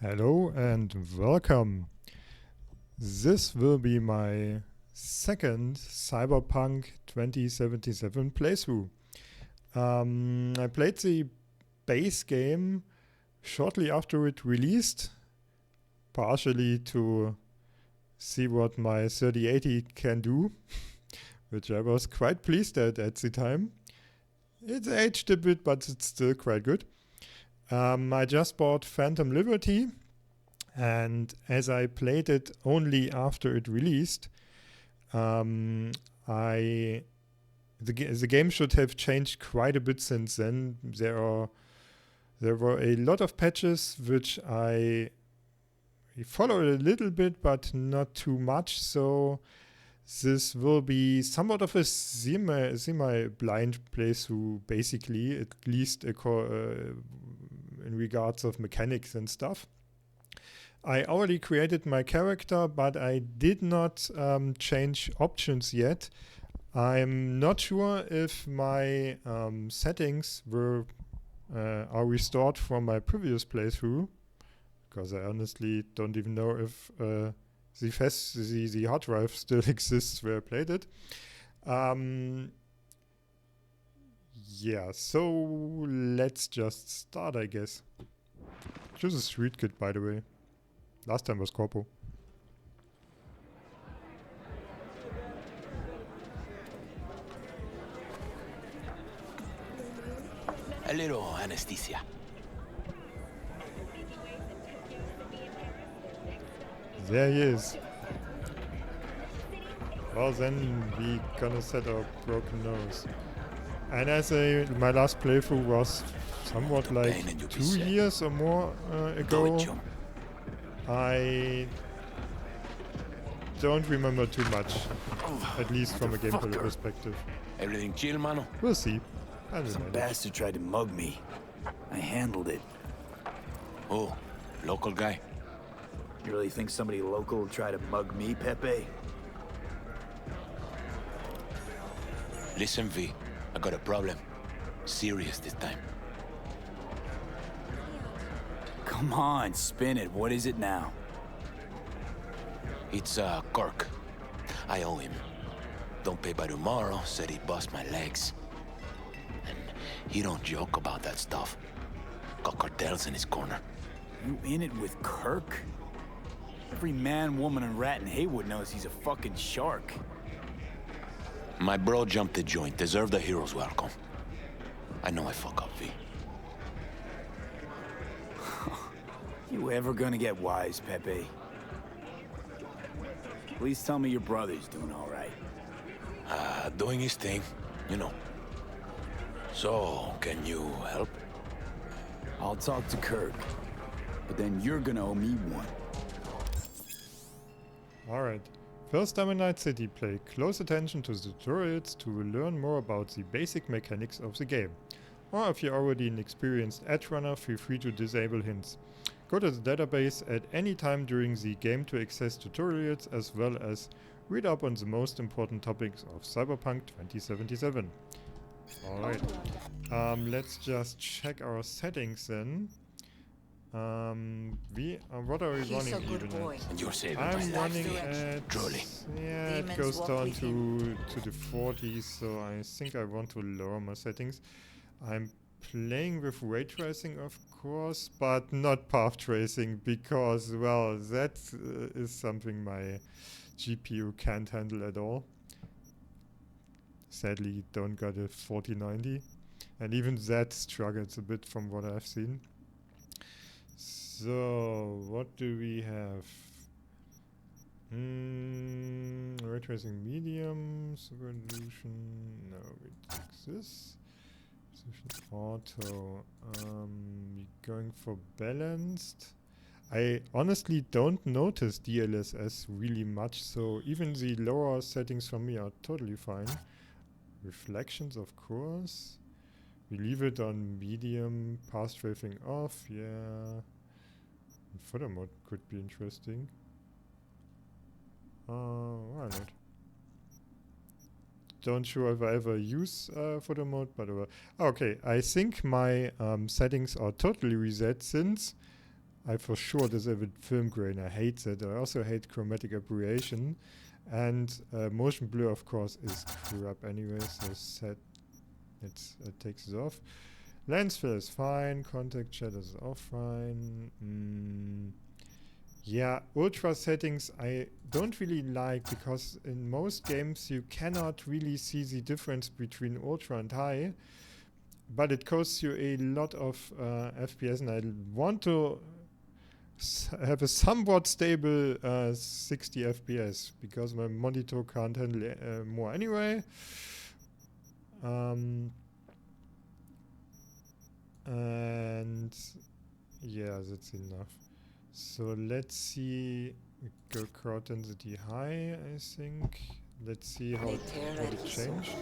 Hello and welcome. This will be my second Cyberpunk 2077 playthrough. I played the base game shortly after it released, partially to see what my 3080 can do, which I was quite pleased at the time. It's aged a bit, but it's still quite good. I just bought Phantom Liberty, and as I played it only after it released, the game should have changed quite a bit since then. There were a lot of patches which I followed a little bit, but not too much. So this will be somewhat of a semi-blind playthrough, basically, at least in regards of mechanics and stuff. I already created my character, but I did not change options yet. I'm not sure if my settings are restored from my previous playthrough, because I honestly don't even know if the hard drive still exists where I played it. Yeah, so let's just start, I guess. Choose a street kit, by the way. Last time was Corpo. A little anesthesia. There he is. Well, then we gonna set our broken nose. And my last playthrough was somewhat like 2 years or more ago. I don't remember too much, at least from a gameplay perspective. Everything chill, mano? We'll see. Some bastard tried to mug me. I handled it. Oh, local guy. You really think somebody local will try to mug me, Pepe? Listen, V. I got a problem. Serious this time. Come on, spin it. What is it now? It's Kirk. I owe him. Don't pay by tomorrow, said he'd bust my legs. And he don't joke about that stuff. Got cartels in his corner. You in it with Kirk? Every man, woman, and rat in Haywood knows he's a fucking shark. My bro jumped the joint. Deserved a hero's welcome. I know I fuck up, V. You ever gonna get wise, Pepe? Please tell me your brother's doing all right. Doing his thing, you know. So, can you help? I'll talk to Kirk, but then you're gonna owe me one. Alright. First time in Night City, pay close attention to the tutorials to learn more about the basic mechanics of the game. Or if you're already an experienced edge runner, feel free to disable hints. Go to the database at any time during the game to access tutorials as well as read up on the most important topics of Cyberpunk 2077. Alright, let's just check our settings then. What are we running even at? And you're saving I'm my running life. at... Truly. Yeah, it goes down to the 40s, so I think I want to lower my settings. I'm playing with Raytracing, of course, but not path tracing, because, well, that is something my GPU can't handle at all. Sadly, don't got a 4090, and even that struggles a bit from what I've seen. So, what do we have? Ray tracing medium, super resolution, no, we take this. Resolution auto, we're going for balanced. I honestly don't notice DLSS really much, so even the lower settings for me are totally fine. Reflections, of course. We leave it on medium, path tracing off, yeah. Photo mode could be interesting. Why not? Don't sure if I ever use photo mode, but okay, I think my settings are totally reset since I for sure disable film grain. I hate that. I also hate chromatic aberration. And motion blur, of course, is crap anyway, so it takes it off. Lens flare is fine. Contact shadows is auch fine. Yeah, ultra settings I don't really like, because in most games you cannot really see the difference between ultra and high, but it costs you a lot of FPS, and I want to have a somewhat stable 60 FPS, because my monitor can't handle more anyway. And yeah, that's enough. So let's see, we go crowd density high, I think. Let's see how it changed.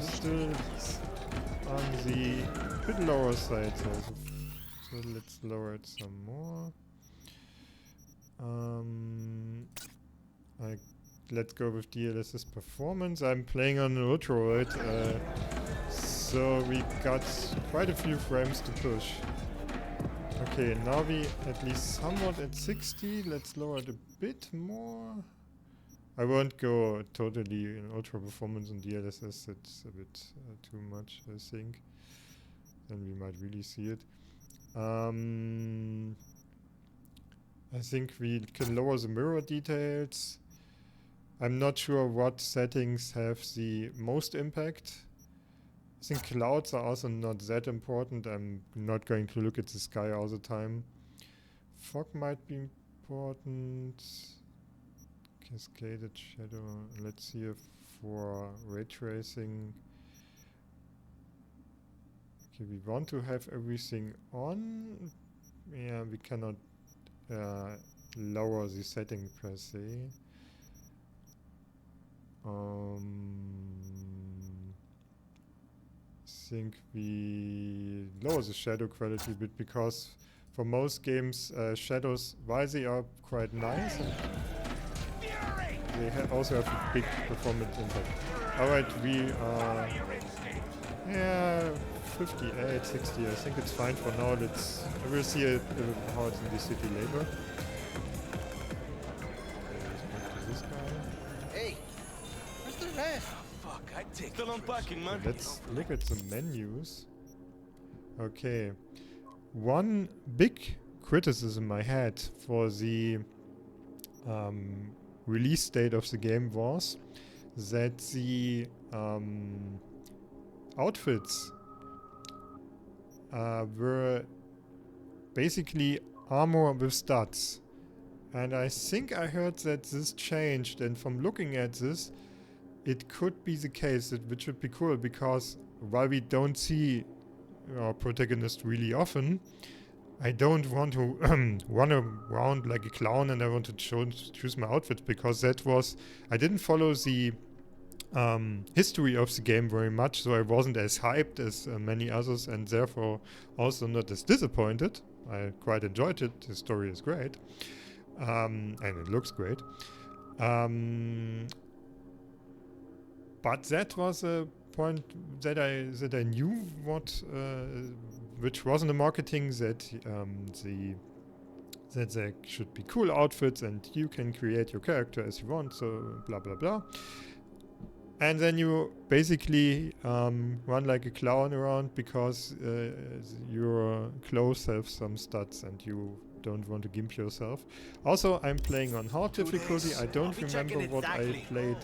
Still on the bit lower side, so let's lower it some more. Let's go with DLSS performance. I'm playing on an Ultrawide, so we got quite a few frames to push. Okay, now we at least somewhat at 60. Let's lower it a bit more. I won't go totally in ultra performance on DLSS. It's a bit too much, I think. Then we might really see it. I think we can lower the mirror details. I'm not sure what settings have the most impact. I think clouds are also not that important. I'm not going to look at the sky all the time. Fog might be important. Cascaded shadow. Let's see if for ray tracing. Okay, we want to have everything on. Yeah, we cannot lower the setting per se. I think we lower the shadow quality a bit, because for most games shadows, while they are quite nice, they also have a big performance impact. Alright, we are 58, 60, I think it's fine for now. We'll see how it's in the city later. This guy. Hey, where's the rest? Fuck, I take still unpacking, man. Let's look at the menus. Okay. One big criticism I had for the release date of the game was that the outfits were basically armor with studs. And I think I heard that this changed, and from looking at this, it could be the case, which would be cool, because while we don't see our protagonist really often, I don't want to run around like a clown, and I want to choose my outfit, because I didn't follow the history of the game very much, so I wasn't as hyped as many others, and therefore also not as disappointed. I quite enjoyed it. The story is great, and it looks great. But that was a point that I knew which was in the marketing, that there should be cool outfits and you can create your character as you want, so blah blah blah. And then you basically run like a clown around, because your clothes have some studs and you don't want to gimp yourself. Also, I'm playing on hard difficulty. I don't remember what I played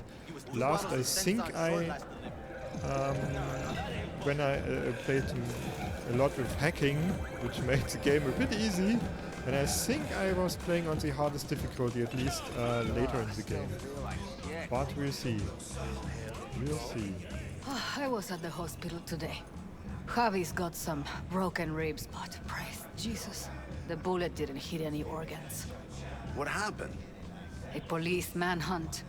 last. I think when I played a lot with hacking, which made the game a bit easy, and I think I was playing on the hardest difficulty, at least later in the game. But we'll see. We'll see. I was at the hospital today. Javi's got some broken ribs, but praise Jesus, the bullet didn't hit any organs. What happened? A police manhunt.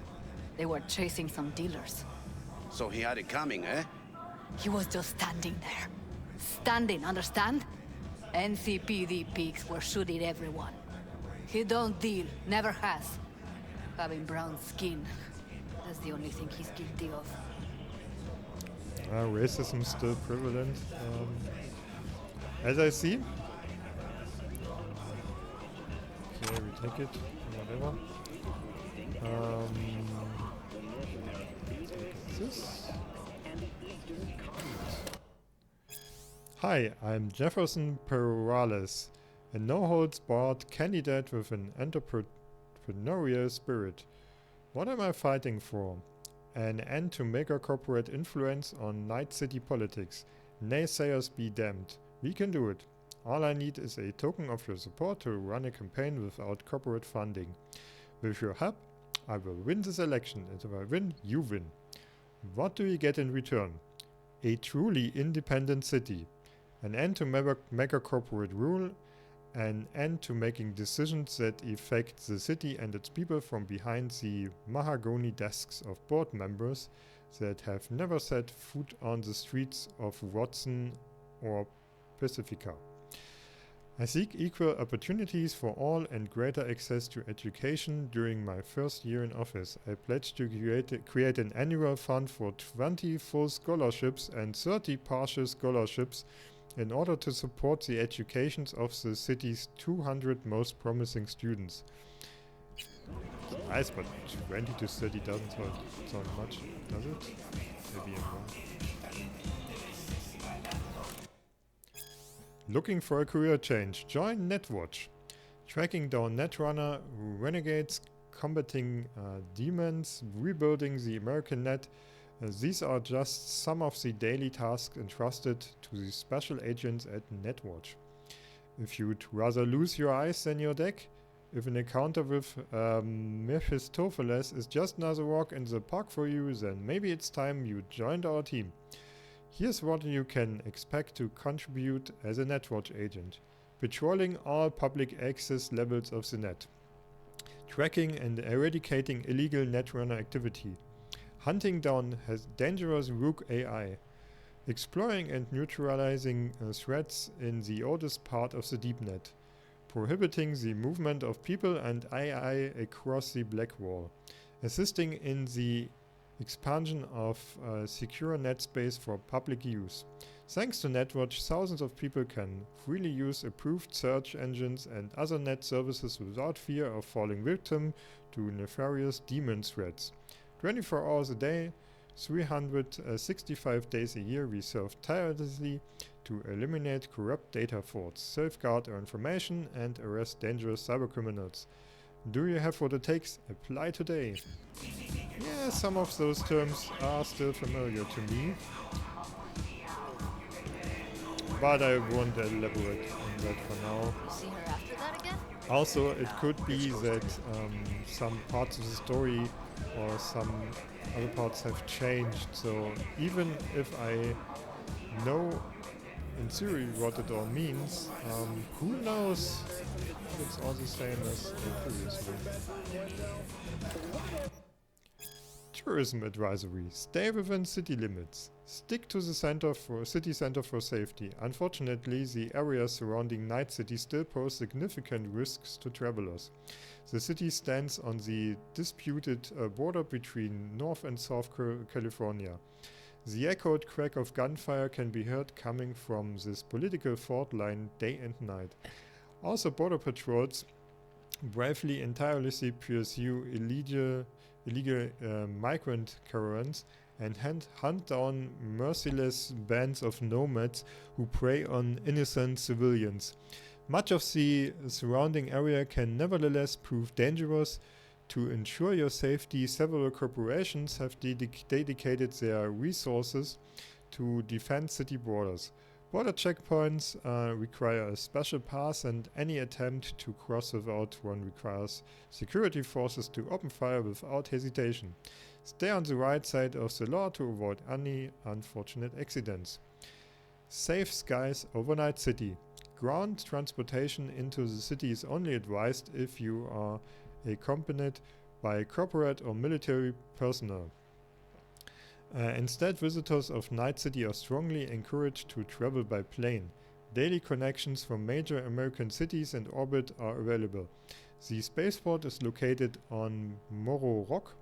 They were chasing some dealers. So he had it coming, eh? He was just standing there. Standing, understand? NCPD pigs were shooting everyone. He don't deal, never has. Having brown skin, that's the only thing he's guilty of. Racism still prevalent. as I see. Okay, we take it, whatever. This. Hi, I'm Jefferson Perales, a no-holds-barred candidate with an entrepreneurial spirit. What am I fighting for? An end to mega corporate influence on Night City politics. Naysayers be damned. We can do it. All I need is a token of your support to run a campaign without corporate funding. With your help, I will win this election, and if I win, you win. What do you get in return? A truly independent city. An end to mega corporate rule. An end to making decisions that affect the city and its people from behind the mahogany desks of board members that have never set foot on the streets of Watson or Pacifica. I seek equal opportunities for all and greater access to education during my first year in office. I pledge to create an annual fund for 20 full scholarships and 30 partial scholarships in order to support the educations of the city's 200 most promising students. Nice, but 20 to 30 doesn't sound much, does it? Maybe I'm wrong. Looking for a career change? Join Netwatch. Tracking down Netrunner renegades, combating demons, rebuilding the American net. These are just some of the daily tasks entrusted to the special agents at Netwatch. If you'd rather lose your eyes than your deck, if an encounter with Mephistopheles is just another walk in the park for you, then maybe it's time you joined our team. Here's what you can expect to contribute as a Netwatch agent. Patrolling all public access levels of the net. Tracking and eradicating illegal Netrunner activity. Hunting down dangerous rogue AI. Exploring and neutralizing threats in the oldest part of the deep net. Prohibiting the movement of people and AI across the Black Wall. Assisting in the expansion of secure net space for public use. Thanks to Netwatch, thousands of people can freely use approved search engines and other net services without fear of falling victim to nefarious demon threats. 24 hours a day, 365 days a year, we serve tirelessly to eliminate corrupt data frauds, safeguard our information, and arrest dangerous cybercriminals. Do you have what it takes? Apply today. Yeah, some of those terms are still familiar to me, but I won't elaborate on that for now. See her after that again? Also, it could be that some parts of the story or some other parts have changed, so even if I know in theory what it all means, who knows if it's all the same as previously. Tourism advisory. Stay within city limits. Stick to the city center for safety. Unfortunately, the areas surrounding Night City still pose significant risks to travelers. The city stands on the disputed border between North and South California. The echoed crack of gunfire can be heard coming from this political fault line day and night. Also, border patrols bravely and tirelessly pursue illegal migrant caravans and hunt down merciless bands of nomads who prey on innocent civilians. Much of the surrounding area can nevertheless prove dangerous. To ensure your safety, several corporations have dedicated their resources to defend city borders. Border checkpoints require a special pass, and any attempt to cross without one requires security forces to open fire without hesitation. Stay on the right side of the law to avoid any unfortunate accidents. Safe skies over Night City. Ground transportation into the city is only advised if you are accompanied by corporate or military personnel. Instead, visitors of Night City are strongly encouraged to travel by plane. Daily connections from major American cities and orbit are available. The spaceport is located on Morro Rock,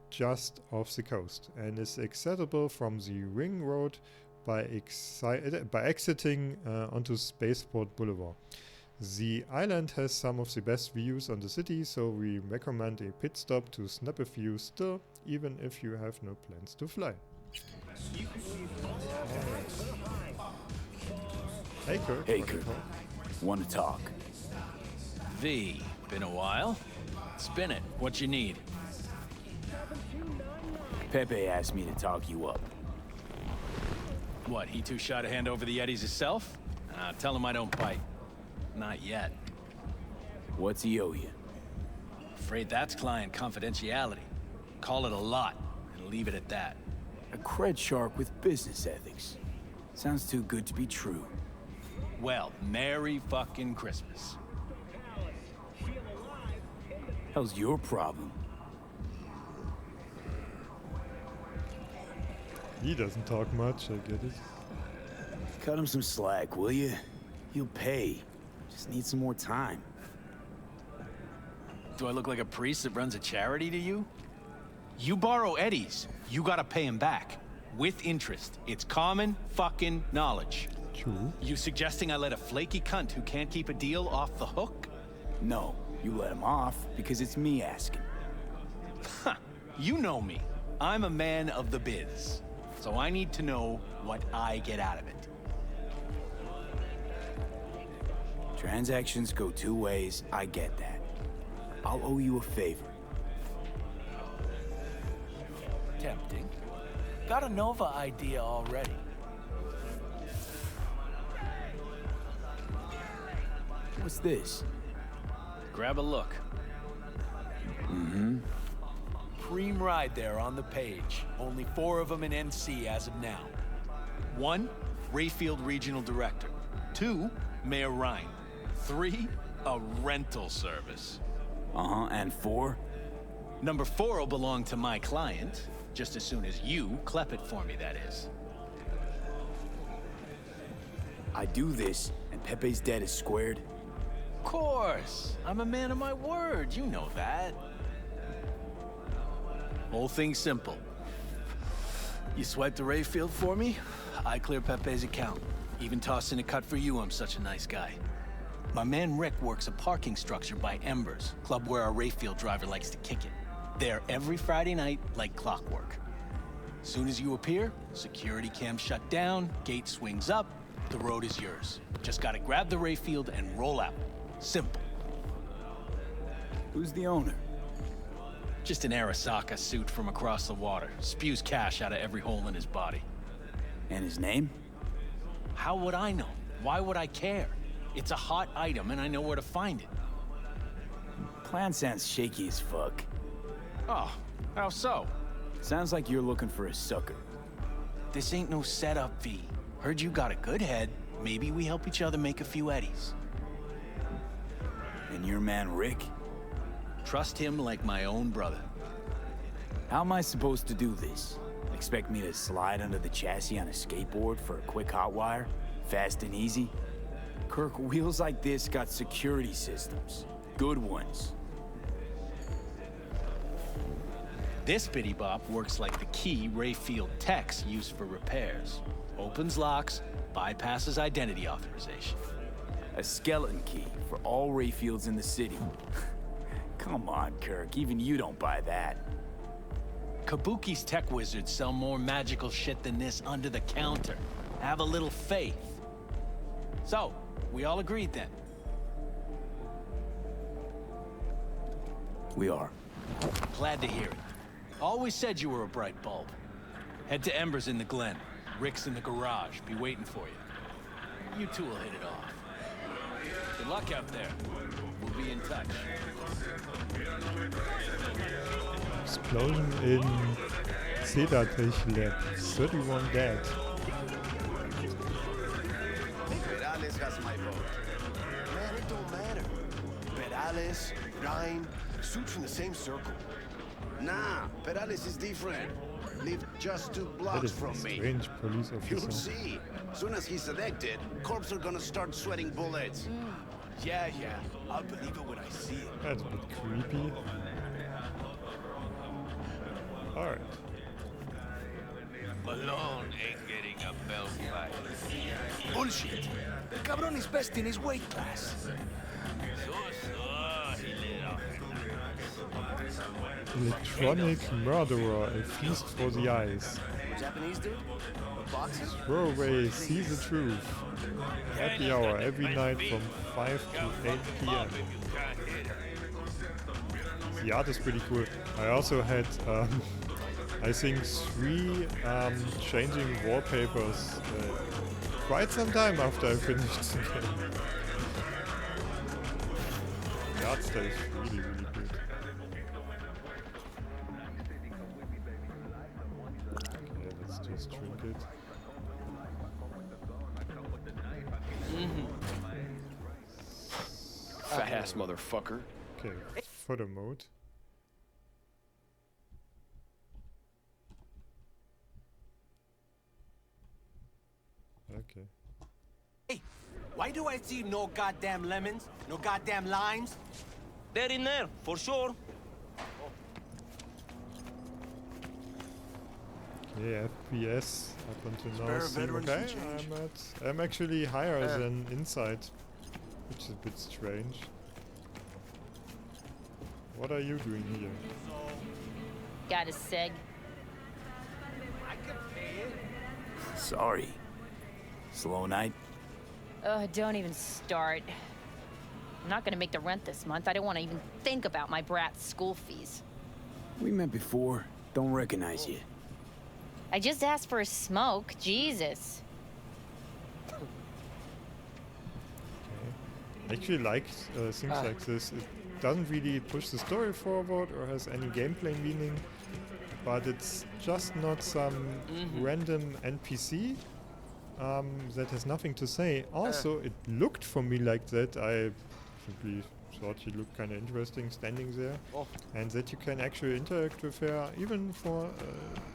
just off the coast, and is accessible from the Ring Road by exiting onto Spaceport Boulevard. The island has some of the best views on the city, so we recommend a pit stop to snap a few still, even if you have no plans to fly. Hey Kirk. Hey, Kirk. Want to talk? V, been a while? Spin it. What you need? Pepe asked me to talk you up. What, he too shy to hand over the Eddies himself? Tell him I don't bite. Not yet. What's he owe you? Afraid that's client confidentiality. Call it a lot, and leave it at that. A cred shark with business ethics. Sounds too good to be true. Well, Merry fucking Christmas. Hell's your problem? He doesn't talk much, I get it. Cut him some slack, will you? He'll pay. Just need some more time. Do I look like a priest that runs a charity to you? You borrow Eddies, you gotta pay him back. With interest. It's common fucking knowledge. True. You suggesting I let a flaky cunt who can't keep a deal off the hook? No, you let him off because it's me asking. Ha! You know me. I'm a man of the biz. So I need to know what I get out of it. Transactions go two ways, I get that. I'll owe you a favor. Tempting. Got a Nova idea already. What's this? Grab a look. Mm-hmm. Cream ride there on the page. Only 4 of them in NC as of now. 1, Rayfield Regional Director. 2, Mayor Ryan. 3, a rental service. Uh-huh, and 4? Number 4 will belong to my client, just as soon as you clep it for me, that is. I do this, and Pepe's debt is squared. Of course. I'm a man of my word, you know that. Whole thing simple. You swipe the Rayfield for me, I clear Pepe's account. Even toss in a cut for you, I'm such a nice guy. My man Rick works a parking structure by Embers, club where our Rayfield driver likes to kick it. There every Friday night, like clockwork. Soon as you appear, security cam shut down, gate swings up, the road is yours. Just gotta grab the Rayfield and roll out. Simple. Who's the owner? Just an Arasaka suit from across the water. Spews cash out of every hole in his body. And his name? How would I know? Why would I care? It's a hot item and I know where to find it. Plan sounds shaky as fuck. Oh, how so? Sounds like you're looking for a sucker. This ain't no setup, V. Heard you got a good head. Maybe we help each other make a few eddies. And your man Rick? Trust him like my own brother. How am I supposed to do this? Expect me to slide under the chassis on a skateboard for a quick hot wire? Fast and easy? Kirk, wheels like this got security systems. Good ones. This bitty bop works like the key Rayfield techs use for repairs. Opens locks, bypasses identity authorization. A skeleton key for all Rayfields in the city. Come on, Kirk, even you don't buy that. Kabuki's tech wizards sell more magical shit than this under the counter. Have a little faith. So, we all agreed then? We are. Glad to hear it. Always said you were a bright bulb. Head to Embers in the Glen. Rick's in the garage. Be waiting for you. You two will hit it off. Good luck out there. We'll be in touch. Explosion in Cedartrich Lab. 31 dead. Perales has my vote. Man, it don't matter. Perales, Ryan, suits from the same circle. Nah, Perales is different. Lived just 2 That blocks is a from me. strange police You'll officer. see. Soon as he's elected, corps are gonna start sweating bullets. Yeah, I'll believe it when I see it. That's a bit creepy. Alright. Malone ain't getting a Bullshit. The cabron is best in his weight class. Electronic murderer, a feast for the eyes. Japanese dude? With boxes? Throw away, see the truth. Happy hour every night from 5 to 8 p.m. The art is pretty cool. I also had, I think, 3 changing wallpapers quite some time after I finished the game. The art style is really, really good. Okay, let's just drink it. Fat ass motherfucker. Okay, photo mode. Okay. Hey, why do I see no goddamn lemons? No goddamn limes? They're in there, for sure. Okay, FPS up until now. Spare veterans Okay, some change. I'm actually higher than inside, which is a bit strange. What are you doing here? Got a seg. Sorry. Slow night? Oh, don't even start. I'm not gonna make the rent this month. I don't want to even think about my brat's school fees. We met before. Don't recognize you. I just asked for a smoke. Jesus. I actually like things like this. It doesn't really push the story forward or has any gameplay meaning, but it's just not some random NPC that has nothing to say. Also, it looked for me like that. I simply thought he looked kind of interesting standing there, and that you can actually interact with her even for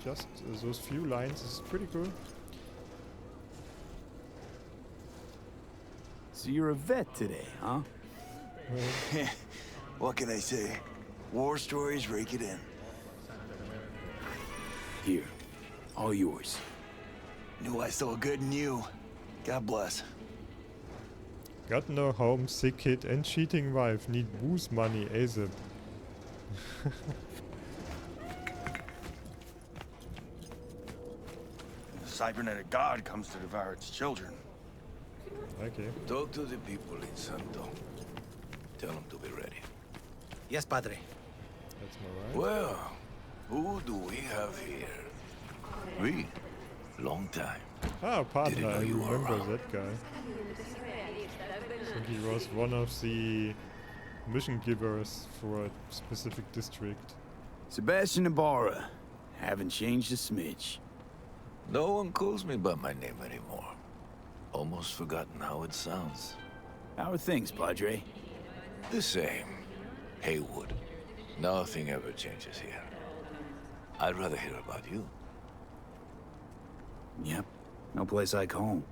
just those few lines is pretty cool. So you're a vet today, huh? What can I say? War stories rake it in. Here. All yours. Knew I saw good in you. God bless. Got no home, sick kid, and cheating wife. Need booze money ASAP. The cybernetic god comes to devour its children. Okay. Talk to the people in Santo. Tell them to be ready. Yes, Padre. That's my right. Well, who do we have here? We. Long time. Ah, partner, Didn't know I you were remember around. that guy. I think he was one of the mission givers for a specific district. Sebastian Ibarra. Haven't changed a smidge. No one calls me by my name anymore. Almost forgotten how it sounds. How are things, Padre? The same. Haywood. Nothing ever changes here. I'd rather hear about you. Yep. No place like home.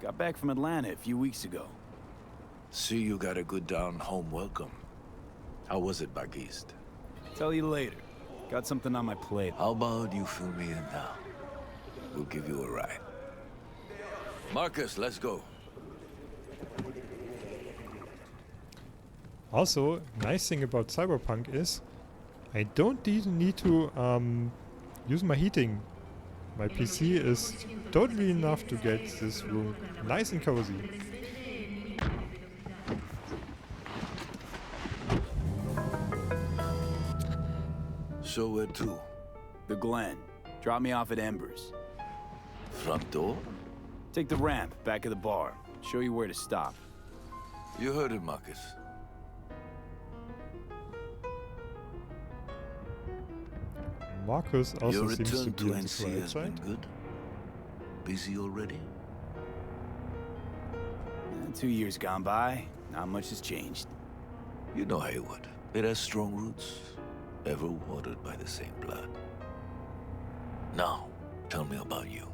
Got back from Atlanta a few weeks ago. See you got a good down-home welcome. How was it back east? Tell you later. Got something on my plate. How about you fill me in now? We'll give you a ride. Marcus, let's go. Also, nice thing about Cyberpunk is I don't even need to use my heating. My PC is totally enough to get this room nice and cozy. So where to? The Glen. Drop me off at Embers. Front door? Take the ramp, back of the bar. Show you where to stop. You heard it, Marcus. Marcus also Your seems to return be to on the NC quiet has been side. good. Busy already? 2 years gone by, not much has changed. You know Haywood. It has strong roots, ever watered by the same blood. Now, tell me about you.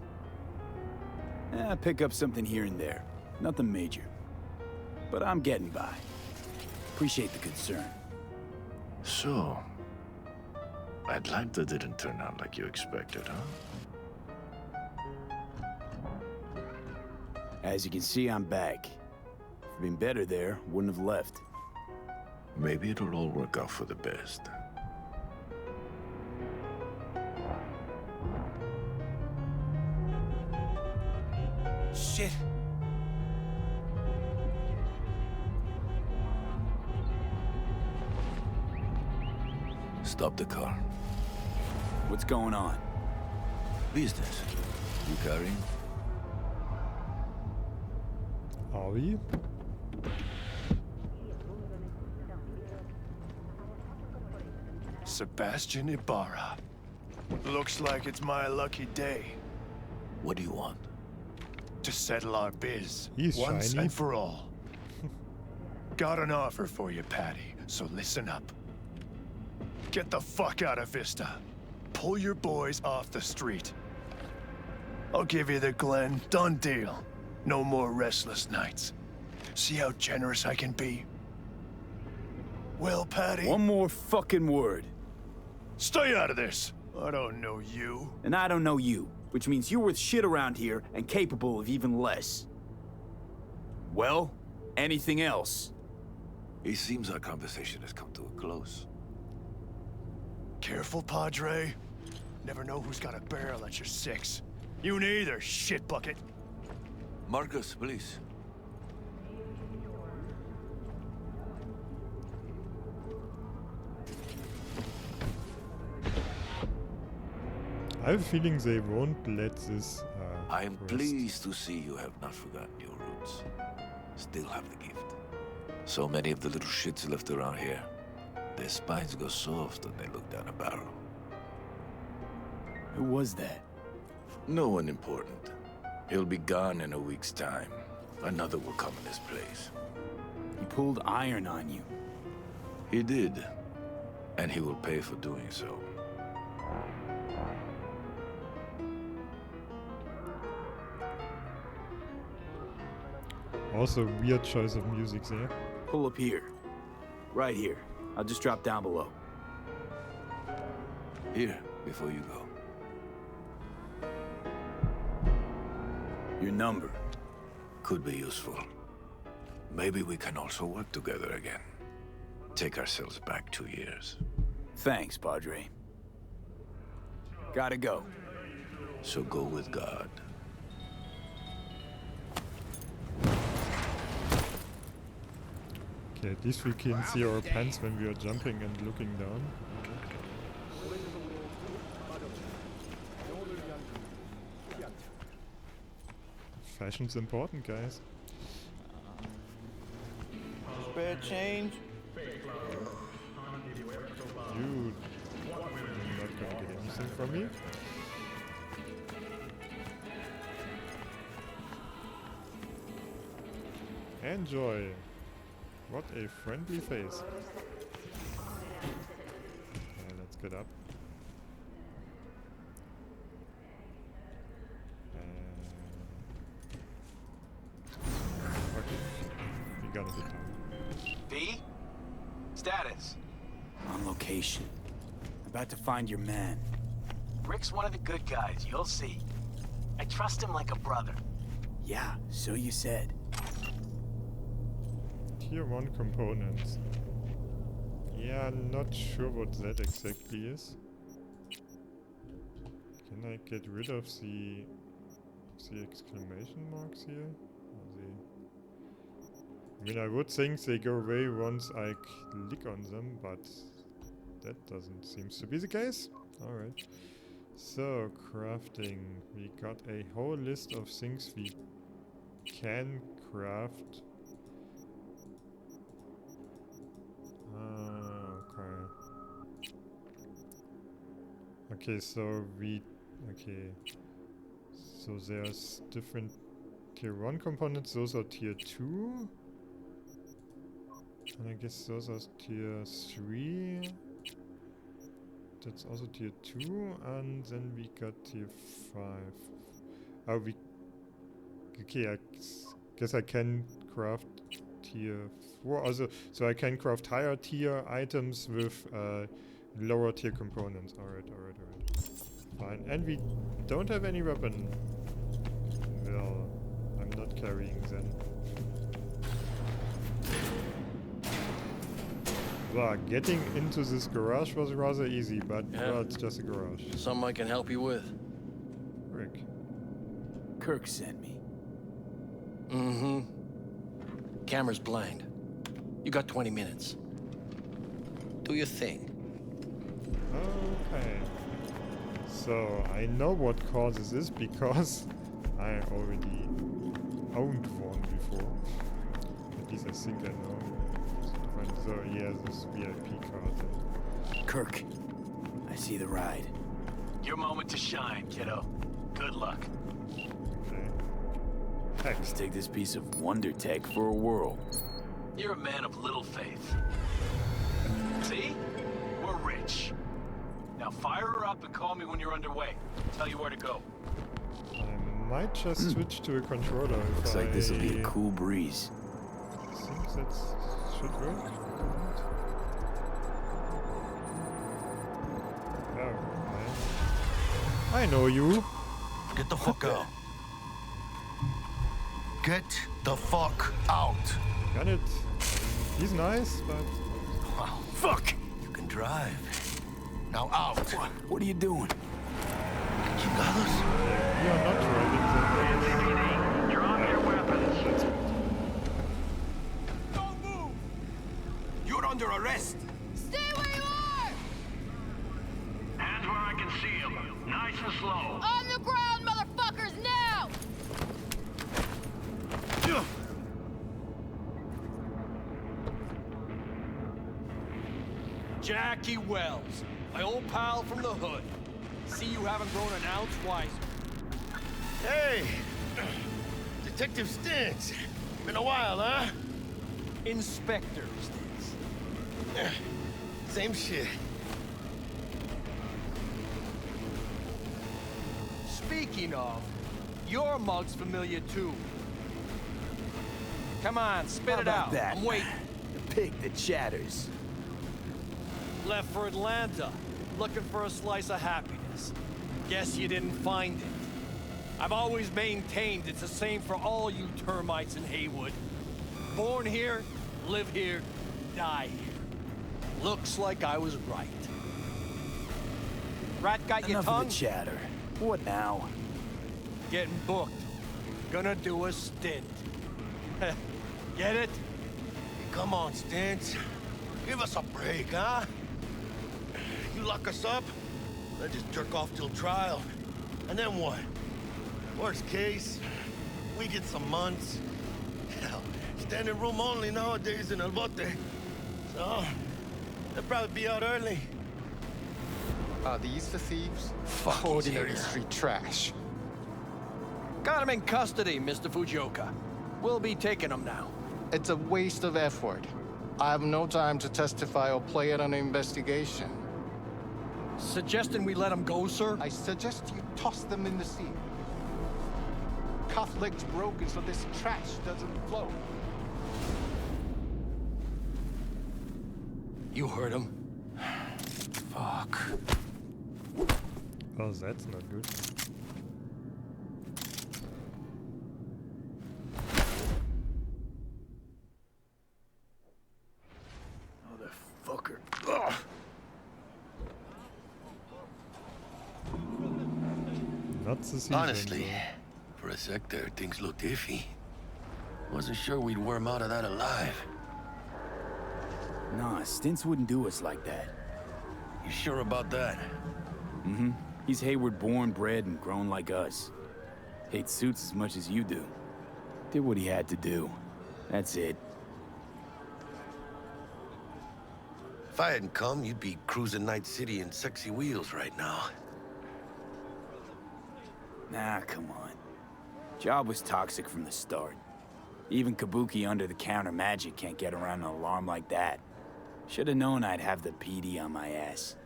Pick up something here and there. Nothing major. But I'm getting by. Appreciate the concern. So, Atlanta didn't turn out like you expected, huh? As you can see, I'm back. If it'd been better there, wouldn't have left. Maybe it'll all work out for the best. Shit. Stop the car. What's going on? Business. You carrying? Are we? Sebastian Ibarra. Looks like it's my lucky day. What do you want? To settle our biz. He's once shiny. and for all. Got an offer for you, Patty, so listen up. Get the fuck out of Vista. Pull your boys off the street. I'll give you the Glen. Done deal. No more restless nights. See how generous I can be? Well, Patty? One more fucking word. Stay out of this. I don't know you. And I don't know you, which means you're worth shit around here and capable of even less. Well, anything else? It seems our conversation has come to a close. Careful, Padre. Never know who's got a barrel at your six. You neither, shit bucket. Marcus, please. I have a feeling they won't let this. I am rest. pleased to see you have not forgotten your roots. Still have the gift. So many of the little shits left around here. Their spines go soft when they look down a barrel. Who was that? No one important. He'll be gone in a week's time. Another will come in his place. He pulled iron on you. He did. And he will pay for doing so. Also, weird choice of music there. Pull up here. Right here. I'll just drop down below. Here, before you go. Your number. Could be useful. Maybe we can also work together again. Take ourselves back 2 years. Thanks, Padre. Gotta go. So go with God. Okay, at least we can see our pants when we are jumping and looking down. Fashion's important, guys. Spare change? You're not gonna get anything from me. Enjoy. What a friendly face. Okay, let's get up. Okay, we got a good time. V? Status? On location. About to find your man. Rick's one of the good guys, you'll see. I trust him like a brother. Yeah, so you said. Tier 1 components. Yeah, not sure what that exactly is. Can I get rid of the exclamation marks here? I mean, I would think they go away once I click on them, but that doesn't seem to be the case. Alright. So, crafting. We got a whole list of things we can craft. Okay. Okay, so so there's different tier 1 components, those are tier 2. And I guess those are tier 3. That's also tier 2, and then we got tier 5. Oh, okay, I guess I can craft tier 4 also, so I can craft higher tier items with lower tier components. Alright. Fine. And we don't have any weapon. Well, I'm not carrying then. Well, getting into this garage was rather easy, but well, it's just a garage. Something I can help you with. Rick. Kirk sent me. Mm-hmm. Camera's blind. You got 20 minutes. Do your thing. Okay. So, I know what causes this because I already owned one before. At least I think I know. So, he has this VIP card. Kirk, I see the ride. Your moment to shine, kiddo. Good luck. Okay. Heck. Let's take this piece of wonder tech for a whirl. You're a man of little faith. See? We're rich. Now fire her up and call me when you're underway. Tell you where to go. I might just switch to a controller. Looks like this will be a cool breeze. Seems that should work. Oh, okay. I know you. Get the fuck out. Get the fuck out. Got it. He's nice, but... Wow. Fuck! You can drive. Now out. What are you doing? Chingados? You are not driving the... Drop your weapons. Don't move! You're under arrest. Stay where you are! Hands where I can see them. Nice and slow. On the ground, motherfuckers, now! Jackie Wells, my old pal from the hood. See you haven't grown an ounce wiser. Hey! Detective Stintz. Been a while, huh? Inspector Stintz. Same shit. Speaking of, your mug's familiar too. Come on, spit How it about out. that? I'm waiting. The pig that chatters. Left for Atlanta, looking for a slice of happiness. Guess you didn't find it. I've always maintained it's the same for all you termites in Haywood. Born here, live here, die here. Looks like I was right. Rat got your Enough tongue? of the chatter. What now? Getting booked. Gonna do a stint. Get it? Come on, Stintz. Give us a break, huh? You lock us up, then just jerk off till trial. And then what? Worst case, we get some months. Hell, standing room only nowadays in El Bote. So, they'll probably be out early. Are these the thieves? Fuck, Ordinary he's here. street trash. Got him in custody, Mr. Fujioka. We'll be taking him now. It's a waste of effort. I have no time to testify or play it on an investigation. Suggesting we let him go, sir? I suggest you toss them in the sea. Cuff legs broken so this trash doesn't flow. You heard him. Fuck. Oh, that's not good. Motherfucker. Ugh. Not the season. Honestly, for a sec there, things looked iffy. Wasn't sure we'd worm out of that alive. Nah, Stintz wouldn't do us like that. You sure about that? Mm-hmm. He's Hayward born, bred, and grown like us. Hates suits as much as you do. Did what he had to do. That's it. If I hadn't come, you'd be cruising Night City in sexy wheels right now. Nah, come on. Job was toxic from the start. Even Kabuki under-the-counter magic can't get around an alarm like that. Should have known I'd have the PD on my ass.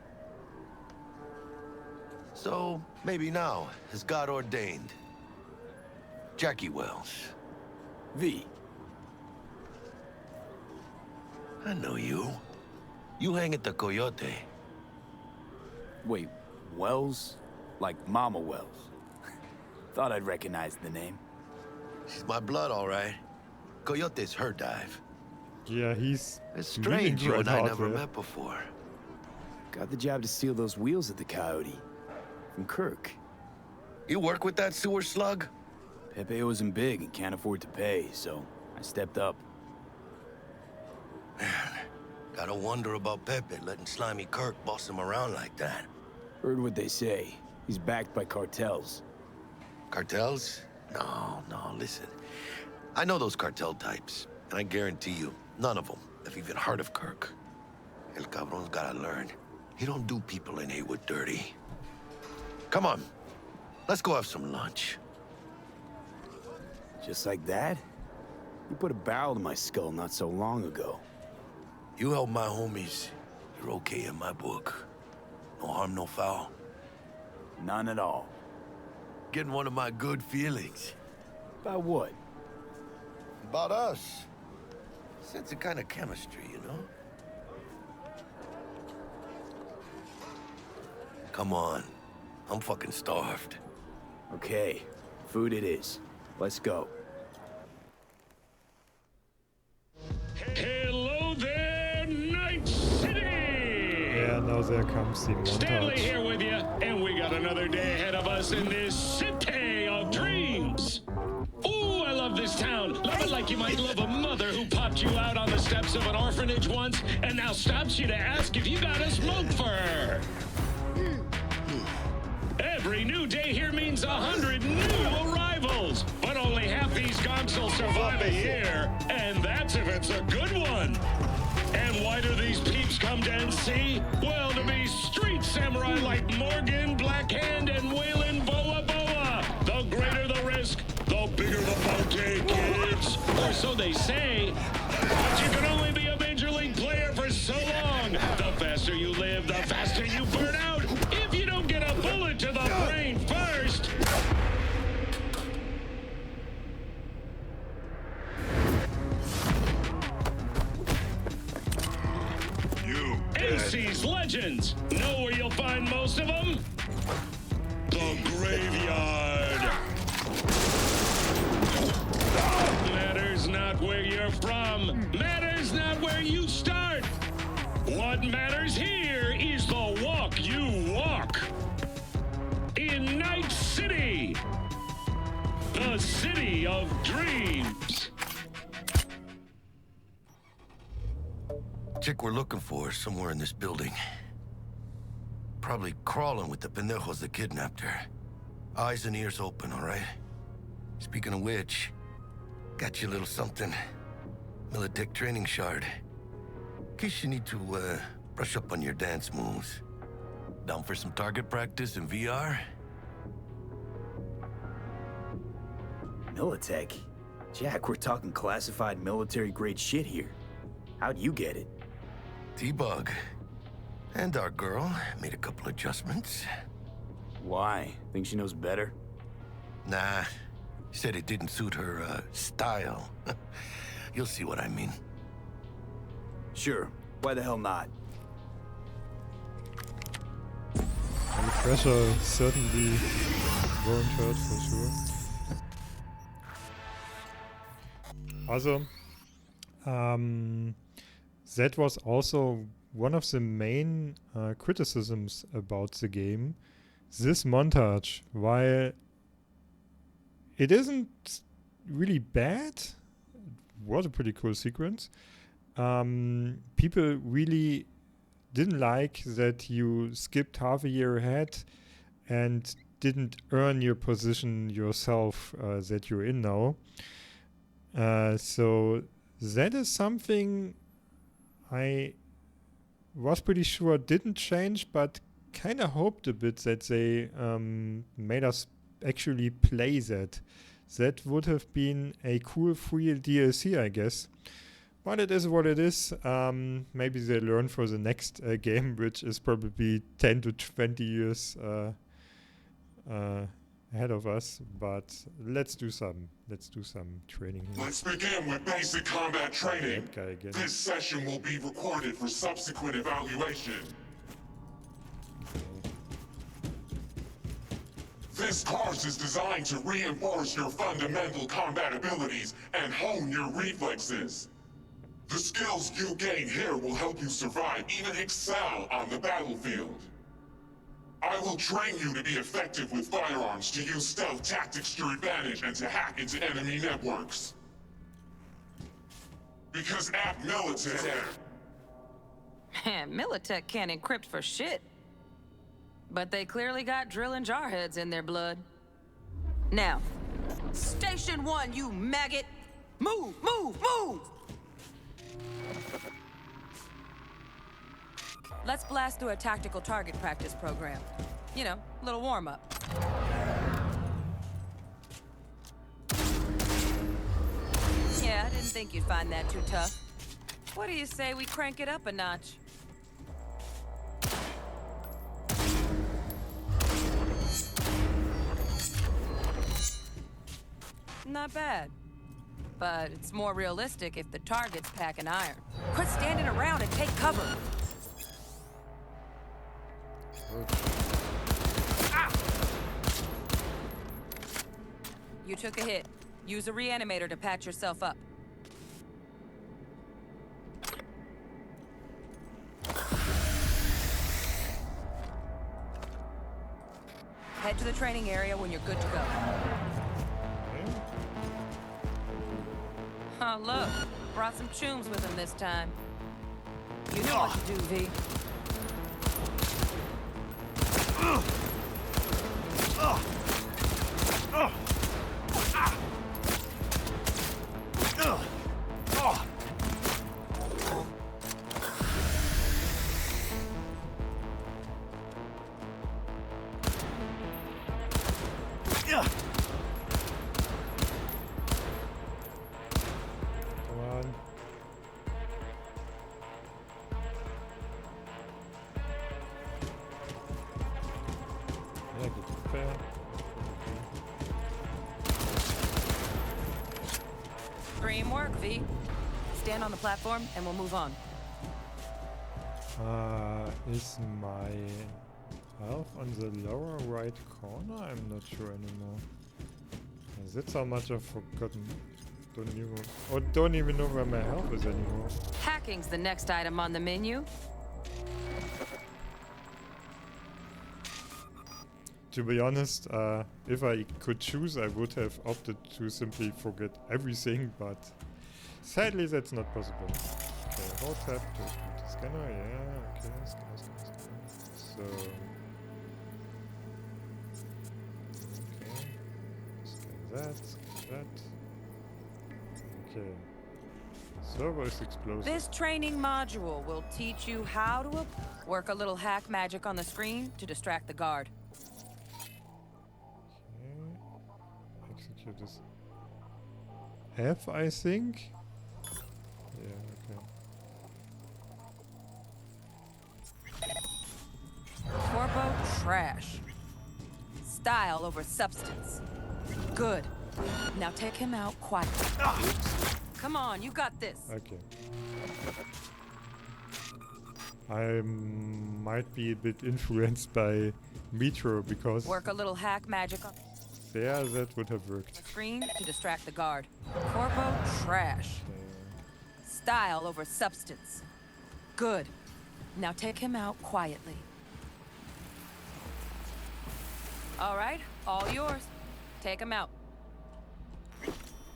So, maybe now, as God ordained. Jackie Wells. V. I know you. You hang at the Coyote. Wait, Wells? Like Mama Wells? Thought I'd recognize the name. She's my blood, all right. Coyote's her dive. Yeah, he's It's strange you and I never there. met before. Got the job to steal those wheels at the Coyote. From Kirk. You work with that sewer slug? Pepe wasn't big and can't afford to pay, so I stepped up. Man, gotta wonder about Pepe letting slimy Kirk boss him around like that. Heard what they say. He's backed by cartels. Cartels? No, listen. I know those cartel types, and I guarantee you, none of them have even heard of Kirk. El Cabron's gotta learn. He don't do people in Haywood dirty. Come on, let's go have some lunch. Just like that? You put a barrel to my skull not so long ago. You help my homies, you're okay in my book. No harm, no foul. None at all. Getting one of my good feelings. About what? About us. Sense a kind of chemistry, you know? Come on. I'm fucking starved. Okay, food it is. Let's go. Hello there, Night City! Yeah, now there comes the Stanley montage. here with you, and we got another day ahead of us in this city of dreams. Ooh, I love this town. Love it like you might love a mother who popped you out on the steps of an orphanage once and now stops you to ask if you got a smoke for her. Every new day here means 100 new arrivals, but only half these gonks will survive a year, and that's if it's a good one. And why do these peeps come to NC? Well, to be street samurai like Morgan, Blackhand, and Waylon Boa Boa. The greater the risk, the bigger the bounty, kids. Or so they say. But you can only be a major league player for so long. The faster you live, the faster you burn out. If you don't get a bullet to the brain first. NC's legends. Know where you'll find most of them? The graveyard. Matters not where you're from. Matters not where you start. What matters here is the walk you walk. In Night City. The city of dreams. Chick we're looking for is somewhere in this building. Probably crawling with the pendejos that kidnapped her. Eyes and ears open, all right? Speaking of which, got you a little something. Militech training shard. In case you need to, brush up on your dance moves. Down for some target practice in VR? Militech? Jack, we're talking classified military-grade shit here. How'd you get it? T-Bug. And our girl made a couple adjustments. Why? Think she knows better? Nah. Said it didn't suit her, style. You'll see what I mean. Sure. Why the hell not? The pressure certainly won't hurt for sure. Also, that was also one of the main criticisms about the game. This montage, while it isn't really bad, it was a pretty cool sequence. People really didn't like that you skipped half a year ahead and didn't earn your position yourself that you're in now. So that is something I was pretty sure didn't change, but kind of hoped a bit that they made us actually play that. That would have been a cool free DLC, I guess. But it is what it is. Maybe they learn for the next game, which is probably 10 to 20 years ahead of us. But let's do some training here. Let's begin with basic combat training. That guy again. This session will be recorded for subsequent evaluation. This course is designed to reinforce your fundamental combat abilities and hone your reflexes. The skills you gain here will help you survive, even excel on the battlefield. I will train you to be effective with firearms, to use stealth tactics to your advantage, and to hack into enemy networks. Because at Militech... Man, Militech can't encrypt for shit. But they clearly got drill and jarheads in their blood. Now, Station 1, you maggot! Move, move, move! Let's blast through a tactical target practice program. You know, a little warm-up. Yeah, I didn't think you'd find that too tough. What do you say we crank it up a notch? Not bad. But it's more realistic if the target's packing iron. Quit standing around and take cover. Ah! You took a hit. Use a reanimator to patch yourself up. Head to the training area when you're good to go. Oh, look. Brought some chooms with him this time. You know what to do, V. Dream work, V. Stand on the platform and we'll move on. Is my health on the lower right corner? I'm not sure anymore. That's how much I've forgotten. Don't even know where my health is anymore. Hacking's the next item on the menu. To be honest, if I could choose, I would have opted to simply forget everything, but sadly that's not possible. Okay, hold tab to open the scanner, yeah, okay, scanner. So... Okay, scan that. Okay. Server is explosive. This training module will teach you how to work a little hack magic on the screen to distract the guard. Execute this. F, I think? Yeah, okay. Corpo trash. Style over substance. Good. Now take him out quietly. Come on, you got this. Okay. I might be a bit influenced by Metro because... Work a little hack magic on... Yeah, that would have worked. Screen to distract the guard. Corpo trash. Style over substance. Good. Now take him out quietly. All right, all yours. Take him out.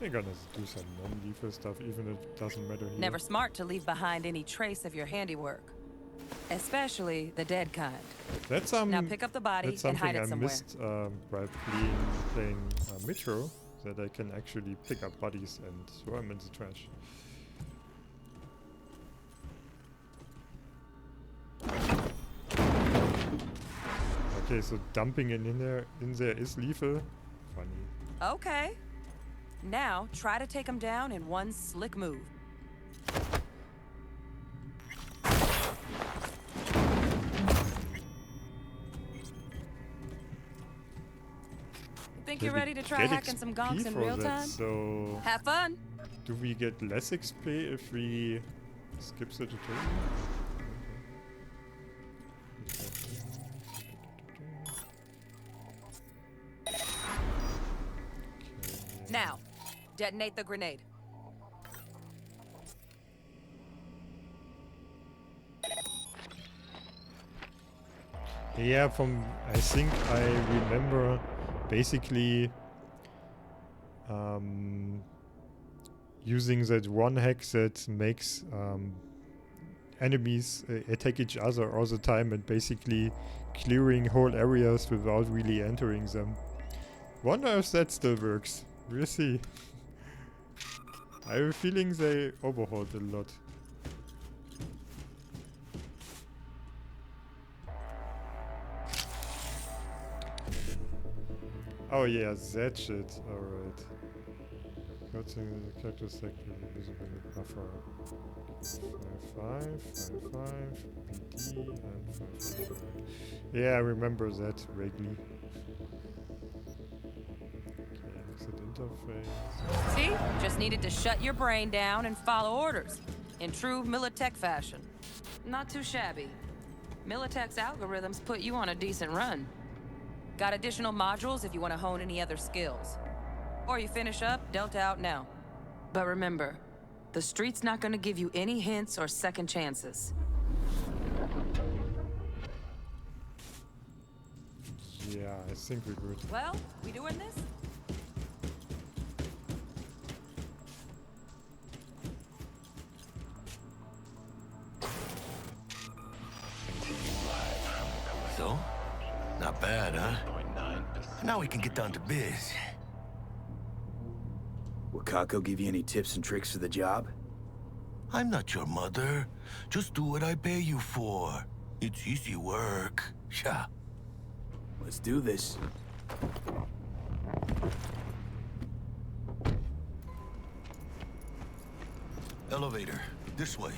We're gonna do some non-lethal stuff, even if it doesn't matter here. Never smart to leave behind any trace of your handiwork. Especially the dead kind. That's now pick up the body and hide it somewhere. That's something I missed by playing Metro, that I can actually pick up bodies and throw them in the trash. Okay, so dumping it in there is lethal. Funny. Okay. Now try to take him down in one slick move. Think you're ready to try hacking some gonks in real time? So have fun. Do we get less XP if we skip the tutorial? Now, detonate the grenade. Yeah, I think I remember basically using that one hack that makes enemies attack each other all the time and basically clearing whole areas without really entering them. Wonder if that still works. We'll see. I have a feeling they overhauled a lot. Oh yeah, that shit. Alright. Cutting the character sector visible buffer. 5, BD, and 5. Yeah, I remember that vaguely. Okay, exit interface. See? Just needed to shut your brain down and follow orders. In true Militech fashion. Not too shabby. Militech's algorithms put you on a decent run. Got additional modules if you want to hone any other skills. Or you finish up, Delta out now. But remember, the street's not gonna give you any hints or second chances. Yeah, I think we're good. Well, we doing this? So? Not bad, huh? Now we can get down to biz. Will Kako give you any tips and tricks for the job? I'm not your mother. Just do what I pay you for. It's easy work. Yeah. Let's do this. Elevator. This way.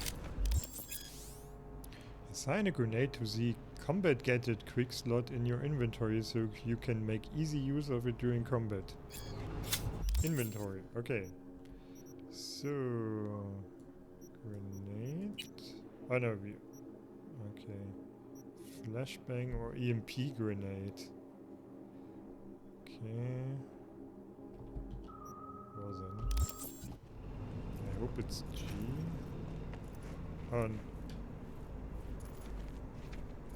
Assign a grenade to the combat gadget quick slot in your inventory so you can make easy use of it during combat. Inventory, okay. So grenade. Oh no, okay. Flashbang or EMP grenade. Okay. Well then. I hope it's G.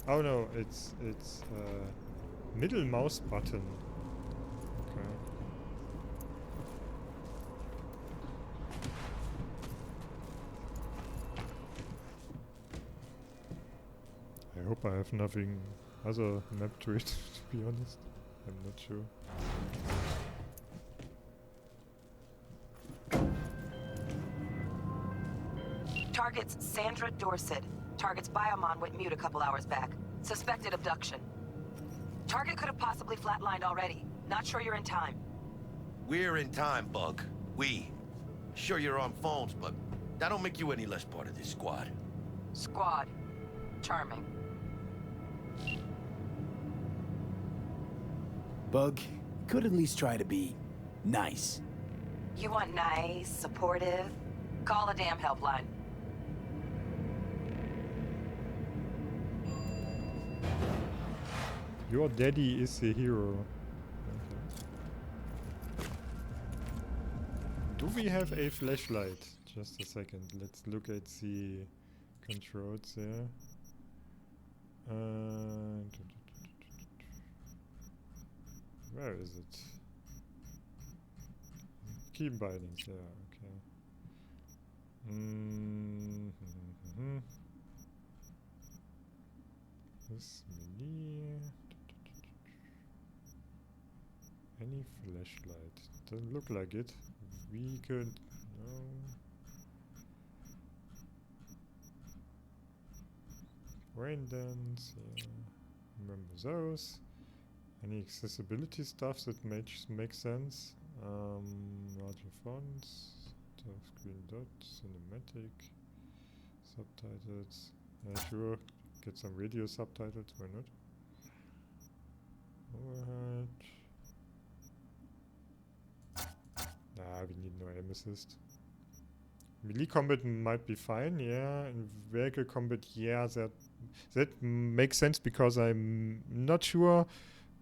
Oh no, it's middle mouse button. Okay. I hope I have nothing other map to it, to be honest. I'm not sure. Target's Sandra Dorset. Target's biomon went mute a couple hours back. Suspected abduction. Target could have possibly flatlined already. Not sure you're in time. We're in time, Bug. We. Sure you're on phones, but that don't make you any less part of this squad. Squad. Charming. Bug, could at least try to be nice. You want nice, supportive? Call a damn helpline. Your daddy is a hero. Okay. Do we have a flashlight? Just a second. Let's look at the controls there. Where is it? Key bindings, yeah, okay. This melee. Any flashlight? Doesn't look like it. We could. No. Rain dance. Yeah. Remember those. Any accessibility stuff that makes sense. Larger fonts. Screen dot. Cinematic. Subtitles. Yeah, sure. Get some radio subtitles. Why not? Overhead. Nah, we need no aim assist. Melee combat might be fine, yeah. In vehicle combat, yeah, that makes sense because I'm not sure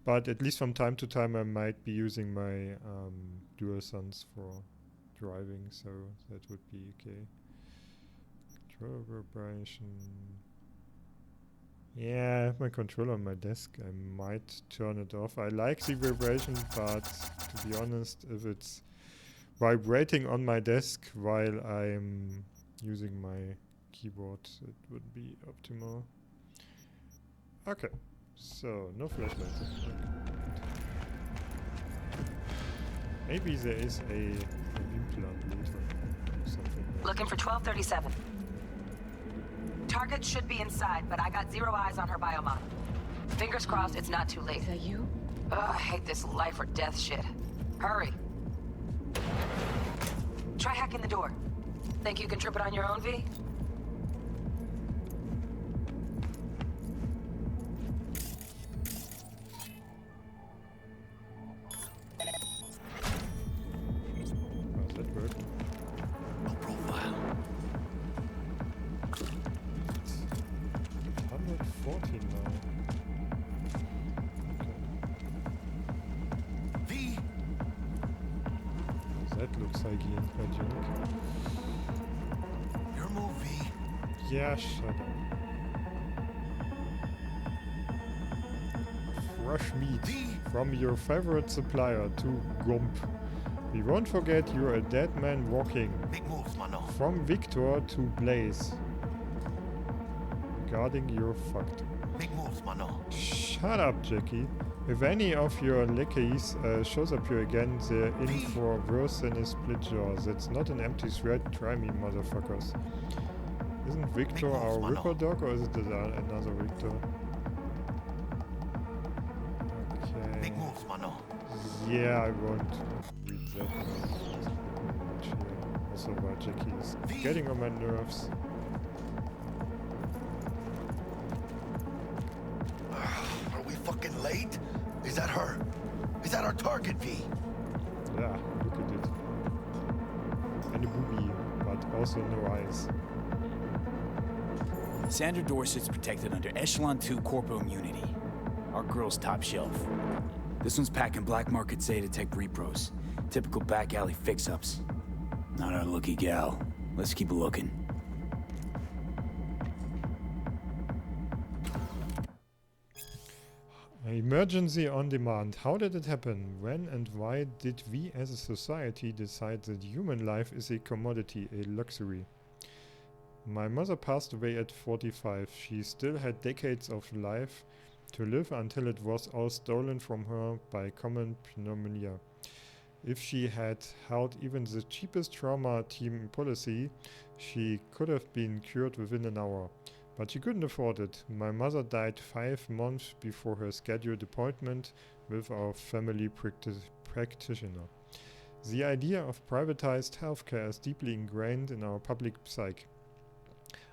But at least from time to time I might be using my DualSense for driving, so that would be okay. Control vibration. Yeah, I have my controller on my desk. I might turn it off. I like the vibration, but to be honest, if it's vibrating on my desk while I'm using my keyboard, it would be optimal. Okay, so no flashlights. Maybe there is an implant later or something. Looking for 1237. Target should be inside, but I got 0 eyes on her biomod. Fingers crossed it's not too late. Is that you? Ugh, I hate this life or death shit. Hurry. Try hacking the door. Think you can trip it on your own, V? How's that work? No profile. 114 now. Okay. V. That looks hygienic. Your move, V. Yeah, shut up. Fresh meat from your favorite supplier to Gump. We won't forget you're a dead man walking. Big moves, mano. From Victor to Blaze. Regarding your fucked. Big moves, mano. Shut up, Jackie. If any of your lackeys shows up here again, they're in for worse than a split jaw. That's not an empty threat. Try me, motherfuckers. Isn't Victor our Ripper dog, or is it another Victor? Okay. Big moves, mano. Yeah, I won't read that much here. Also, why Jackie is getting on my nerves. Are we fucking late? Is that her? Is that our target, V? Yeah, look at it. And a booby, but also no eyes. Sandra Dorset's protected under Echelon 2 Corpo Immunity. Our girl's top shelf. This one's packing black market Zetatech repros. Typical back alley fix-ups. Not our lucky gal. Let's keep looking. Emergency on demand. How did it happen? When and why did we as a society decide that human life is a commodity, a luxury? My mother passed away at 45. She still had decades of life to live until it was all stolen from her by common pneumonia. If she had held even the cheapest trauma team policy, she could have been cured within an hour. But she couldn't afford it. My mother died 5 months before her scheduled appointment with our family practitioner. The idea of privatized healthcare is deeply ingrained in our public psyche.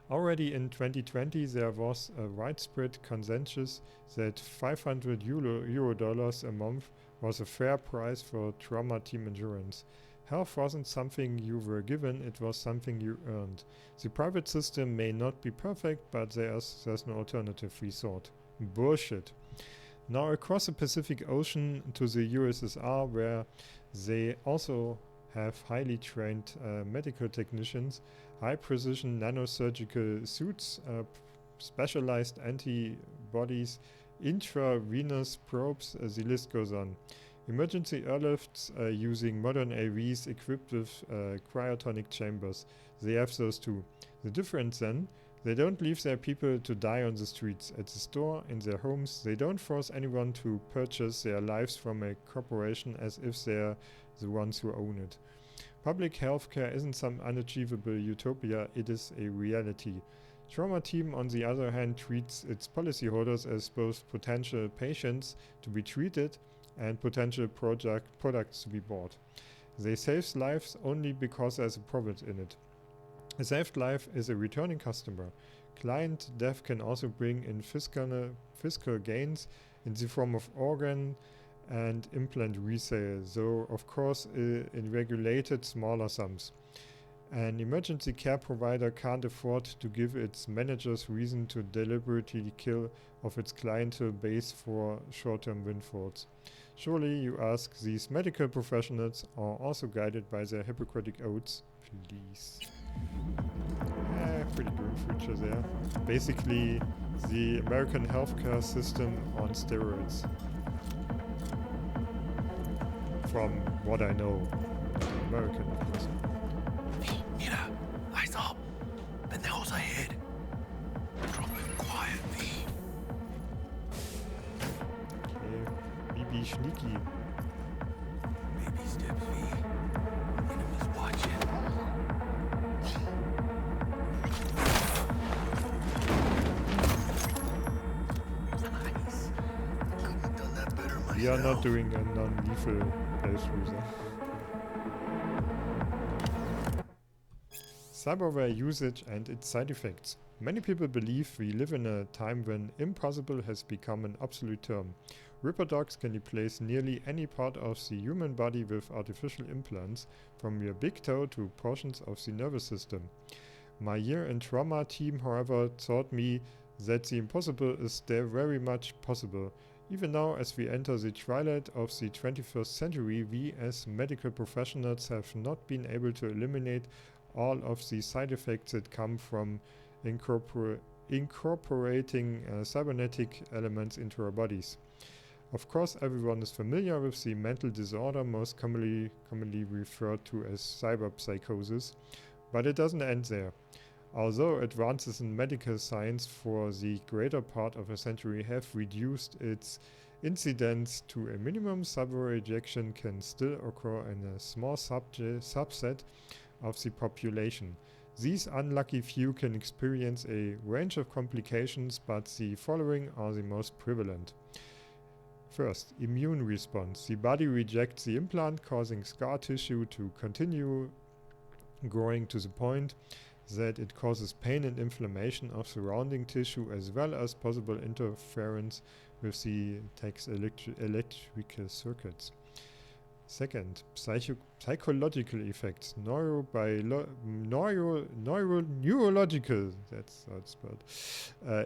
Already in 2020 there was a widespread consensus that 500 euro dollars a month was a fair price for trauma team insurance. Health wasn't something you were given, it was something you earned. The private system may not be perfect, but there's no alternative, we thought. Bullshit. Now across the Pacific Ocean to the USSR, where they also have highly trained medical technicians, high-precision nanosurgical suits, specialized antibodies, intravenous probes, the list goes on. Emergency airlifts using modern AVs equipped with cryotonic chambers. They have those too. The difference then, they don't leave their people to die on the streets, at the store, in their homes. They don't force anyone to purchase their lives from a corporation as if they're the ones who own it. Public healthcare isn't some unachievable utopia, it is a reality. Trauma team, on the other hand, treats its policyholders as both potential patients to be treated and potential products to be bought. They save lives only because there's a profit in it. A saved life is a returning customer. Client death can also bring in fiscal gains in the form of organ and implant resale, though of course in regulated smaller sums. An emergency care provider can't afford to give its managers reason to deliberately kill off its clientele base for short-term windfalls. Surely, you ask, these medical professionals are also guided by their Hippocratic oaths? Please. Pretty good future there. Basically, the American healthcare system on steroids. From what I know. American, of course. Mira, eyes up. Pendejos ahead. Drop it quiet, V. Okay. Be sneaky. Baby steps, V. Enemies watching. We are not doing a non-lethal playthrough there. Cyberware usage and its side effects. Many people believe we live in a time when impossible has become an absolute term. Ripper dogs can replace nearly any part of the human body with artificial implants, from your big toe to portions of the nervous system. My year in trauma team, however, taught me that the impossible is still very much possible. Even now, as we enter the twilight of the 21st century, we as medical professionals have not been able to eliminate all of the side effects that come from incorporating cybernetic elements into our bodies. Of course, everyone is familiar with the mental disorder most commonly referred to as cyberpsychosis, but it doesn't end there. Although advances in medical science for the greater part of a century have reduced its incidence to a minimum, cyber rejection can still occur in a small subset of the population. These unlucky few can experience a range of complications, but the following are the most prevalent. First, immune response. The body rejects the implant, causing scar tissue to continue growing to the point that it causes pain and inflammation of surrounding tissue, as well as possible interference with the electrical circuits. Second, psychological effects. Neurological, that's how it's spelled.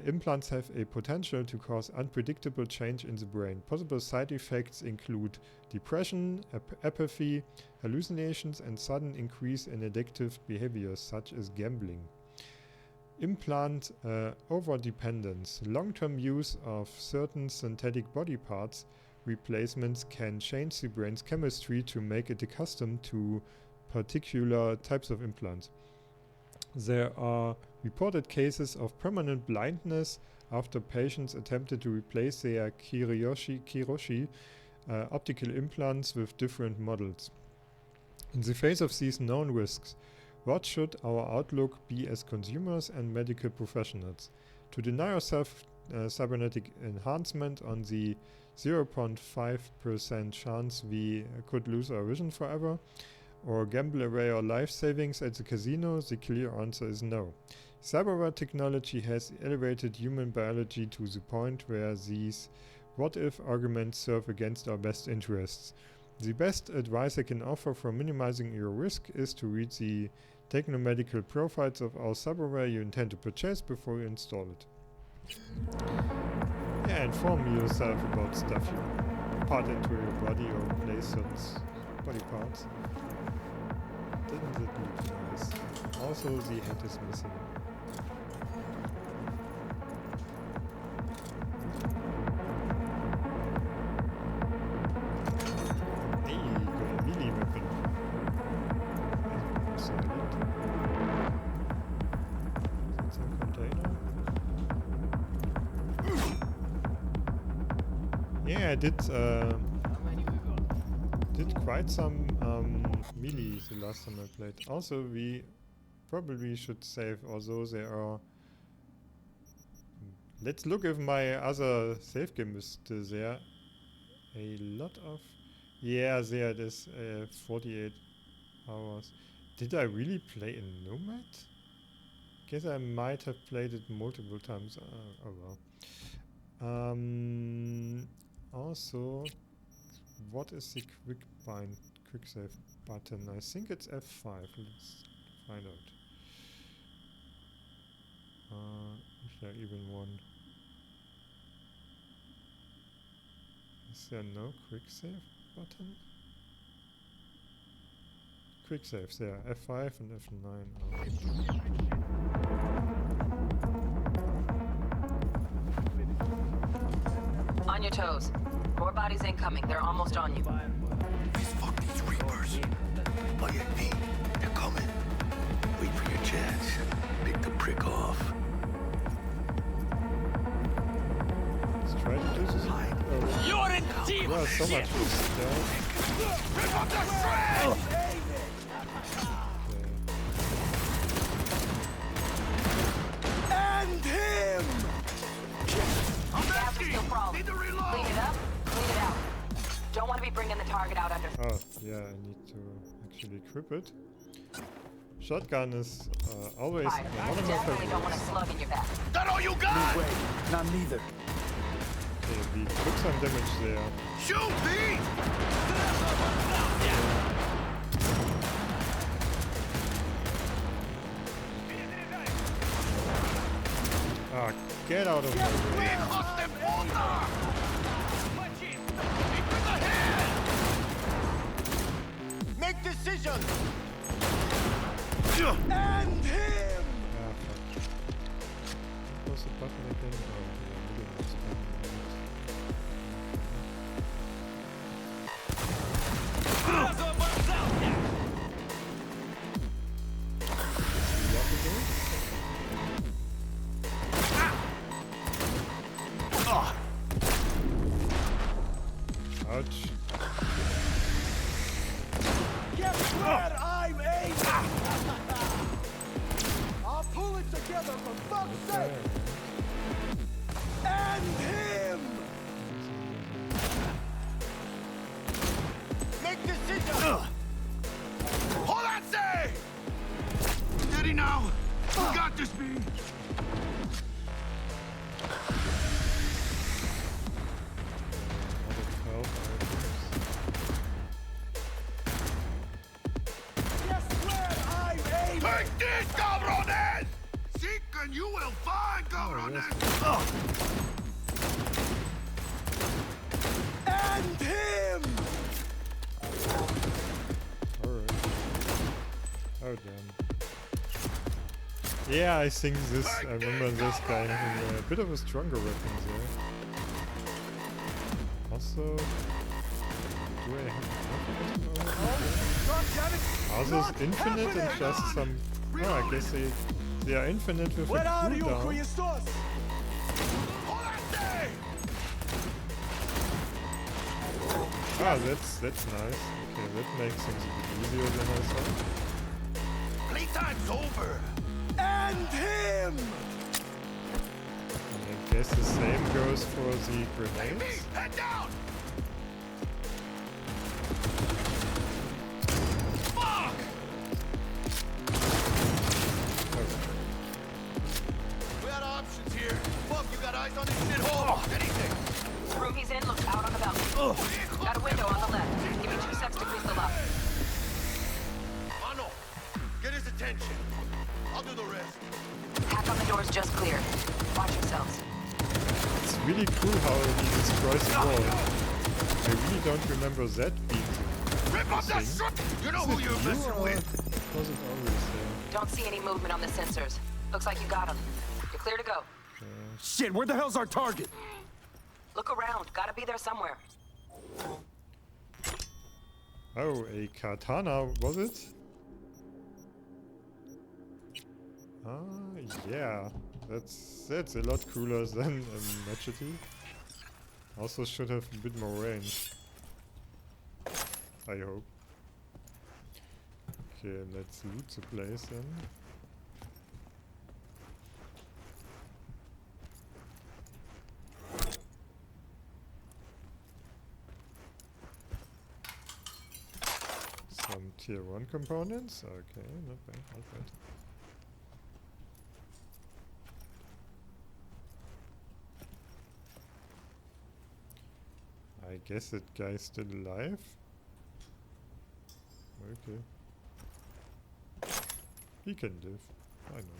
Implants have a potential to cause unpredictable change in the brain. Possible side effects include depression, apathy, hallucinations, and sudden increase in addictive behaviors such as gambling. Implant overdependence. Long-term use of certain synthetic body parts replacements can change the brain's chemistry to make it accustomed to particular types of implants. There are reported cases of permanent blindness after patients attempted to replace their Kiroshi optical implants with different models. In the face of these known risks, what should our outlook be as consumers and medical professionals? To deny ourselves cybernetic enhancement on the 0.5% chance we could lose our vision forever, or gamble away our life savings at the casino? The clear answer is no. Cyberware technology has elevated human biology to the point where these what-if arguments serve against our best interests. The best advice I can offer for minimizing your risk is to read the technomedical profiles of our cyberware you intend to purchase before you install it. Yeah, inform yourself about stuff you part into your body or place certain body parts. Didn't it look nice? Also, the head is missing. Hey, got a melee weapon. Silent. Is it some container? Yeah, I did quite some melee the last time I played. Also, we probably should save, although there are... Let's look if my other save game is still there. A lot of... Yeah, there it is. 48 hours. Did I really play in Nomad? Guess I might have played it multiple times. Oh well. Also, what is the quick save button? I think it's F5. Let's find out. Is there even one? Is there no quick save button? Quick saves, there. F5 and F9. On your toes. More bodies incoming. They're almost on you. Fuck these Reapers. By your feet. They're coming. Wait for your chance. Pick the prick off. Let's try to do this. Oh. You're in deep Well, so shit. much for stealth. Rip up the shred! And him! Gas is still crawling. Clean it up, clean it out. Don't want to be bringing the target out under. Oh, yeah, I need to actually equip it. Shotgun is always one of my Definitely don't want a favorites. slug in your back. That all you got? No way. Not neither. Okay, we took some damage there. Shoot, Pete! Ah, get out of my way. Make decisions! And him! Ah, fuck. What was the button again? Oh, yeah, middle mouse button. Ouch. Guess where I'm aiming! I'll pull it together for fuck's sake! And him! Make decisions! Hold on, say! Steady now! You got this, B! Guess where I'm aiming! Take this, cabrones! Seek and you will find, cabrones! And him! Alright. Oh damn. Yeah, I think this, I remember this guy having a bit of a stronger weapon there. Also, do I have enough? Are those infinite and just some... Oh, I guess they are infinite with a cooldown. Ah, that's nice. Okay, that makes things a bit easier than I thought. Playtime's over! And him! And I guess the same goes for the grenades. Head down! Fuck! We got options here. Fuck, you got eyes on this shithole? Anything! Room he's in looks out on the balcony. Got a window on the left. Give me 2 seconds to grease the lock. Mano, get his attention. I'll do the rest. Hack on the door's just cleared. Watch yourselves. It's really cool how he destroys the wall. I really don't remember that being Rip up that shit! You know who you're messing with! Was it always there? Don't see any movement on the sensors. Looks like you got him. You're clear to go. Shit, where the hell's our target? Look around. Gotta be there somewhere. Oh, a katana, was it? Ah, yeah. That's a lot cooler than a machete. Also should have a bit more range. I hope. Okay, let's loot the place then. Some tier 1 components. Okay, not bad, not bad. I guess that guy's still alive. Okay. He can live. I know.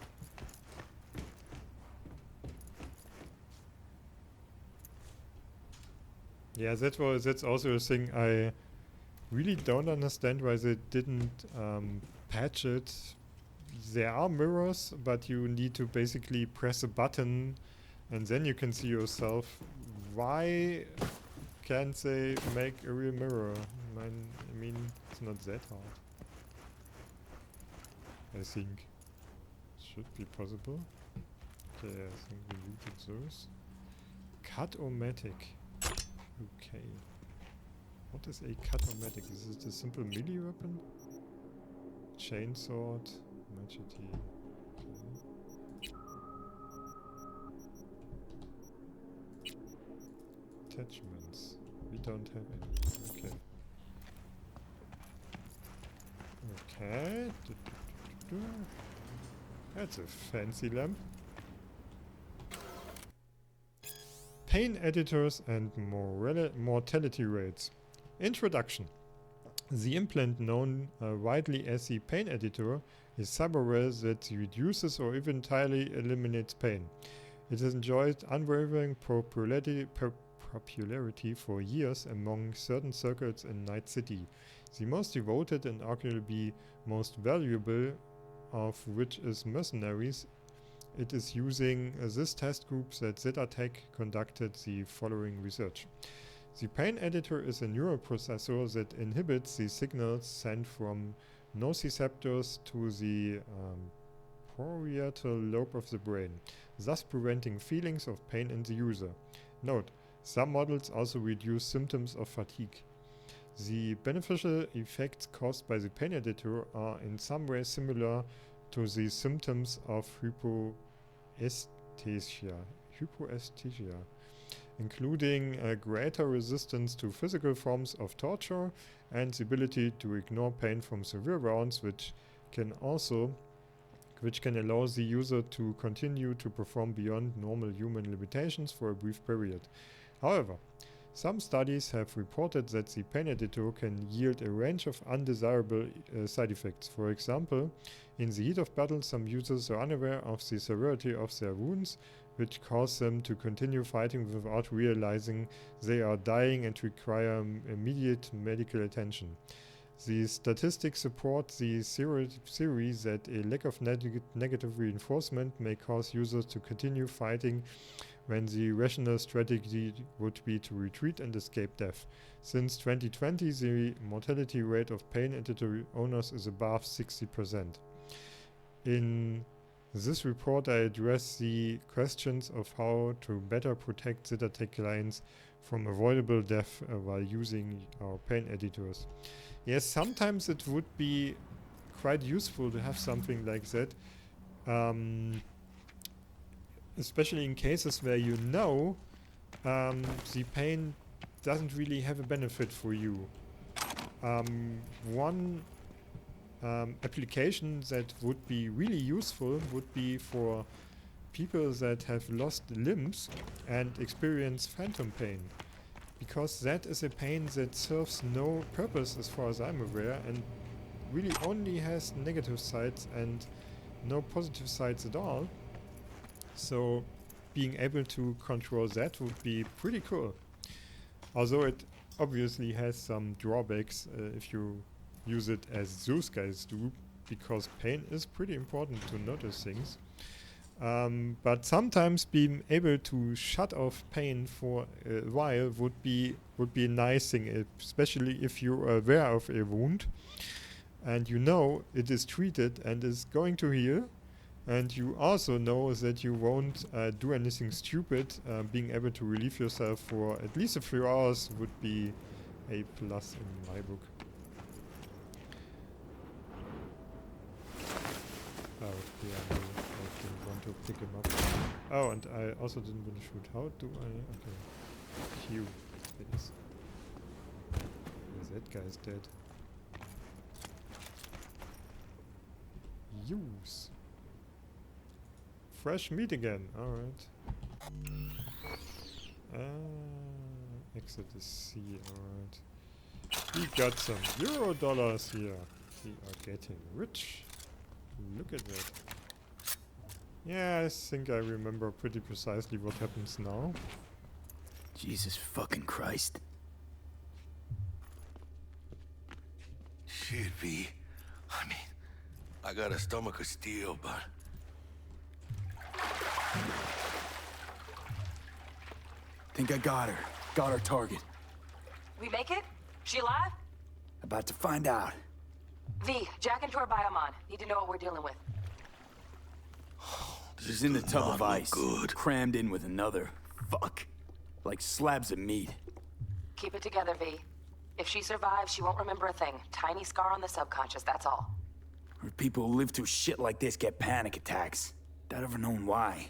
Yeah, that's also a thing I really don't understand why they didn't patch it. There are mirrors, but you need to basically press a button and then you can see yourself. Why can't they make a real mirror? I mean, it's not that hard. I think should be possible. Okay, I think we looted those. Cut-o-matic. Okay. What is a cut-o-matic? Is it a simple melee weapon? Chainsword. Machete. Okay. Attachments. We don't have any. Okay. Okay. That's a fancy lamp. Pain editors and mortality rates. Introduction. The implant known widely as the pain editor is cyberware that reduces or even entirely eliminates pain. It has enjoyed unwavering popularity for years among certain circles in Night City. The most devoted and arguably most valuable of which is mercenaries. It is using this test group that ZetaTech conducted the following research. The pain editor is a neural processor that inhibits the signals sent from nociceptors to the parietal lobe of the brain, thus preventing feelings of pain in the user. Note, some models also reduce symptoms of fatigue. The beneficial effects caused by the pain editor are in some way similar to the symptoms of hypoesthesia, including a greater resistance to physical forms of torture and the ability to ignore pain from severe wounds, which can allow the user to continue to perform beyond normal human limitations for a brief period. However, some studies have reported that the pain editor can yield a range of undesirable side effects. For example, in the heat of battle, some users are unaware of the severity of their wounds, which cause them to continue fighting without realizing they are dying and require immediate medical attention. The statistics support the theory that a lack of negative reinforcement may cause users to continue fighting when the rational strategy would be to retreat and escape death. Since 2020, the mortality rate of pain editor owners is above 60%. In this report, I address the questions of how to better protect ZetaTech clients from avoidable death while using our pain editors. Yes, sometimes it would be quite useful to have something like that. Especially in cases where you know the pain doesn't really have a benefit for you. One application that would be really useful would be for people that have lost limbs and experience phantom pain, because that is a pain that serves no purpose as far as I'm aware and really only has negative sides and no positive sides at all. So being able to control that would be pretty cool. Although it obviously has some drawbacks if you use it as those guys do, because pain is pretty important to notice things. But sometimes being able to shut off pain for a while would be a nice thing, especially if you're aware of a wound and you know it is treated and is going to heal. And you also know that you won't do anything stupid. Being able to relieve yourself for at least a few hours would be a plus in my book. Oh, yeah, I didn't want to pick him up. Oh, and I also didn't want to shoot. How do I... Okay. Q. Please. That guy's dead. Use. Fresh meat again, alright. Exit the sea, alright. We got some Euro dollars here. We are getting rich. Look look at that. Yeah, I think I remember pretty precisely what happens now. Jesus fucking Christ. Shit, V. I mean, I got a stomach of steel, but... Think I got her. Got our target. We make it? She alive? About to find out. V, jack into her biomon. Need to know what we're dealing with. She's in the tub of ice. Good. Crammed in with another. Fuck. Like slabs of meat. Keep it together, V. If she survives, she won't remember a thing. Tiny scar on the subconscious, that's all. Or people who live through shit like this get panic attacks. Without ever knowing why.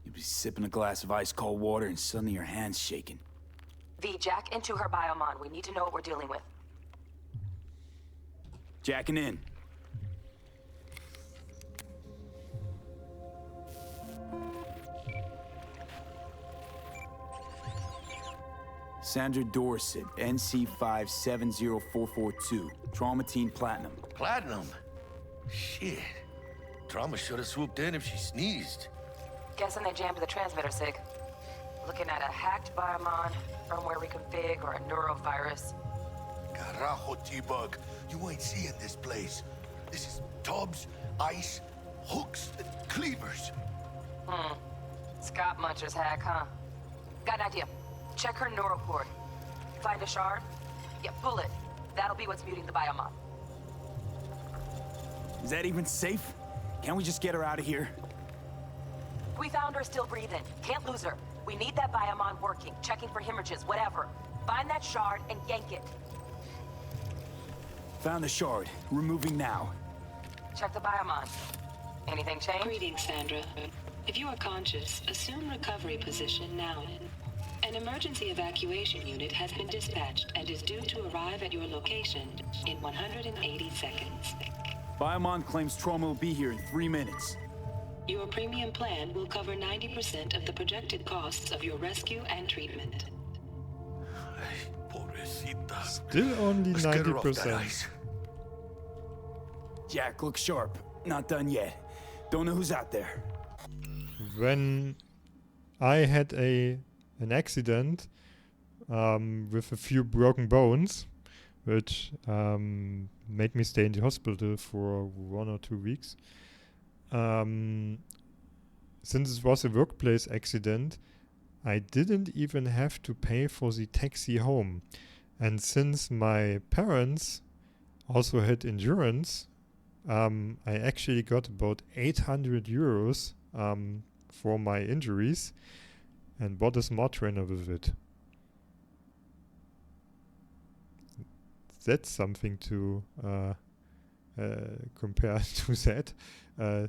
You'd be sipping a glass of ice-cold water and suddenly your hand's shaking. V, jack into her biomon. We need to know what we're dealing with. Jacking in. Sandra Dorset, NC570442. Trauma Team Platinum. Platinum? Shit. Trauma should have swooped in if she sneezed. Guessing they jammed the transmitter, Sig. Looking at a hacked biomon, firmware reconfig, or a neurovirus. Carajo, T-Bug. You ain't seeing this place. This is tubs, ice, hooks, and cleavers. Scott Muncher's hack, huh? Got an idea. Check her neuroport. Find a shard? Yeah, pull it. That'll be what's muting the biomon. Is that even safe? Can't we just get her out of here? We found her still breathing. Can't lose her. We need that biomon working, checking for hemorrhages, whatever. Find that shard and yank it. Found the shard. Removing now. Check the biomon. Anything change? Greetings, Sandra. If you are conscious, assume recovery position now. An emergency evacuation unit has been dispatched and is due to arrive at your location in 180 seconds. Biomon claims trauma will be here in 3 minutes. Your premium plan will cover 90% of the projected costs of your rescue and treatment. Still only 90%. Jack, look sharp. Not done yet. Don't know who's out there. When I had an accident with a few broken bones, which made me stay in the hospital for 1 or 2 weeks. Since it was a workplace accident, I didn't even have to pay for the taxi home. And since my parents also had insurance, I actually got about 800 euros for my injuries and bought a smart trainer with it. That's something to compare to that.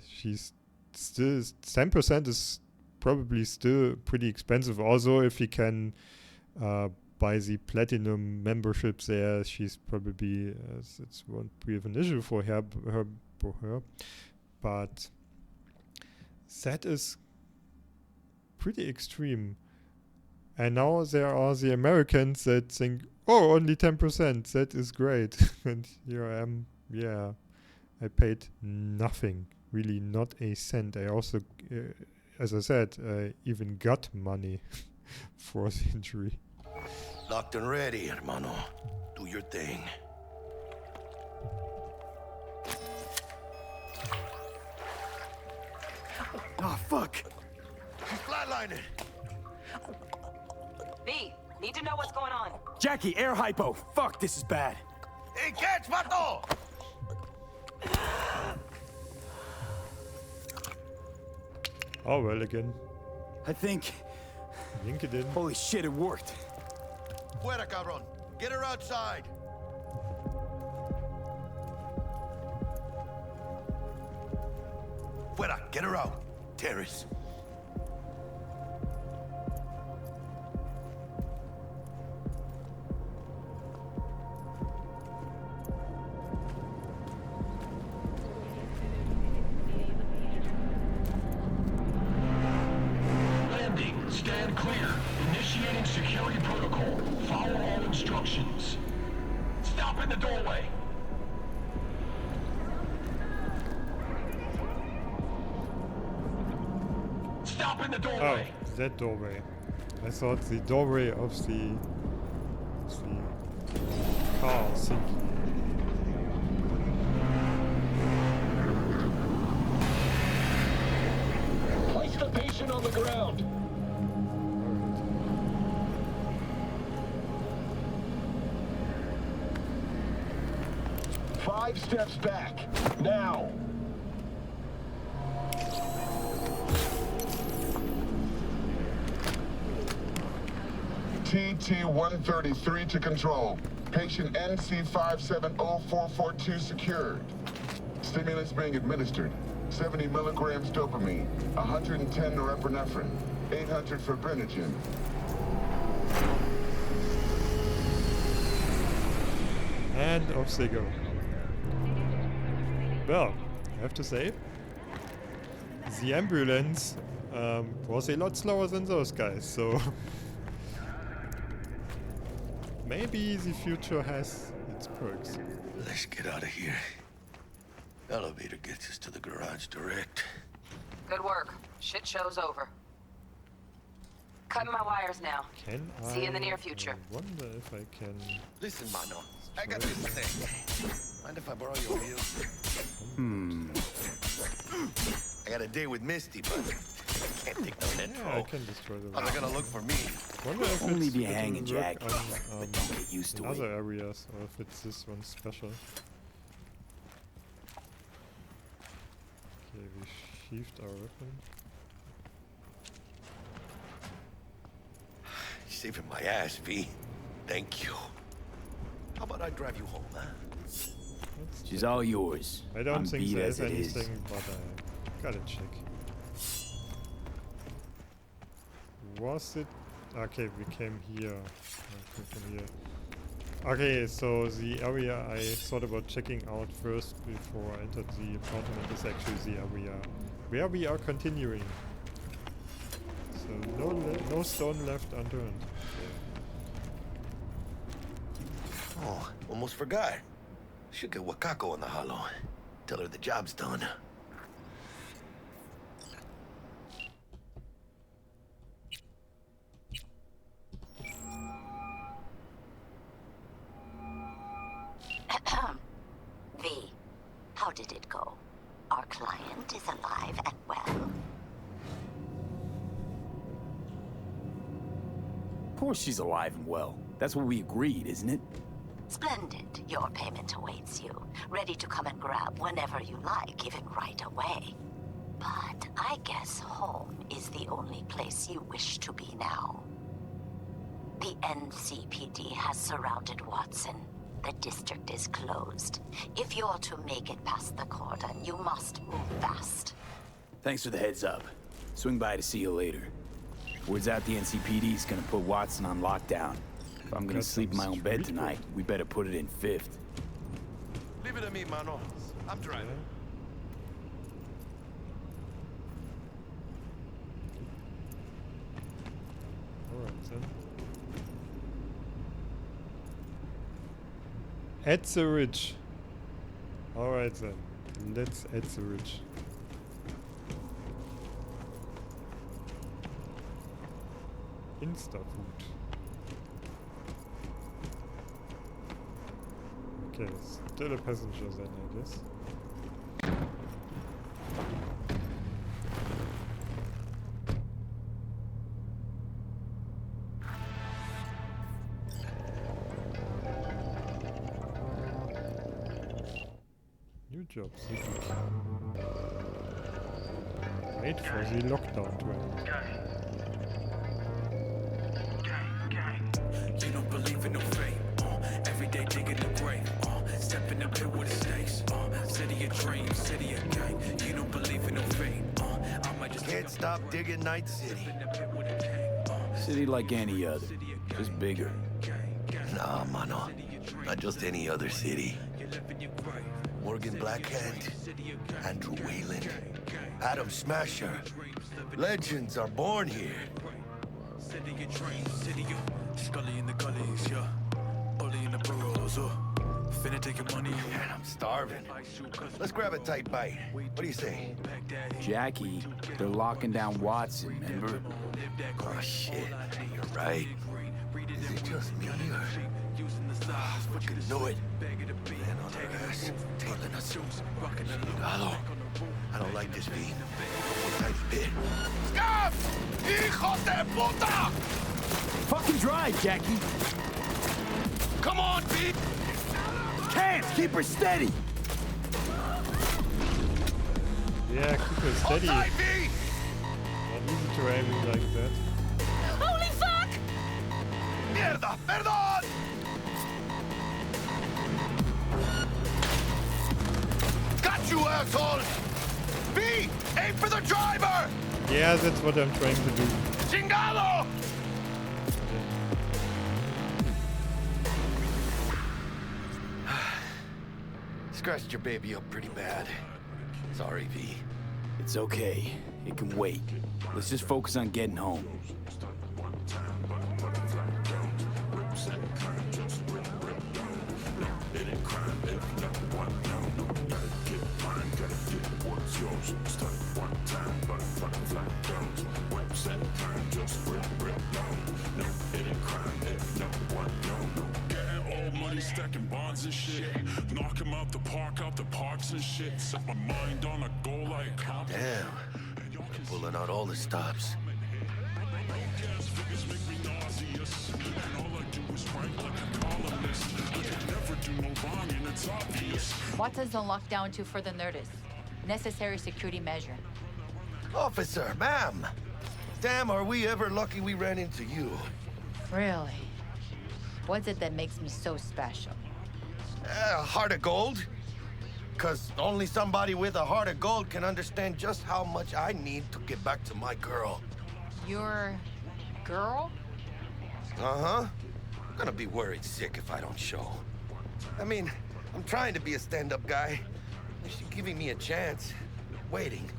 She's still 10% is probably still pretty expensive. Also, if you can buy the platinum membership there, she's probably it won't be an issue for her. But that is pretty extreme. And now there are the Americans that think, oh, only 10%, that is great. And here I am, yeah, I paid nothing, really not a cent. I also, as I said, even got money for the injury. Locked and ready, hermano. Do your thing. Oh, fuck. He's flatlining. V, need to know what's going on. Jackie, air hypo. Fuck, this is bad. Hey, catch, vato! Oh, well, again. I think it did. Holy shit, it worked. Fuera, cabrón. Get her outside. Fuera, get her out. Terrace. Landing. Stand clear. Initiating security protocol. Follow all instructions. Stop in the doorway. Open the doorway. Oh, that doorway. I thought the doorway of the car sinking. Place the patient on the ground. 5 steps back. Now. TT-133 to control. Patient NC570442 secured. Stimulants being administered. 70 milligrams dopamine, 110 norepinephrine, 800 fibrinogen. And off they go. Well, I have to say, the ambulance was a lot slower than those guys, so maybe the future has its perks. Let's get out of here. Elevator gets us to the garage direct. Good work. Shit show's over. Cutting my wires now. Can See you in the near future. I wonder if I can... Listen, Mano. I got this thing. Mind if I borrow your wheel? I got a date with Misty, but I can't take no intro. Yeah, I can destroy the Oh, they're gonna look for me. Wonder if Only it's be it will hanging, work Jack. on, But don't get used to in it. other areas, or if it's this one special. Okay, we sheathed our weapon. You're saving my ass, V. Thank you. How about I drive you home, huh? She's all yours. I don't I'm think beat there's as it is. anything, but I gotta check. Was it? Okay, we came here. Okay, from here. Okay, so the area I thought about checking out first before I entered the apartment is actually the area where we are continuing. So no stone left unturned. Oh, almost forgot. Should get Wakako on the hollow. Tell her the job's done. V, how did it go? Our client is alive and well. Of course she's alive and well. That's what we agreed, isn't it? Splendid. Your payment awaits you, ready to come and grab whenever you like, even right away. But I guess home is the only place you wish to be now. The NCPD has surrounded Watson. The district is closed. If you're to make it past the cordon, you must move fast. Thanks for the heads up. Swing by to see you later. Word's out the NCPD's gonna put Watson on lockdown. If I'm gonna sleep in my own bed tonight, we better put it in 5th. Leave it to me, Mano. I'm driving. Alright then. At the ridge. Alright then. Let's at the ridge. Insta food. Okay, still a passenger then, I guess. New job, CPD. Wait for the lockdown to end. You don't believe in no fate. Every day digging the grave. Step in the pit with the stakes. City of dreams, city of gang. You don't believe in no fate. I might just can't stop digging Night City. City like any other, just bigger. Nah, Mano. Not just any other city. Morgan Blackhand, Andrew Wayland, Adam Smasher. Legends are born here. City of dreams, city of Scully in the gullies, yeah. Bully in the burrows, Finna take your money. Man, I'm starving. Let's grab a tight bite. What do you say? Jackie, they're locking down Watson, remember? Oh, shit. You're right. Is it just me or... I fucking knew it. Man on their ass, tailing us. Chingado. I don't like this, V. Tiny bit. Scuff! Hijos de puta! Fucking drive, Jackie. Come on, V! Can't keep her steady. Yeah, keep her steady. Not easy to aim like that. Holy fuck! Mierda! Perdón! Got you, assholes! V! Aim for the driver! Yeah, that's what I'm trying to do. Chingado! Scratched your baby up pretty bad. Sorry, V. It's okay. It can wait. Let's just focus on getting home. Stacking bonds and shit. Knock him out the parks and shit. Set my mind on a goal like damn. You're pulling out all the stops. Watson's on lockdown until further notice. Necessary security measure. Officer, ma'am. Damn, are we ever lucky we ran into you. Really? What's it that makes me so special? Heart of gold. Cause only somebody with a heart of gold can understand just how much I need to get back to my girl. Your girl? Uh-huh. I'm gonna be worried sick if I don't show. I mean, I'm trying to be a stand-up guy. She's giving me a chance. Waiting.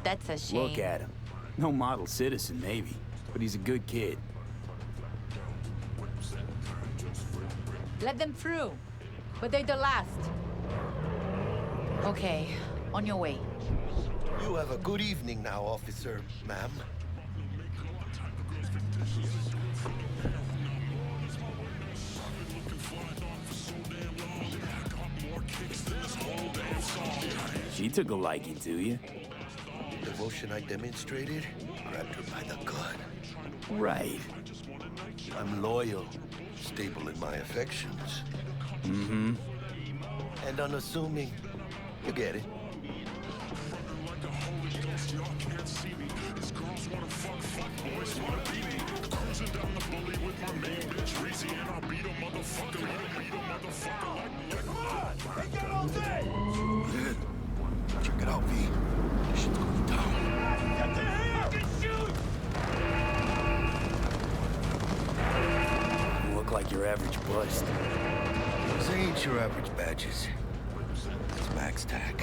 That's a shame. Look at him. No model citizen, maybe. But he's a good kid. Let them through. But they're the last. Okay, on your way. You have a good evening now, officer, ma'am. She took a liking to you. The devotion I demonstrated grabbed her by the gut. Right. I'm loyal, stable in my affections. Mm-hmm. And unassuming. You get it. Check it out, V. This shit's going down. Get the hell and shoot! You look like your average bust. These ain't your average badges. It's Max TAC.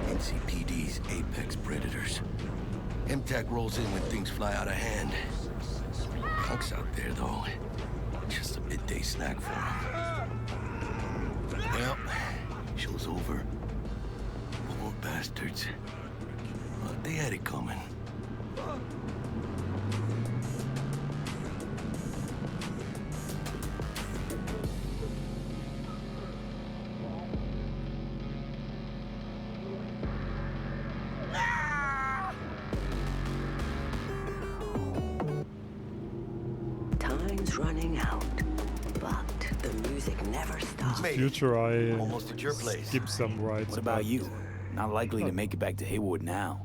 NCPD's apex predators. MTAC rolls in when things fly out of hand. Punk's out there, though. Just a midday snack for him. Well, show's over. Poor bastards. Well, they had it coming. Time's running out, but the music never stops. Future, I almost at your place. Skip some rides. What about you? Not likely to make it back to Haywood now.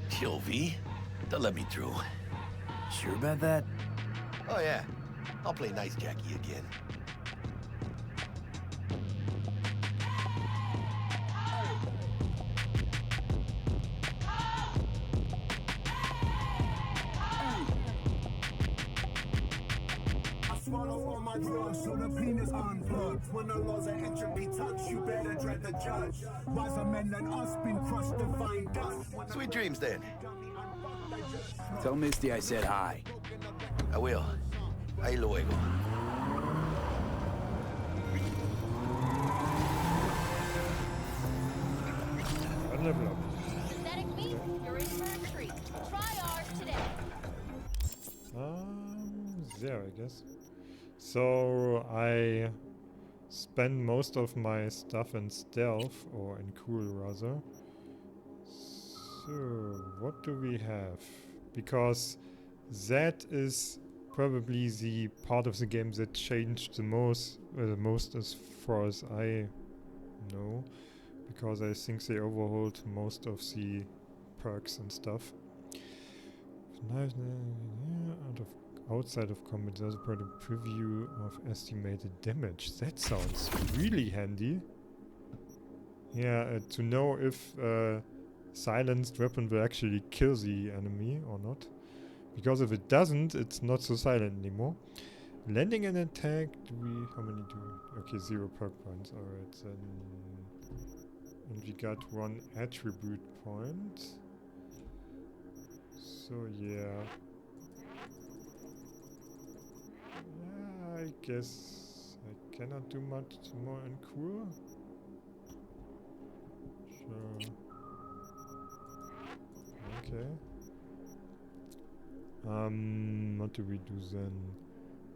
Chill, V. They'll let me through. Sure about that? Oh, yeah. I'll play nice Jackie again. Swallow all my drugs, so the penis unplugged. When the laws of entropy touch, you better dread the judge. Wiser men than us been crushed to find dust. Sweet dreams, then. Tell Misty I said hi. I will. Ahí luego. level up. Synthetic meat, you're in for a treat. Try ours today. There, I guess. So I spend most of my stuff in stealth, or in cool rather. So what do we have? Because that is probably the part of the game that changed the most as far as I know, because I think they overhauled most of the perks and stuff. Outside of combat, there's a preview of estimated damage. That sounds really handy. Yeah, to know if silenced weapon will actually kill the enemy or not. Because if it doesn't, it's not so silent anymore. Landing an attack, how many do we? Okay, 0 perk points, alright then. And we got 1 attribute point. So yeah. I guess I cannot do much more in cool. Sure. Okay. What do we do then?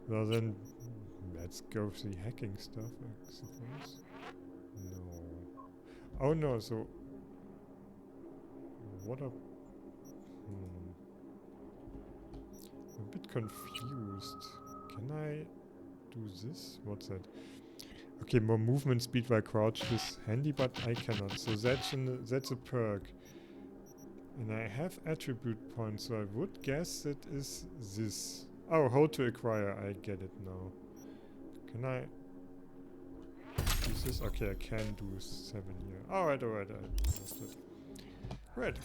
Well then, let's go for the hacking stuff, I suppose. No. Oh no, so... What a... I'm a bit confused. Can I do this? What's that? Okay, more movement speed while crouched is handy, but I cannot. So that's a perk. And I have attribute points, so I would guess it is this. Oh, how to acquire, I get it now. Can I use this? Okay, I can do 7 here. Alright, I understood. Right.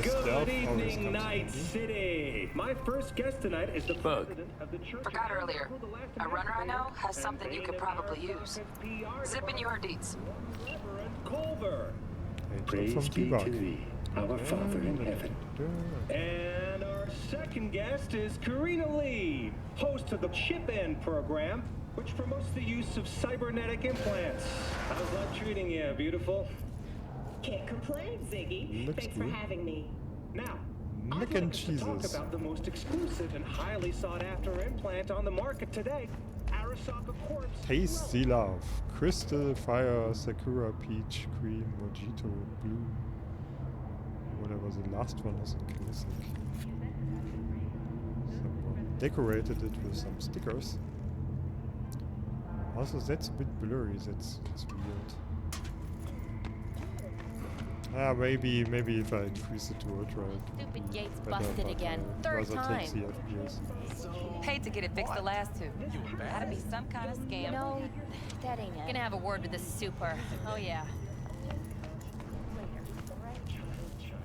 Good evening, Night City. My first guest tonight is the president of the church. Forgot earlier. A runner I know has something you could probably use. Zip in your deeds. Culver. Praise be to thee, our Father in heaven. And our second guest is Karina Lee, host of the Chip In program, which promotes the use of cybernetic implants. How's life treating you, beautiful? Can't complain, Ziggy. Looks Thanks for good. having me. Now, Mac I'd and like us to talk cheeses. about the most exclusive and highly sought-after implant on the market today, Arasaka Corpse. Taste the love. Crystal, fire, sakura, peach, cream, mojito, blue. Whatever the last one is in classic. Someone decorated it with some stickers. Also, that's a bit blurry. That's weird. Maybe if I increase it to ultra. Stupid gates better, busted but again. I'd Third rather time. take the FPS. Paid to get it fixed the last two. Gotta be some kind of scam. No, that ain't it. Gonna have a word with the super. Oh yeah.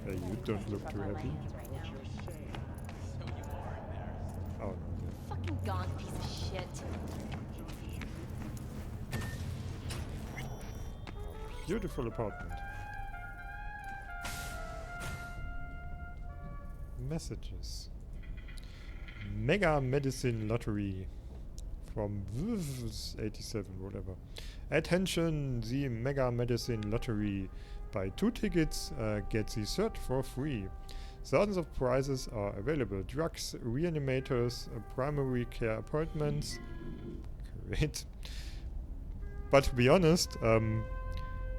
Hey, you don't look too happy. Oh no. Fucking gone piece of shit. Beautiful apartment. Messages. Mega Medicine Lottery from 87, whatever. Attention, the Mega Medicine Lottery. Buy 2 tickets, get the third for free. Thousands of prizes are available. Drugs, reanimators, primary care appointments. Great. But to be honest,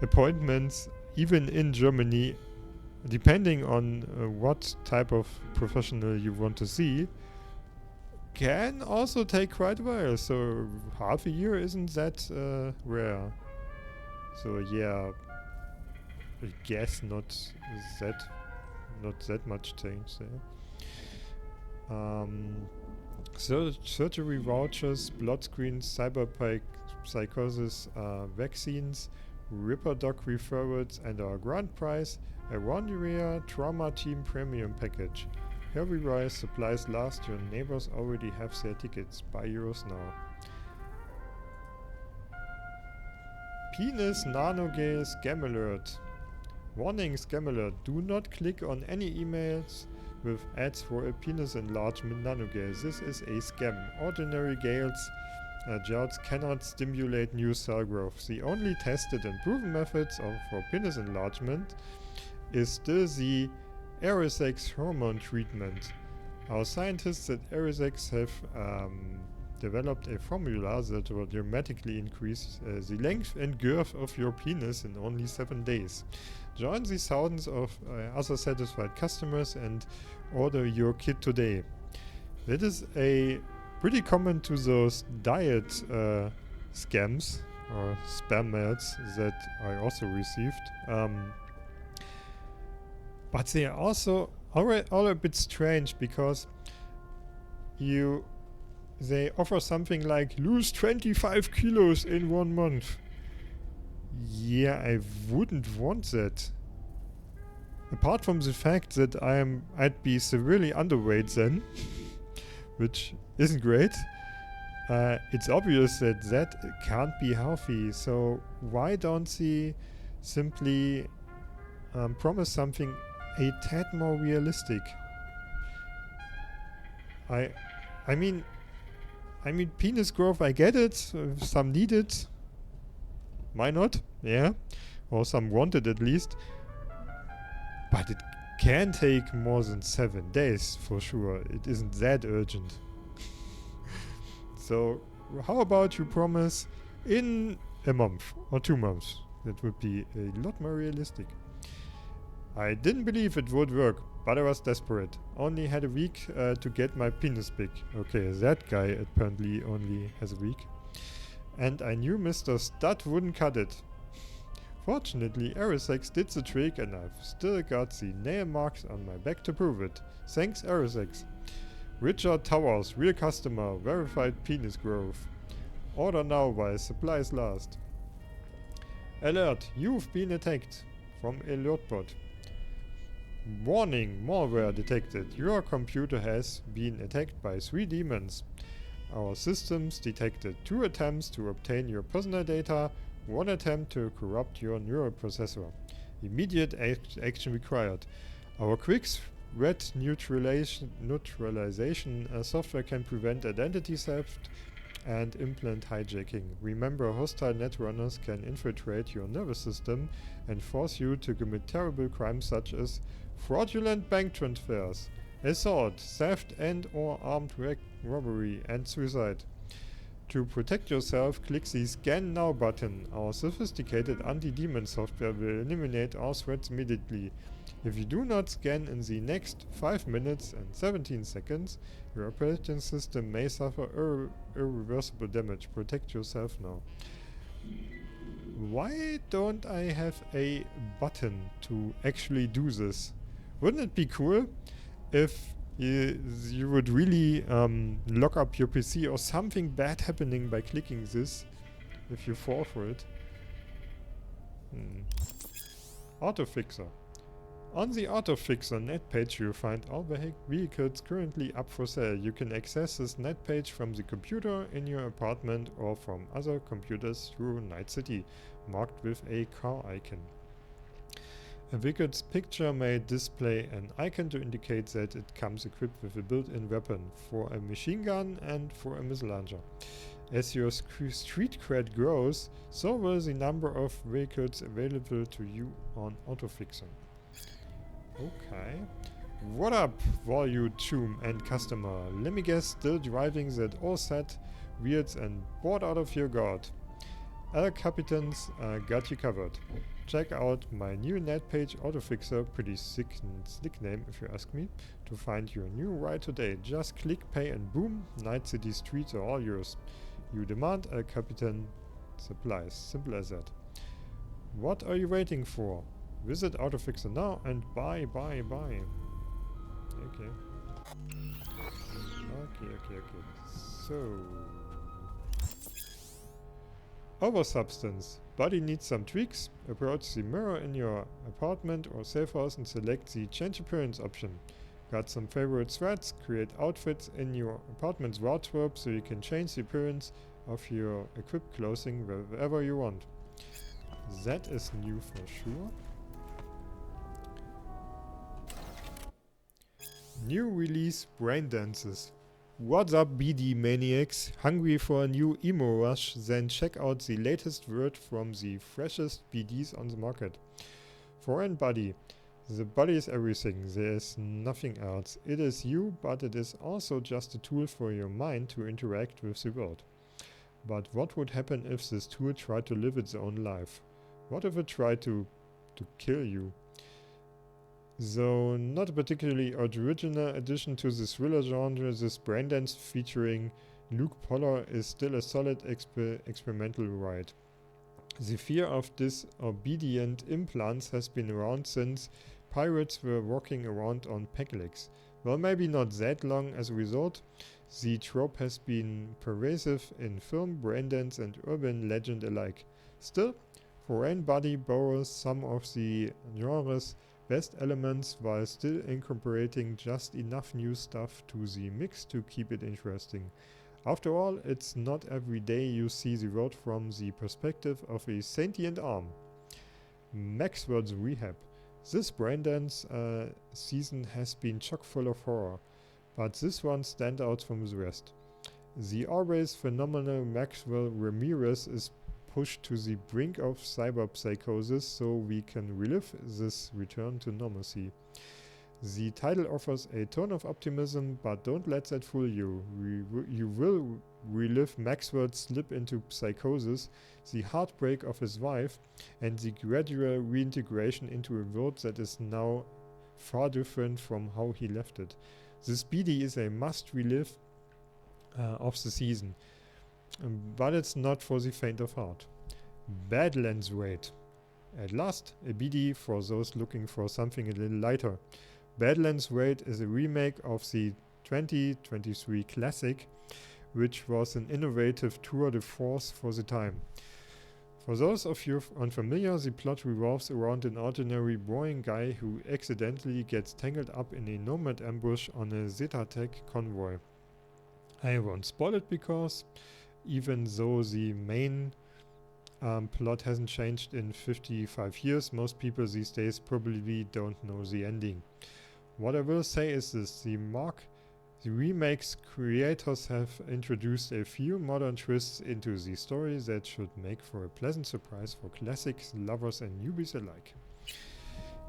appointments, even in Germany, depending on what type of professional you want to see, can also take quite a while. So half a year isn't that rare. So yeah, I guess not that much change there. Surgery vouchers, blood screens, cyberpunk psychosis, vaccines, Ripper Doc referrals, and our grand prize, a 1-year trauma team premium package. Heavy rise, supplies last, your neighbors already have their tickets. Buy yours now. Penis nanogale scam alert. Warning, scam alert. Do not click on any emails with ads for a penis enlargement nanogale. This is a scam. Ordinary gales jouts cannot stimulate new cell growth. The only tested and proven methods for penis enlargement is still the Raytracing hormone treatment. Our scientists at Raytracing have developed a formula that will dramatically increase the length and girth of your penis in only 7 days. Join the thousands of other satisfied customers and order your kit today. That is a pretty common to those diet scams or spam mails that I also received. But they are also all a bit strange because they offer something like lose 25 kilos in 1 month. Yeah, I wouldn't want that. Apart from the fact that I'd be severely underweight then, which isn't great, it's obvious that can't be healthy. So why don't they simply promise something a tad more realistic? I mean penis growth, I get it. Some need it. Why not? Yeah. Or some want it at least. But it can take more than 7 days for sure. It isn't that urgent. So how about you promise in a month or 2 months? That would be a lot more realistic. I didn't believe it would work, but I was desperate. Only had a week to get my penis big. Okay, that guy apparently only has a week. And I knew Mr. Stud wouldn't cut it. Fortunately, Raytracing did the trick and I've still got the nail marks on my back to prove it. Thanks Raytracing. Richard Towers, real customer, verified penis growth. Order now while supplies last. Alert, you've been attacked. From AlertBot. Warning, malware detected. Your computer has been attacked by 3 demons. Our systems detected 2 attempts to obtain your personal data, 1 attempt to corrupt your neural processor. Immediate action required. Our quick threat neutralization software can prevent identity theft and implant hijacking. Remember, hostile netrunners can infiltrate your nervous system and force you to commit terrible crimes such as fraudulent bank transfers, assault, theft and/or armed robbery, and suicide. To protect yourself, click the Scan Now button. Our sophisticated anti-demon software will eliminate all threats immediately. If you do not scan in the next 5 minutes and 17 seconds, your operating system may suffer irreversible damage. Protect yourself now. Why don't I have a button to actually do this? Wouldn't it be cool if you would really lock up your PC or something bad happening by clicking this if you fall for it? Autofixer. On the Autofixer net page you'll find all vehicles currently up for sale. You can access this net page from the computer in your apartment or from other computers through Night City, marked with a car icon. A vehicle's picture may display an icon to indicate that it comes equipped with a built-in weapon for a machine gun and for a missile launcher. As your street cred grows, so will the number of vehicles available to you on Autofixer. Okay. What up, volume and customer? Let me guess, still driving that all set, wheels and bored out of your gourd. El Capitans got you covered. Check out my new net page Autofixer, pretty sick name if you ask me, to find your new ride today. Just click pay and boom, Night City streets are all yours. You demand El Capitan supplies, simple as that. What are you waiting for? Visit Autofixer now and buy. Okay. So... Oversubstance. Body needs some tweaks. Approach the mirror in your apartment or safe house and select the change appearance option. Got some favorite threads? Create outfits in your apartment's wardrobe so you can change the appearance of your equipped clothing wherever you want. That is new for sure. New release brain dances. What's up, BD maniacs? Hungry for a new emo rush? Then check out the latest word from the freshest BDs on the market. Foreign body. The body is everything. There is nothing else. It is you, but it is also just a tool for your mind to interact with the world. But what would happen if this tool tried to live its own life? What if it tried to kill you? Though not a particularly original addition to the thriller genre, this braindance featuring Luke Pollard is still a solid experimental ride. The fear of disobedient implants has been around since pirates were walking around on peg legs. Well, maybe not that long as a result. The trope has been pervasive in film, braindance and urban legend alike. Still, Foreign Body borrows some of the genre's best elements while still incorporating just enough new stuff to the mix to keep it interesting. After all, it's not every day you see the world from the perspective of a sentient arm. Maxwell's Rehab. This braindance season has been chock full of horror, but this one stands out from the rest. The always phenomenal Maxwell Ramirez is pushed to the brink of cyberpsychosis so we can relive this return to normalcy. The title offers a tone of optimism, but don't let that fool you. You will relive Maxwell's slip into psychosis, the heartbreak of his wife, and the gradual reintegration into a world that is now far different from how he left it. This BD is a must relive of the season, but it's not for the faint of heart. Badlands Raid. At last, a BD for those looking for something a little lighter. Badlands Raid is a remake of the 2023 classic, which was an innovative tour de force for the time. For those of you unfamiliar, the plot revolves around an ordinary boring guy who accidentally gets tangled up in a nomad ambush on a Zetatech convoy. I won't spoil it because, even though the main plot hasn't changed in 55 years, most people these days probably don't know the ending. What I will say is this: the remake's creators have introduced a few modern twists into the story that should make for a pleasant surprise for classics lovers and newbies alike.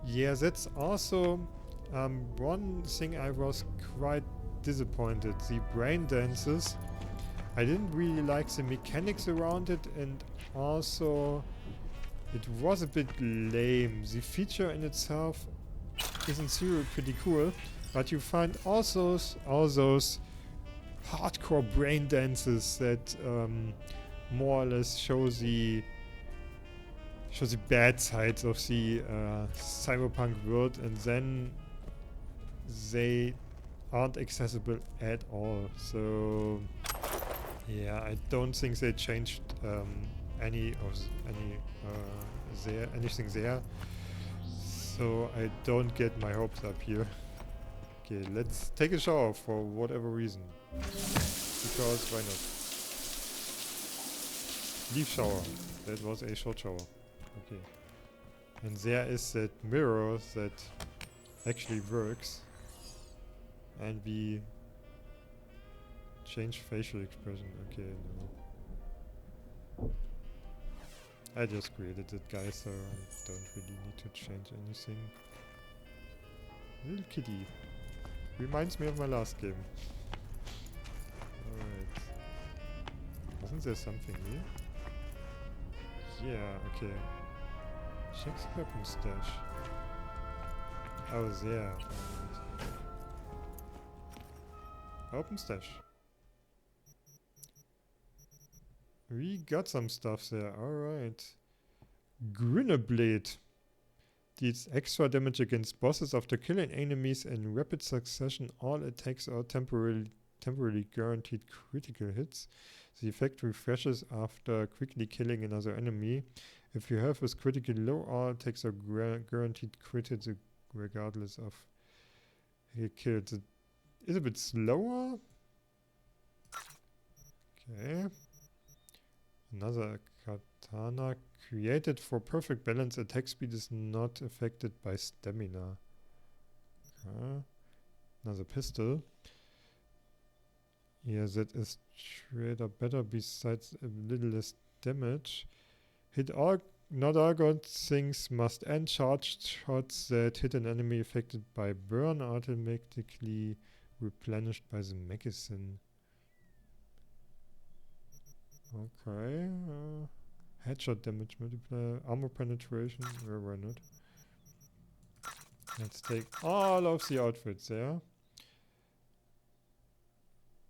Yeah, that's also one thing I was quite disappointed. The brain dances, I didn't really like the mechanics around it, and also it was a bit lame. The feature in itself is in theory pretty cool, but you find all those hardcore brain dances that more or less show the bad sides of the cyberpunk world, and then they aren't accessible at all. So yeah, I don't think they changed anything there. So I don't get my hopes up here. Okay, let's take a shower for whatever reason. Because why not? Leaf shower. That was a short shower. Okay. And there is that mirror that actually works. And we change facial expression. Okay, no. I just created that guy, so I don't really need to change anything. Little kitty. Reminds me of my last game. Alright. Wasn't there something here? Yeah, okay. Check the weapon stash. Oh, there. Right. Open stash. We got some stuff there, alright. Grinnerblade. Deals extra damage against bosses after killing enemies in rapid succession. All attacks are temporarily guaranteed critical hits. The effect refreshes after quickly killing another enemy. If your health is critically low, all attacks are guaranteed critical regardless of he killed. It is a bit slower. Okay. Another katana. Created for perfect balance, attack speed is not affected by stamina. Okay. Another pistol. Yeah, that is straight up better besides a little less damage. Hit all, not all good things must end. Charged shots that hit an enemy affected by burn are automatically replenished by the magazine. Okay. Headshot damage multiplier, armor penetration, why not? Let's take all of the outfits there.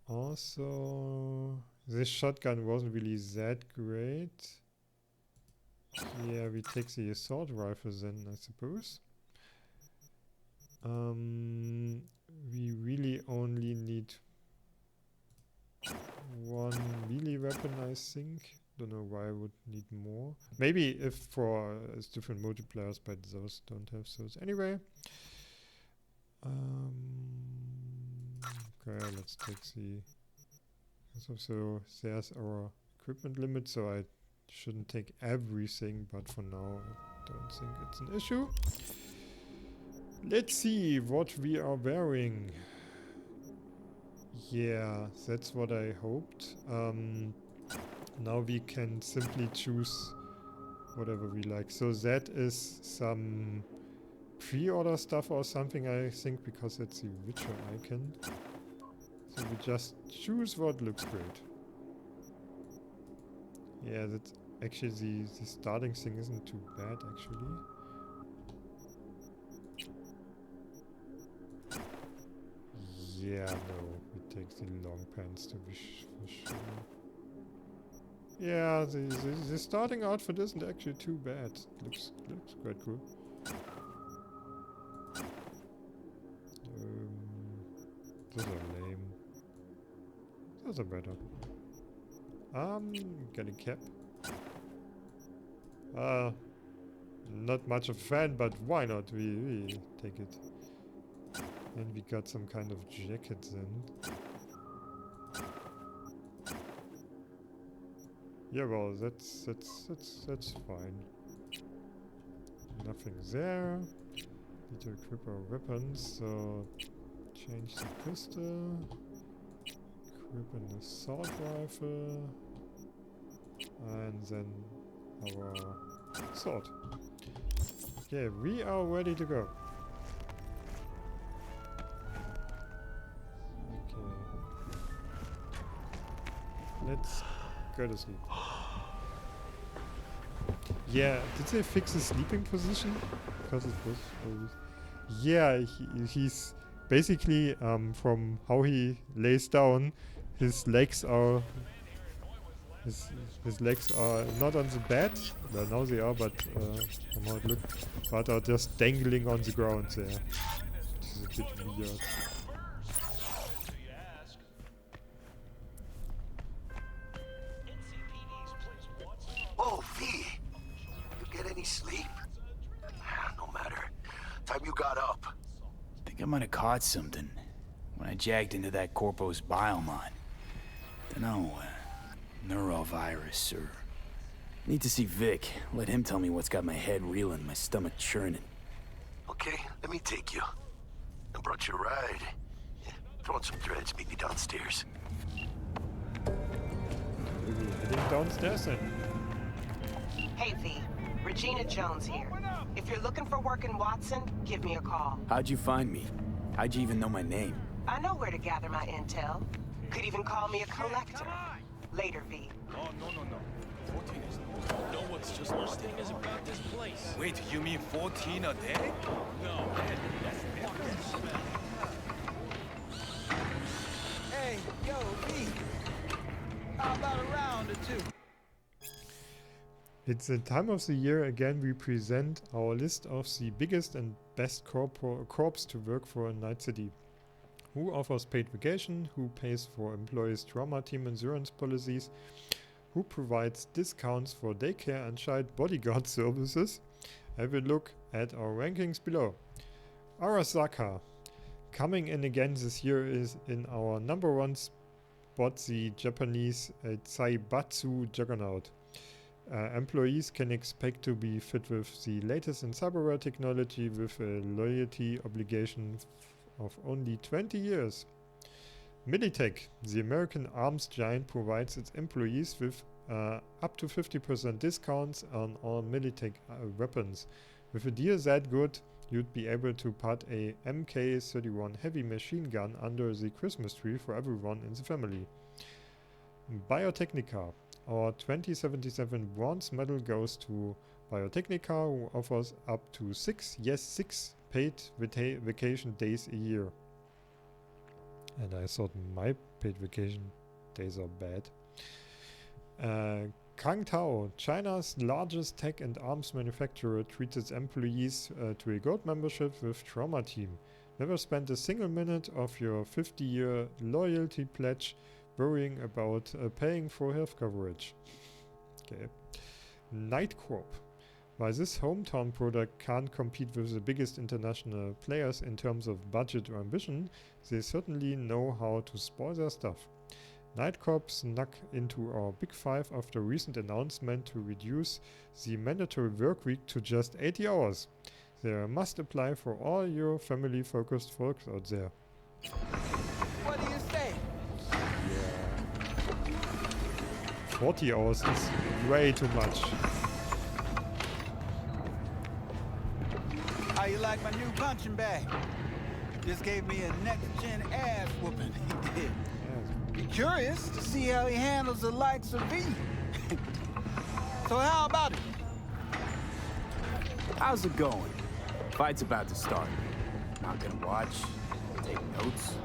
Also, this shotgun wasn't really that great. Yeah, we take the assault rifle then, I suppose. We really only need one melee weapon, I think. Don't know why I would need more. Maybe if for different multipliers, but those don't have those. Anyway. Okay, let's take the... So there's our equipment limit, so I shouldn't take everything, but for now I don't think it's an issue. Let's see what we are wearing. Yeah, that's what I hoped. Now we can simply choose whatever we like. So that is some pre-order stuff or something, I think, because it's the Witcher icon. So we just choose what looks great. Yeah, that's actually the starting thing isn't too bad, actually. Yeah, no, we take the long pants to be for sure. Yeah, the starting outfit isn't actually too bad. Looks quite cool. Those are lame. Those are better. Get a cap. Not much of a fan, but why not? We take it. And we got some kind of jacket then. Yeah, well, that's fine. Nothing there. Need to equip our weapons, so change the pistol. Equip an assault rifle. And then our sword. Yeah, we are ready to go. Okay. Let's go to sleep. Yeah, did they fix the sleeping position? Because it was always... Yeah, he's basically, from how he lays down, his legs are... His legs are not on the bed. Well, now they are, but somehow it looked... But are just dangling on the ground there. Which is a bit weird. Oh, V! You get any sleep? No matter. Time you got up. Think I might have caught something when I jagged into that Corpo's biomine. Dunno, neurovirus or... Need to see Vic. Let him tell me what's got my head reeling, my stomach churning. Okay, let me take you. I brought you a ride. Yeah, throw on some threads, meet me downstairs. Maybe heading downstairs then. Hey V, Regina Jones here. If you're looking for work in Watson, give me a call. How'd you find me? How'd you even know my name? I know where to gather my intel. Could even call me a collector. Later, V. Oh, no. 14 is... No one's just worst thing is about this place. Wait, you mean 14 a day? No, man, that's Hey, yo, V. How about a round or two? It's the time of the year again we present our list of the biggest and best corps to work for in Night City. Who offers paid vacation, who pays for employees' trauma team insurance policies, who provides discounts for daycare and child bodyguard services. Have a look at our rankings below. Arasaka, coming in again this year, is in our #1 spot, the Japanese Zaibatsu Juggernaut. Employees can expect to be fit with the latest in cyberware technology with a loyalty obligation of only 20 years. Militech, the American arms giant, provides its employees with up to 50% discounts on all Militech weapons. With a deal that good, you'd be able to put a MK-31 heavy machine gun under the Christmas tree for everyone in the family. Biotechnica. Our 2077 bronze medal goes to Biotechnica, who offers up to 6 paid vacation days a year. And I thought my paid vacation days are bad. Kangtao, China's largest tech and arms manufacturer, treats its employees to a gold membership with Trauma Team. Never spend a single minute of your 50-year loyalty pledge worrying about paying for health coverage. Okay. Nightcorp. While this hometown product can't compete with the biggest international players in terms of budget or ambition, they certainly know how to spoil their stuff. Nightcorp snuck into our Big Five after a recent announcement to reduce the mandatory work week to just 80 hours. They must apply for all your family-focused folks out there. What do you say? 40 hours is way too much. How you like my new punching bag? Just gave me a next-gen ass whooping. He did. Be curious to see how he handles the likes of V. So how about it? How's it going? Fight's about to start. Not gonna watch, take notes.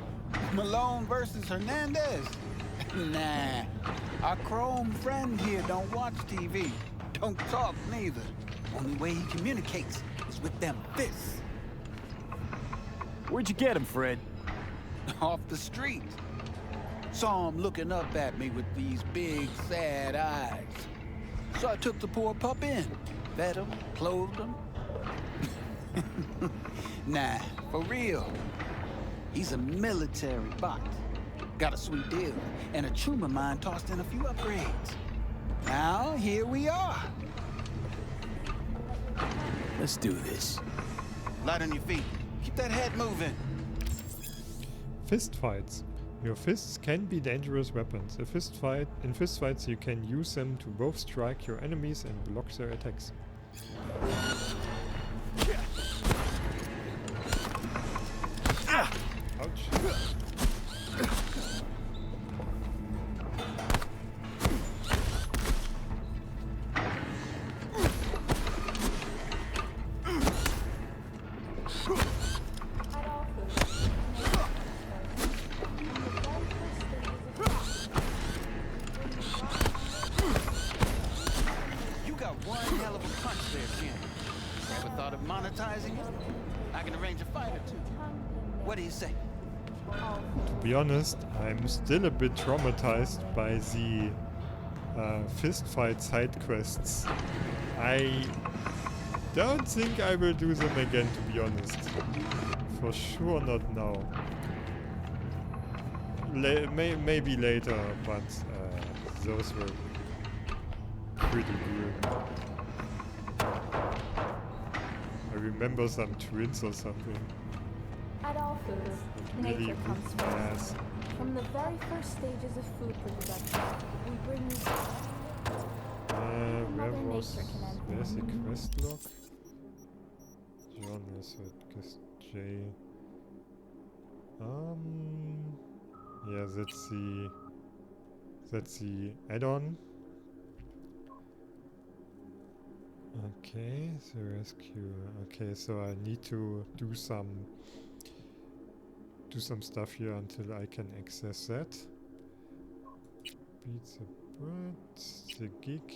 Malone versus Hernandez? Nah. Our Chrome friend here don't watch TV. Don't talk neither. Only way he communicates is with them fists. Where'd you get him, Fred? Off the street. Saw him looking up at me with these big, sad eyes. So I took the poor pup in. Fed him, clothed him. Nah, for real. He's a military bot. Got a sweet deal, and a tumor mine tossed in a few upgrades. Now, here we are. Let's do this. Light on your feet. Keep that head moving. Fist fights. Your fists can be dangerous weapons. In fistfights you can use them to both strike your enemies and block their attacks. Ouch. You got one hell of a punch there, Jim. Ever thought of monetizing it? I can arrange a fight or two. What do you say? To be honest, I'm still a bit traumatized by the fist fight side quests. I don't think I will do them again, to be honest. For sure not now. Maybe later, but those were pretty good. I remember some twins or something. At all foods, Really nature comes fast. first. From the very first stages of food production, we bring you Where's the quest log? John is at quest J. Yeah, that's the add-on. Okay, so rescue. Okay, so I need to do some stuff here until I can access that. Beat the bird, the gig.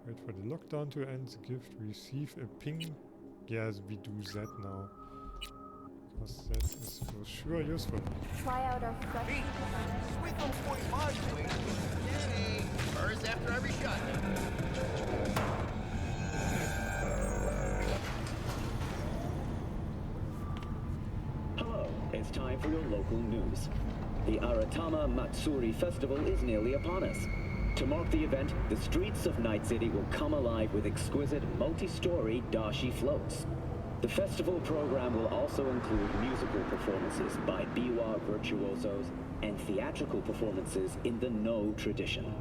Wait for the lockdown to end. The gift. Receive a ping. Yes, we do that now. Because that is for sure useful. try out our fresh. Sweet little 45 swing. Yay! First after every shot. Hello, it's time for your local news. The Aratama Matsuri Festival is nearly upon us. To mark the event, the streets of Night City will come alive with exquisite multi-story dashi floats. The festival program will also include musical performances by biwa virtuosos and theatrical performances in the No tradition.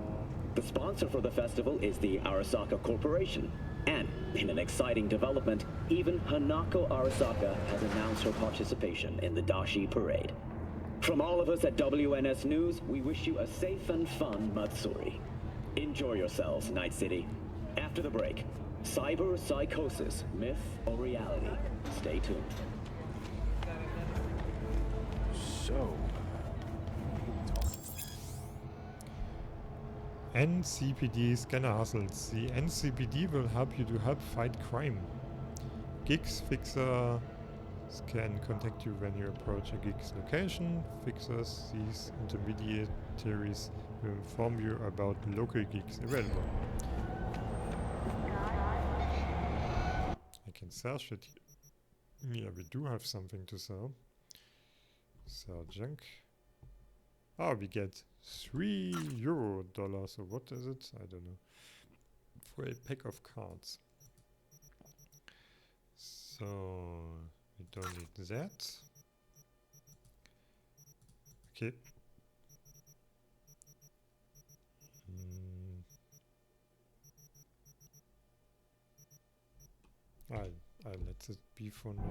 The sponsor for the festival is the Arasaka Corporation. And, in an exciting development, even Hanako Arasaka has announced her participation in the Dashi Parade. From all of us at WNS News, we wish you a safe and fun Matsuri. Enjoy yourselves, Night City. After the break, cyber psychosis, myth or reality? Stay tuned. So... NCPD scanner hustles. The NCPD will help you to fight crime. Gigs fixer can contact you when you approach a gig's location. Fixers, these intermediaries, will inform you about local gigs available. I can sell shit. Yeah, we do have something to sell. Sell junk. Oh, we get €3. So what is it? I don't know. For a pack of cards. So we don't need that. Okay. I'll let it be for now.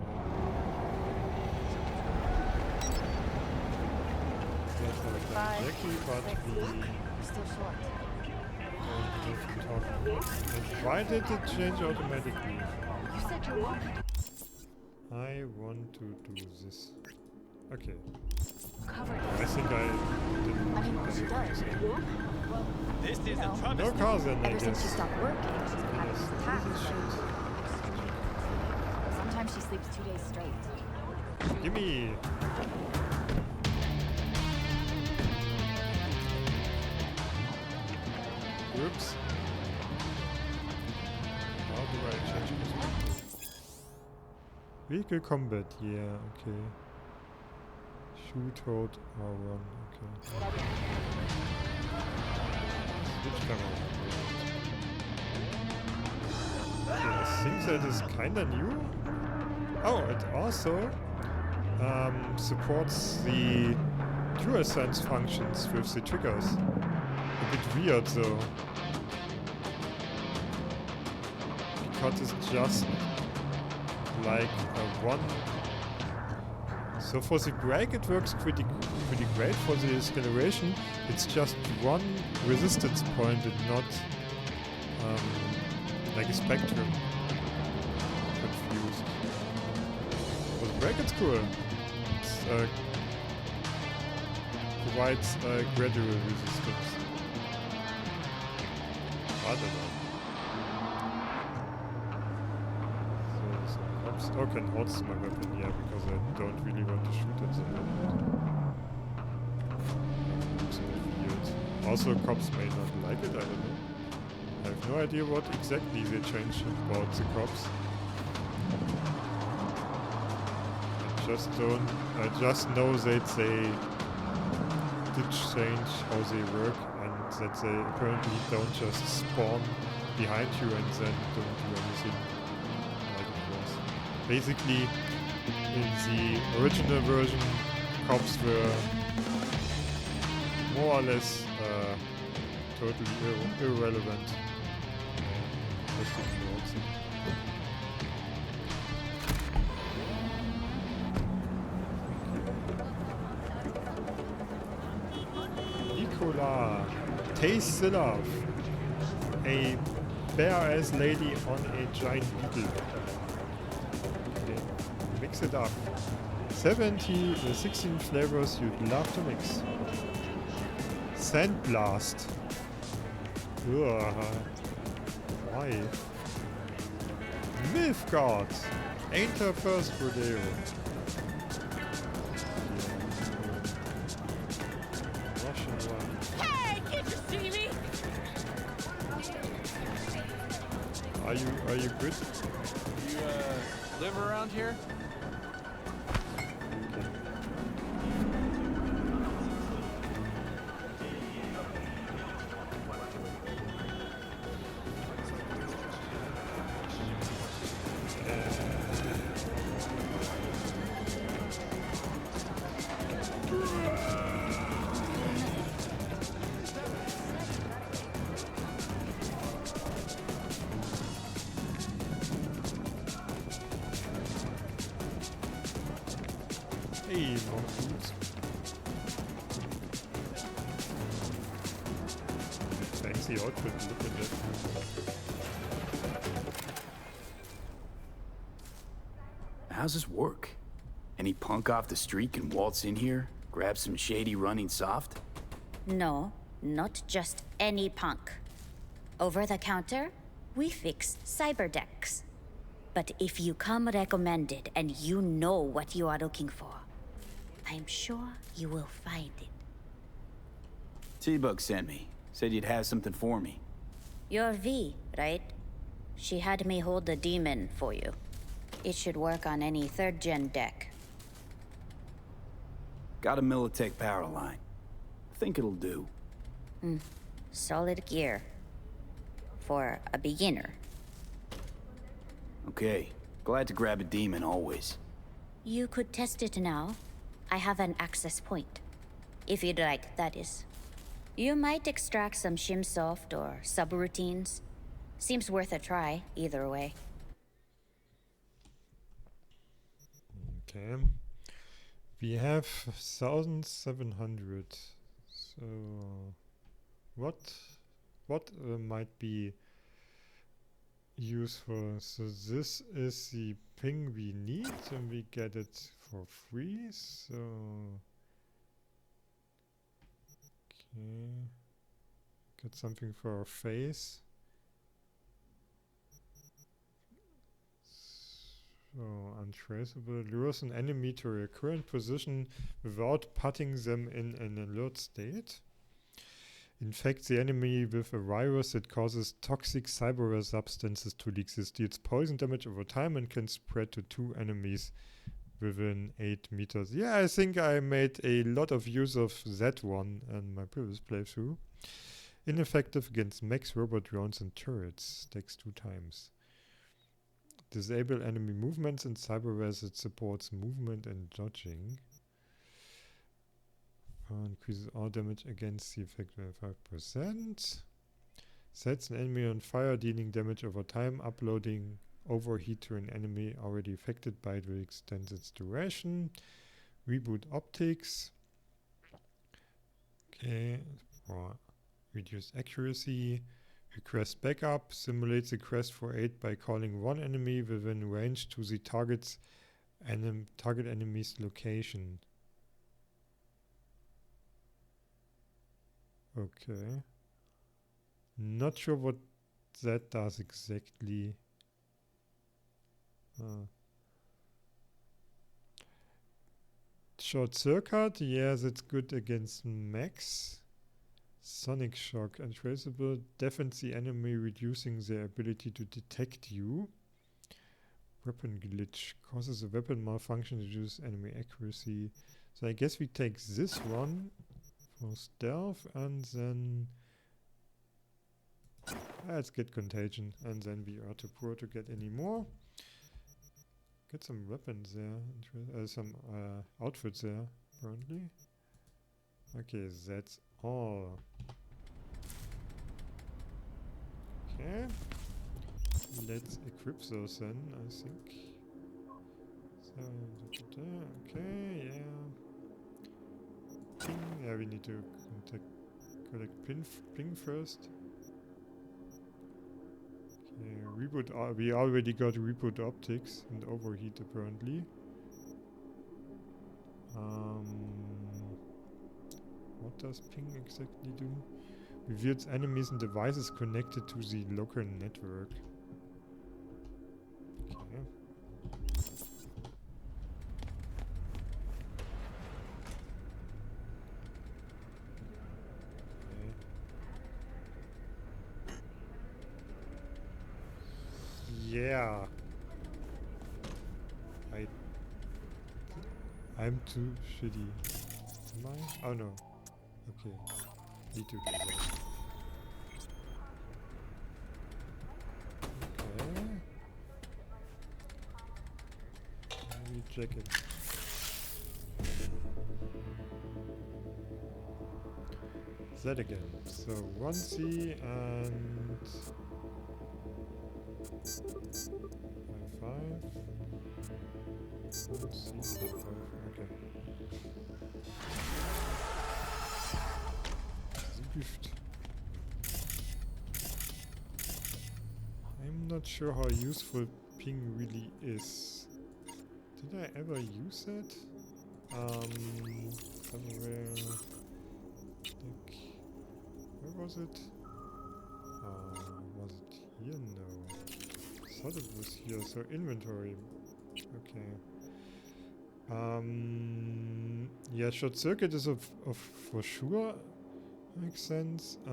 Exactly, but We're still short. And why did it change automatically? You said you wanted. I want to do this. Okay. Covered. I think I didn't. I mean, she does. Well, this is you know, a trouble. No cars then, I ever since she guess. stopped working, she's practiced tasks. Sometimes she sleeps 2 days straight. Gimme! Oops. How do I change this? Vehicle combat, yeah, okay. Shoot, hold, R1, okay. Switch camera. Yeah, I think that is kinda new. Oh, it also supports the DualSense functions with the triggers. A bit weird though. Because it's just like a one. So for the brake it works pretty great. For the acceleration it's just one resistance point and not like a spectrum. Confused. For the brake it's cool. It's provides gradual resistance. I don't know. So cops. Oh, can hold my weapon, yeah, because I don't really want to shoot at the moment. Looks a bit weird. Also, cops may not like it, I don't know. I have no idea what exactly they changed about the cops. I just know that they did change how they work and that they apparently don't just spawn behind you and then don't do anything like it was. Basically, in the original version, cops were more or less totally irrelevant. Just ignored them. Taste the love. A bare-ass lady on a giant beetle. Okay. Mix it up. 16 flavors you'd love to mix. Sandblast. Ugh. Why? Mythgard. Ain't her first rodeo. Russian one. Are you good? You live around here? Hey, monk boots. Fancy outfit, look at that. How's this work? Any punk off the street can waltz in here, grab some shady running soft? No, not just any punk. Over the counter, we fix cyber decks. But if you come recommended and you know what you are looking for, I'm sure you will find it. T-Bug sent me. Said you'd have something for me. You're V, right? She had me hold the demon for you. It should work on any 3rd gen deck. Got a Militech power line. Think it'll do. Solid gear. For a beginner. Okay. Glad to grab a demon always. You could test it now. I have an access point. If you'd like, that is. You might extract some shimsoft or subroutines. Seems worth a try, either way. Okay. We have 1,700. So what might be useful? So this is the ping we need, and we get it for free. So okay, get something for our face. So untraceable lures an enemy to a current position without putting them in an alert state. Infect the enemy with a virus that causes toxic cyberware substances to exist. Deals poison damage over time and can spread to 2 enemies within 8 meters. Yeah, I think I made a lot of use of that one in my previous playthrough. Ineffective against mechs, robot drones and turrets. Stacks 2 times. Disable enemy movements and cyberware that supports movement and dodging. Increases all damage against the effect by 5%. Sets an enemy on fire, dealing damage over time. Uploading overheat to an enemy already affected by it will extend its duration. Reboot optics. Okay, for reduced accuracy. Request backup. Simulates a quest for aid by calling one enemy within range to the target enemy's location. Okay. Not sure what that does exactly. Short circuit, yeah, that's good against mechs. Sonic shock, untraceable, deafens the enemy, reducing their ability to detect you. Weapon glitch, causes a weapon malfunction, reduces enemy accuracy. So I guess we take this one for stealth, and then let's get contagion, and then we are too poor to get any more. Get some weapons there, some outfits there, apparently. Okay, that's all. Okay, let's equip those then, I think. So, okay, yeah. Ping, yeah, we need to collect ping first. Okay, reboot, we already got reboot optics and overheat apparently. What does ping exactly do? Reveals enemies and devices connected to the local network. Okay. Yeah. I'm too shitty. Am I? Oh no. Okay. Need to do that. Okay. Let me check it. That again. So 1C and 5. 1C, 5. okay. Gift. I'm not sure how useful ping really is. Did I ever use it? Somewhere. Like, where was it? Was it here? No. I thought it was here. So inventory. Okay. Yeah, short circuit is of for sure. Makes sense. Yeah,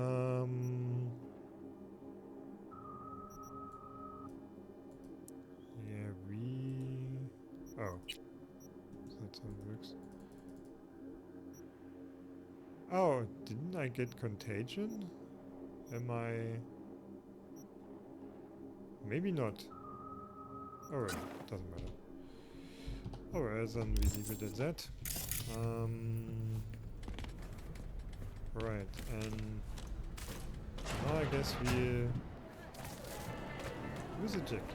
oh. That's how it works. Oh, didn't I get contagion? Am I... Maybe not. Alright, doesn't matter. Alright, then we leave it at that. Right, and now I guess we use a jack.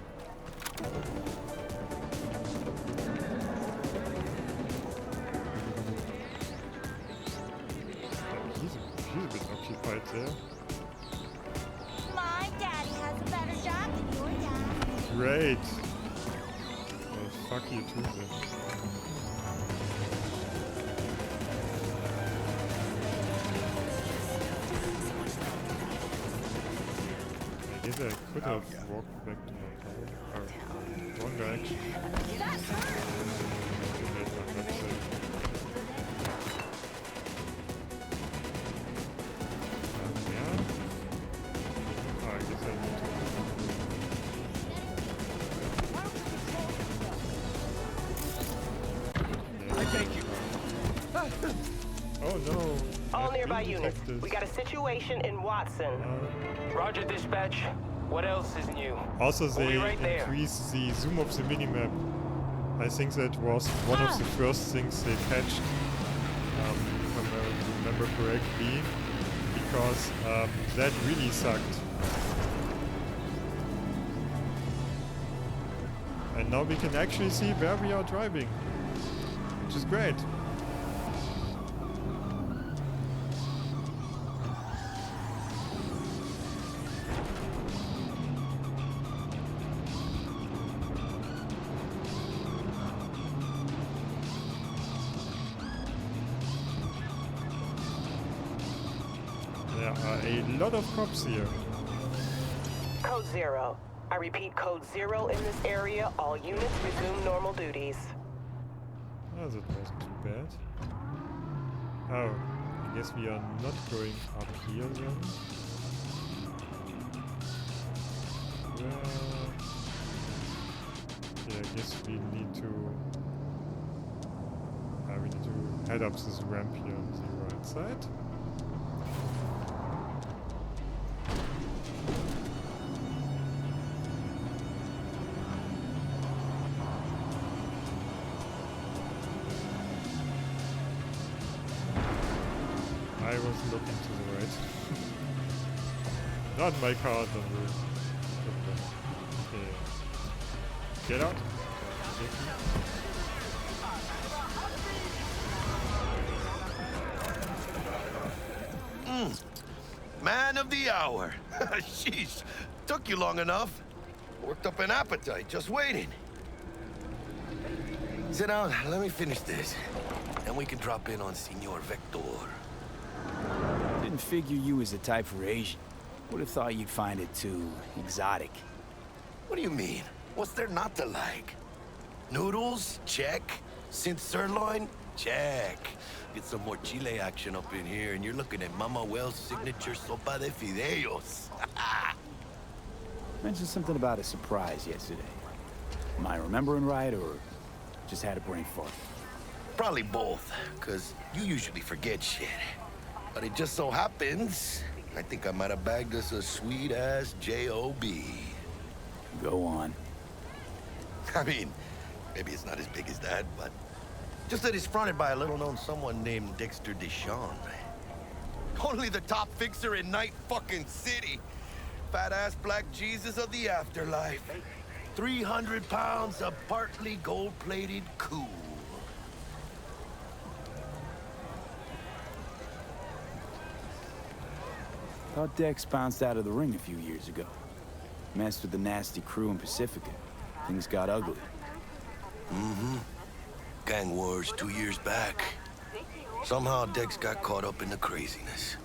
He's a bit occupied there. My daddy has a better job than your dad. Great. Well, fuck you too then. I guess I could have walked back to my car. Or wrong direction. Oh no. All nearby units. We got a situation in Watson. Roger, dispatch. What else is new? Also, they right increase the zoom of the minimap. I think that was one of the first things they patched, if I remember correctly, because that really sucked. And now we can actually see where we are driving, which is great. There are a lot of cops here. Code 0. I repeat, Code 0 in this area. All units resume normal duties. Oh, that wasn't too bad. Oh, I guess we are not going up here then. Yeah, I guess we need to head up this ramp here on the right side. I was looking to the right. Not my car, don't worry. Okay. Get out. Man of the hour. Sheesh. Took you long enough. Worked up an appetite just waiting. Sit down, let me finish this. Then we can drop in on Senor Vector. Didn't figure you was the type for Asian. Would have thought you'd find it too exotic. What do you mean? What's there not to like? Noodles? Check. Synth sirloin? Check. Get some more Chile action up in here, and you're looking at Mama Wells' signature sopa de fideos. Mentioned something about a surprise yesterday. Am I remembering right, or just had a brain fart? Probably both, because you usually forget shit. But it just so happens, I think I might have bagged us a sweet-ass J.O.B. Go on. I mean, maybe it's not as big as that, but just that it's fronted by a little-known someone named Dexter Deshawn. Only the top fixer in Night fucking City. Fat-ass black Jesus of the afterlife. 300 pounds of partly gold-plated cool. Thought Dex bounced out of the ring a few years ago. Messed with the nasty crew in Pacifica. Things got ugly. Mm-hmm. Gang wars 2 years back. Somehow Dex got caught up in the craziness.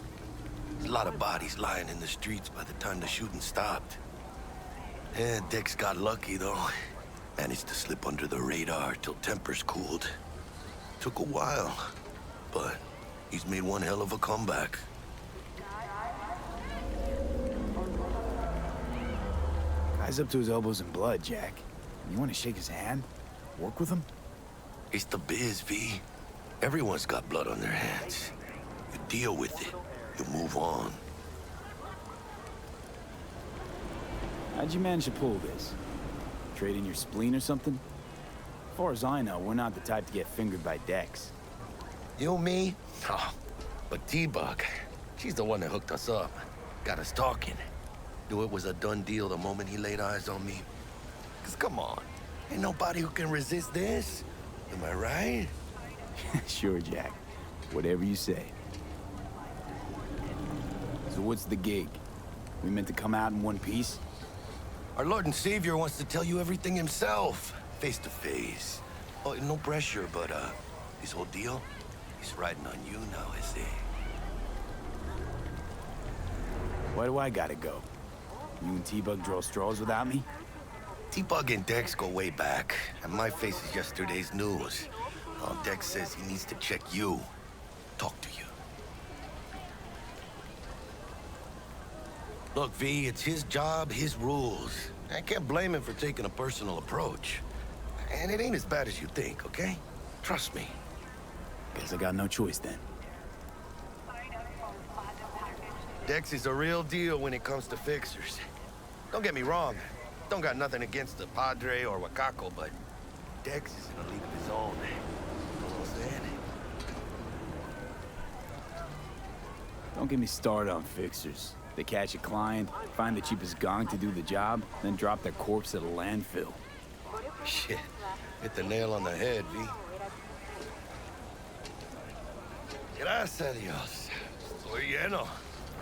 There's a lot of bodies lying in the streets by the time the shooting stopped. Yeah, Dex got lucky though. Managed to slip under the radar till tempers cooled. Took a while, but he's made one hell of a comeback. Guy's up to his elbows in blood, Jack. You want to shake his hand? Work with him? It's the biz, V. Everyone's got blood on their hands. You deal with it. You move on. How'd you manage to pull this? Trade in your spleen or something? As far as I know, we're not the type to get fingered by Dex. You, me? Oh, but T-Bug, she's the one that hooked us up. Got us talking. Knew it was a done deal the moment he laid eyes on me. 'Cause come on, ain't nobody who can resist this. Am I right? Sure, Jack. Whatever you say. So what's the gig? We meant to come out in one piece? Our Lord and Savior wants to tell you everything himself, face to face. Oh, no pressure, but this whole deal, he's riding on you now, I say. Why do I gotta go? You and T-Bug draw straws without me? T-Bug and Dex go way back, and my face is yesterday's news. Dex says he needs to check you, talk to you. Look, V, it's his job, his rules. I can't blame him for taking a personal approach. And it ain't as bad as you think, okay? Trust me. Guess I got no choice then. Dex is a real deal when it comes to fixers. Don't get me wrong. Don't got nothing against the Padre or Wakako, but Dex is in a league of his own. You know what I'm saying? Don't get me started on fixers. They catch a client, find the cheapest gong to do the job, then drop their corpse at a landfill. Shit. Hit the nail on the head, V. Gracias a Dios. Estoy lleno.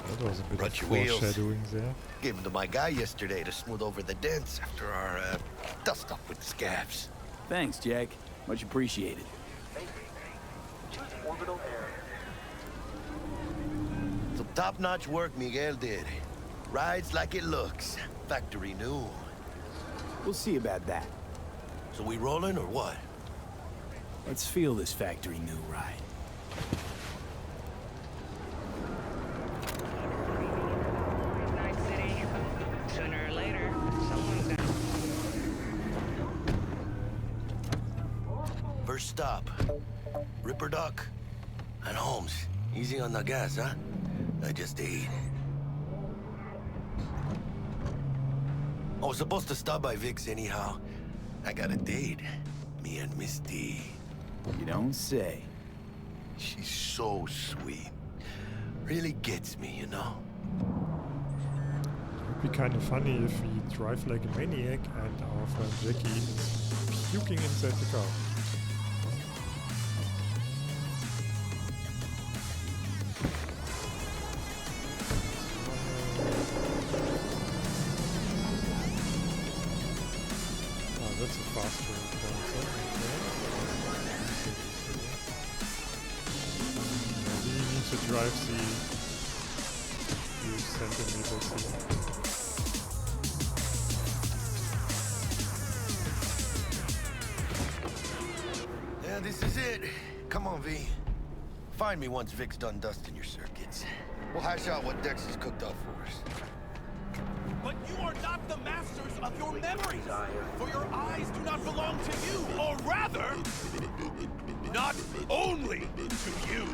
That was a bit Brought of your wheels. foreshadowing there. Gave them to my guy yesterday to smooth over the dents after our dust up with the scabs. Thanks, Jack. Much appreciated. Some top-notch work Miguel did. Rides like it looks. Factory new. We'll see about that. So we rolling or what? Let's feel this factory new ride. Sooner or later, someone's gonna... First stop. Ripper Duck and Holmes. Easy on the gas, huh? I just ate. I was supposed to stop by Vic's anyhow. I got a date. Me and Misty. You don't say. She's so sweet. Really gets me, you know? It would be kind of funny if we drive like a maniac and our friend Jackie is puking inside the car. Oh, that's a faster pointer. We need to drive the few centimeters here. Yeah, this is it. Come on, V. Find me once Vic's done dusting your circuits. We'll hash out what Dex has cooked up for us. But you are not the masters of your memories, for your eyes do not belong to you, or rather, not only to you.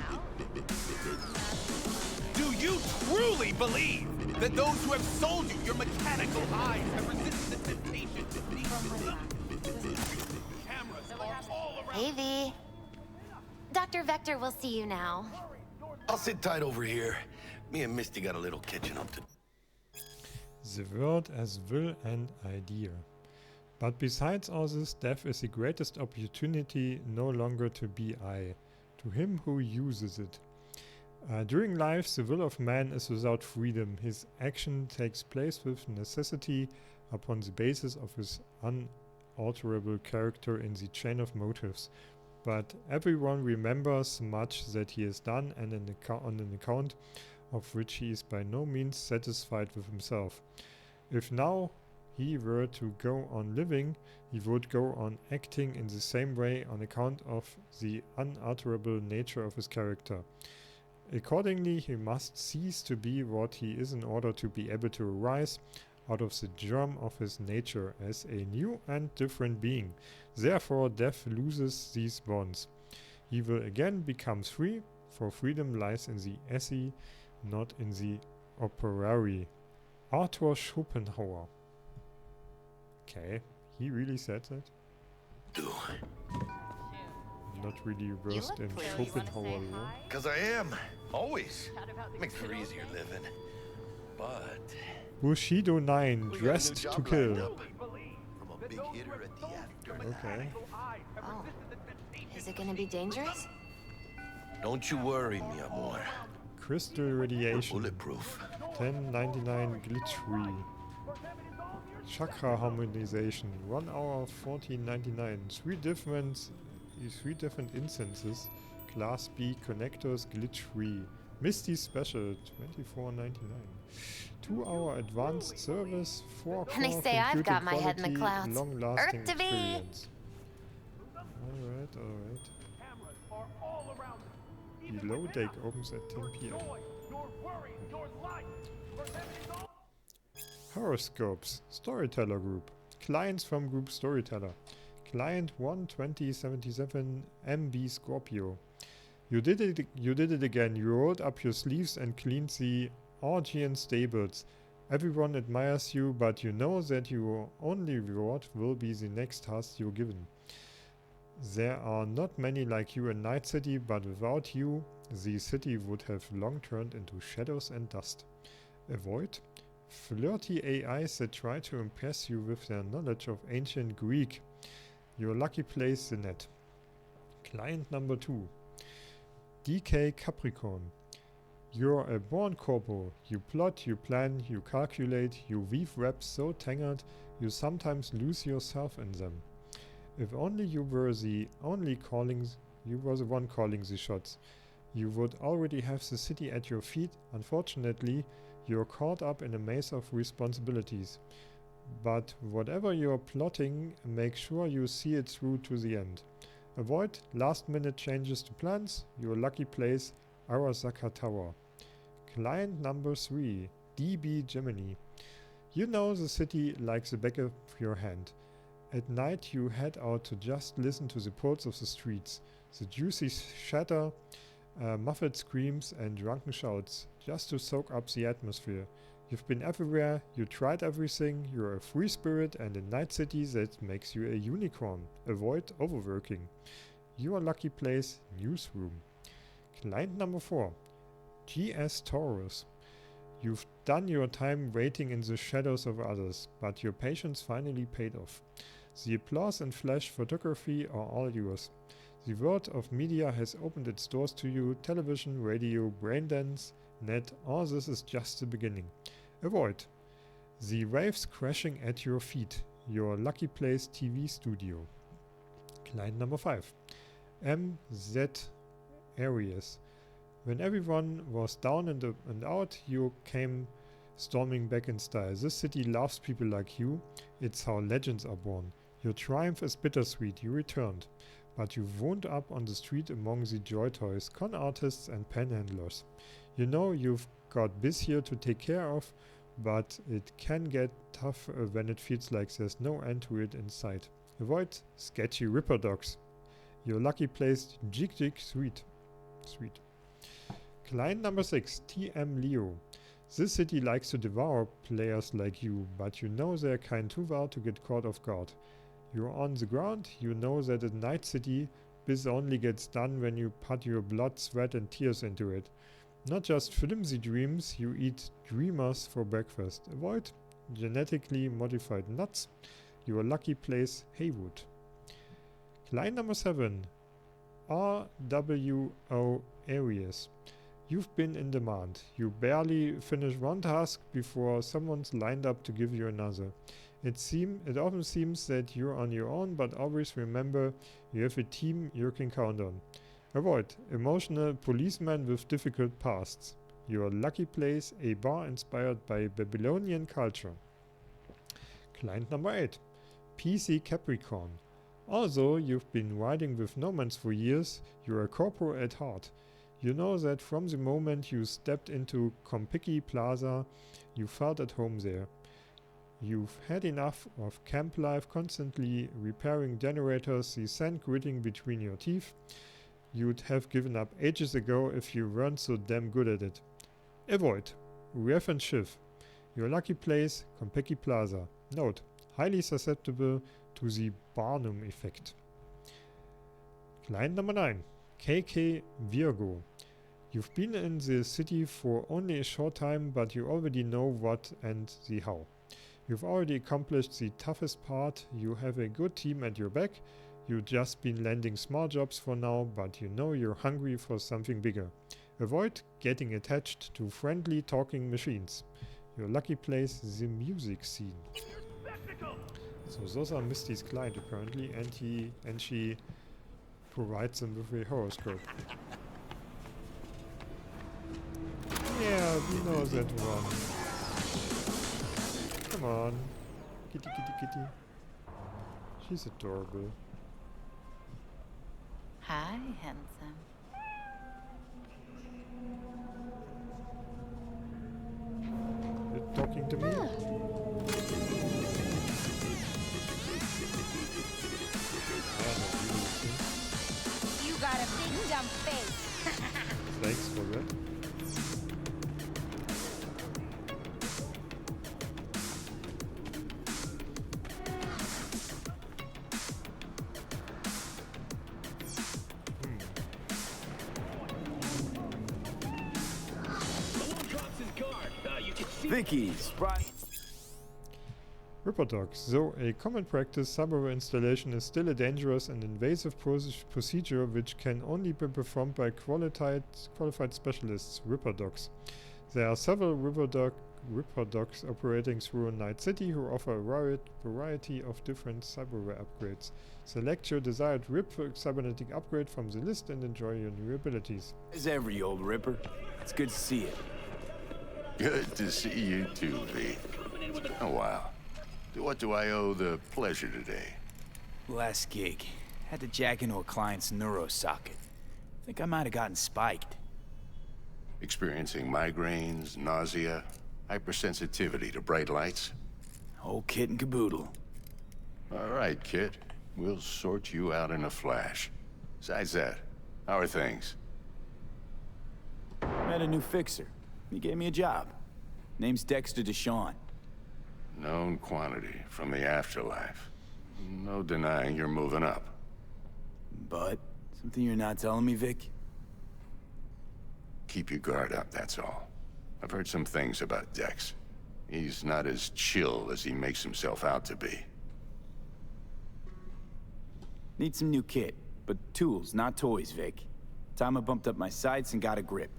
Do you truly believe that those who have sold you your mechanical eyes have resisted the temptation to sneak through? Cameras are all around. Hey, V. Dr. Vector will see you now. I'll sit tight over here. Me and Misty got a little catching up to... The word as will and idea. But besides all this, death is the greatest opportunity no longer to be I, to him who uses it. During life, the will of man is without freedom. His action takes place with necessity upon the basis of his unalterable character in the chain of motives. But everyone remembers much that he has done and on an account of which he is by no means satisfied with himself. If now he were to go on living, he would go on acting in the same way on account of the unalterable nature of his character. Accordingly, he must cease to be what he is in order to be able to arise out of the germ of his nature as a new and different being. Therefore, death loses these bonds. He will again become free, for freedom lies in the esse, not in the operari. Arthur Schopenhauer. Okay, he really said that? Not really versed in Schopenhauer lore. Because I am. Always. Makes for easier living. But... Bushido 9, dressed to kill. From a big hitter at the after. Okay. Oh. Is it gonna be dangerous? Don't you worry, mi amor. Crystal radiation. Bulletproof. 1099 glitch-free. Chakra harmonization. 1 hour 14.99. Three different instances. Class B connectors glitch-free. Misty special 24.99. 2 hour advanced service. 4 core And they say I've got my head in the quality, clouds. long-lasting Earth to be. experience. Alright. Below deck opens at 10 p.m. Horoscopes. Storyteller group. Clients from group Storyteller. Client 12077 MB Scorpio. You did it again. You rolled up your sleeves and cleaned the Augean stables. Everyone admires you, but you know that your only reward will be the next task you're given. There are not many like you in Night City, but without you, the city would have long turned into shadows and dust. Avoid flirty AIs that try to impress you with their knowledge of ancient Greek. Your lucky place, the net. Client number 2. DK Capricorn. You're a born corpo. You plot, you plan, you calculate, you weave webs so tangled you sometimes lose yourself in them. If only you were the one calling the shots, you would already have the city at your feet. Unfortunately, you're caught up in a maze of responsibilities. But whatever you're plotting, make sure you see it through to the end. Avoid last-minute changes to plans. Your lucky place, Arasaka Tower. Client number 3, DB Gemini. You know the city like the back of your hand. At night you head out to just listen to the pulse of the streets, the juicy shatter, muffled screams and drunken shouts, just to soak up the atmosphere. You've been everywhere, you tried everything, you're a free spirit and a Night City that makes you a unicorn. Avoid overworking. Your lucky place, Newsroom. Client number 4, GS Taurus. You've done your time waiting in the shadows of others, but your patience finally paid off. The applause and flash photography are all yours. The world of media has opened its doors to you. Television, radio, braindance, net, all this is just the beginning. Avoid the waves crashing at your feet. Your lucky place, TV studio. Client number 5. MZ Aries. When everyone was down and out, you came storming back in style. This city loves people like you. It's how legends are born. Your triumph is bittersweet. You returned. But you wound up on the street among the joy toys, con artists and panhandlers. You know you've got biz here to take care of, but it can get tough when it feels like there's no end to it in sight. Avoid sketchy ripper dogs. Your lucky place, Jig Jig Sweet. Client number 6, TM Leo. This city likes to devour players like you, but you know they're kind too well to get caught off guard. You're on the ground, you know that in Night City, biz only gets done when you put your blood, sweat and tears into it. Not just flimsy dreams, you eat dreamers for breakfast. Avoid genetically modified nuts. Your lucky place, Haywood. Client number 7, RWO Aries. You've been in demand. You barely finish one task before someone's lined up to give you another. It often seems that you're on your own, but always remember you have a team you can count on. Avoid emotional policemen with difficult pasts. Your lucky place, a bar inspired by Babylonian culture. Client number 8. PC Capricorn. Although you've been riding with nomads for years, you're a corporal at heart. You know that from the moment you stepped into Kompiki Plaza, you felt at home there. You've had enough of camp life, constantly repairing generators, the sand gritting between your teeth. You'd have given up ages ago if you weren't so damn good at it. Avoid. Ref and Schiff. Your lucky place, Kompiki Plaza. Note, highly susceptible to the Barnum effect. Client number 9. KK Virgo. You've been in the city for only a short time, but you already know what and the how. You've already accomplished the toughest part, you have a good team at your back, you've just been landing small jobs for now, but you know you're hungry for something bigger. Avoid getting attached to friendly talking machines. Your lucky place, the music scene. So those are Misty's client apparently, and she provides them with a horoscope. Yeah, we know that one. Come on. Kitty, kitty, kitty. She's adorable. Hi, handsome. You're talking to me? You got a big dumb face. Thanks for that. Vicky's right. Ripper dogs. Though a common practice, cyberware installation is still a dangerous and invasive procedure which can only be performed by qualified specialists, Ripper dogs. There are several Ripper dogs operating through Night City who offer a variety of different cyberware upgrades. Select your desired RIP cybernetic upgrade from the list and enjoy your new abilities. As every old Ripper. It's good to see you. Good to see you too, V. It's been a while. What do I owe the pleasure today? Last gig. Had to jack into a client's neuro socket. Think I might have gotten spiked. Experiencing migraines, nausea, hypersensitivity to bright lights? Whole kit and caboodle. All right, kid. We'll sort you out in a flash. Besides that, how are things? Met a new fixer. He gave me a job. Name's Dexter Deshawn. Known quantity from the afterlife. No denying you're moving up. But, something you're not telling me, Vic? Keep your guard up, that's all. I've heard some things about Dex. He's not as chill as he makes himself out to be. Need some new kit, but tools, not toys, Vic. Time I bumped up my sights and got a grip.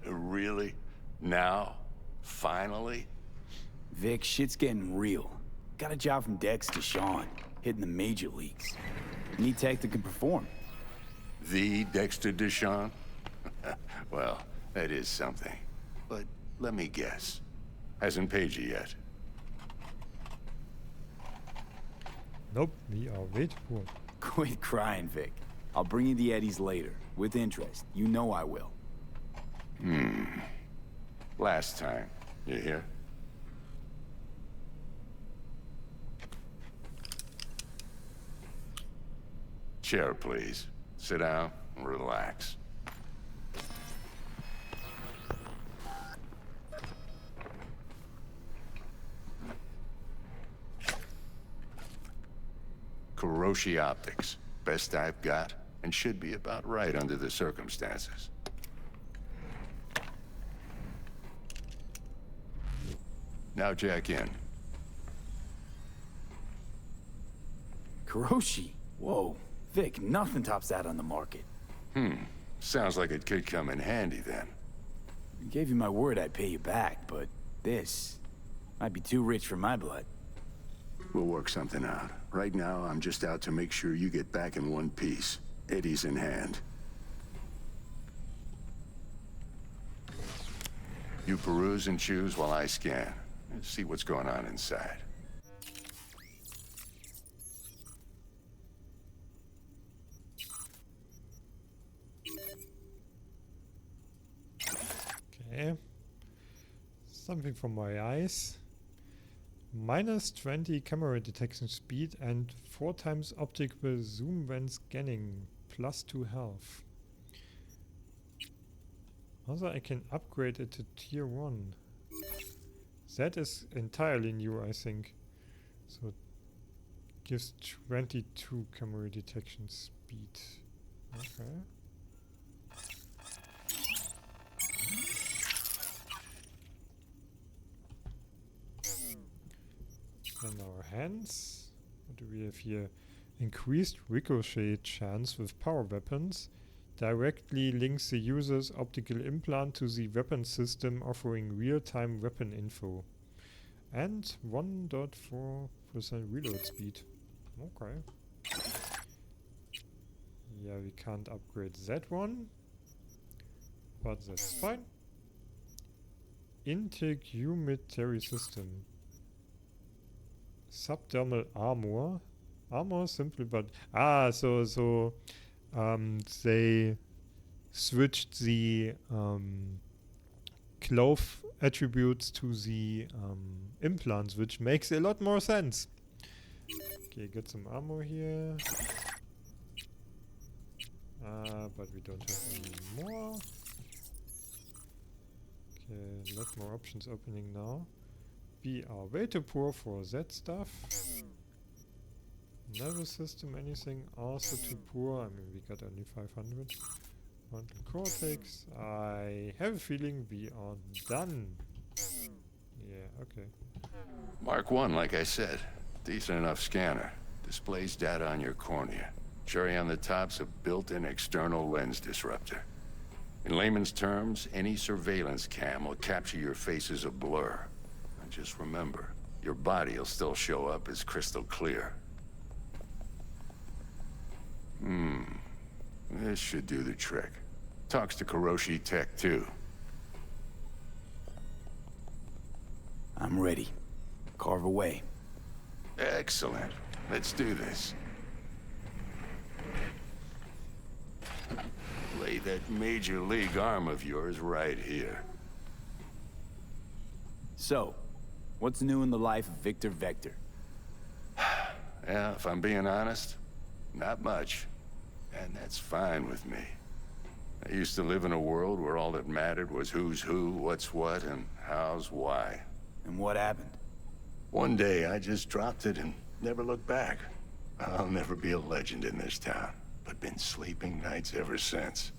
Really? Now? Finally? Vic, shit's getting real. Got a job from Dex to Sean, hitting the major leagues. Need tech that can perform. The Dexter Deshawn? Well, that is something. But let me guess. Hasn't paid you yet. Nope, we are waiting for. Quit crying, Vic. I'll bring you the eddies later, with interest. You know I will. Last time. You hear? Chair, please. Sit down and relax. Kuroshi Optics. Best I've got, and should be about right under the circumstances. Now jack in. Kuroshi? Whoa. Vic, nothing tops that on the market. Sounds like it could come in handy then. I gave you my word I'd pay you back, but this might be too rich for my blood. We'll work something out. Right now, I'm just out to make sure you get back in one piece. Eddie's in hand. You peruse and choose while I scan. See what's going on inside. Okay. Something for my eyes. Minus 20 camera detection speed and 4 times optical zoom when scanning. Plus 2 health. Also, I can upgrade it to tier 1. That is entirely new, I think. So it gives 22 camera detection speed. Okay. And our hands. What do we have here? Increased ricochet chance with power weapons. Directly links the user's optical implant to the weapon system, offering real-time weapon info. And 1.4% reload speed. Okay. Yeah, we can't upgrade that one. But that's fine. Integumentary system. Subdermal armor. Armor simple, but so they switched the cloth attributes to the implants, which makes a lot more sense. Okay, get some ammo here. But we don't have any more. Okay, a lot more options opening now. We are way too poor for that stuff. Nervous system, anything also too poor. I mean, we got only 500. Frontal cortex. I have a feeling we are done. Yeah, okay. Mark 1, like I said. Decent enough scanner. Displays data on your cornea. Cherry on the top's a built-in external lens disruptor. In layman's terms, any surveillance cam will capture your face as a blur. And just remember, your body will still show up as crystal clear. This should do the trick. Talks to Kiroshi Tech, too. I'm ready. Carve away. Excellent. Let's do this. Lay that major league arm of yours right here. So, what's new in the life of Victor Vector? Yeah, if I'm being honest, not much. And that's fine with me. I used to live in a world where all that mattered was who's who, what's what, and how's why. And what happened? One day, I just dropped it and never looked back. I'll never be a legend in this town, but been sleeping nights ever since.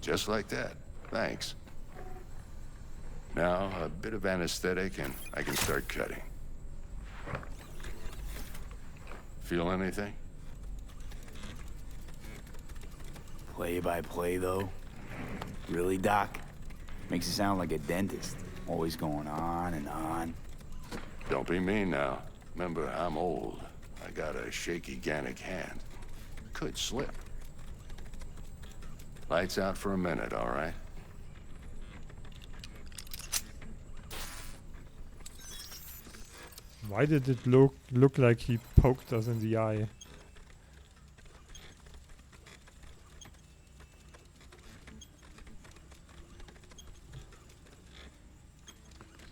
Just like that. Thanks. Now, a bit of anesthetic and I can start cutting. Feel anything? Play by play, though? Really, Doc? Makes it sound like a dentist. Always going on and on. Don't be mean now. Remember, I'm old. I got a shaky Gannic hand. Could slip. Lights out for a minute, all right? Why did it look like he poked us in the eye?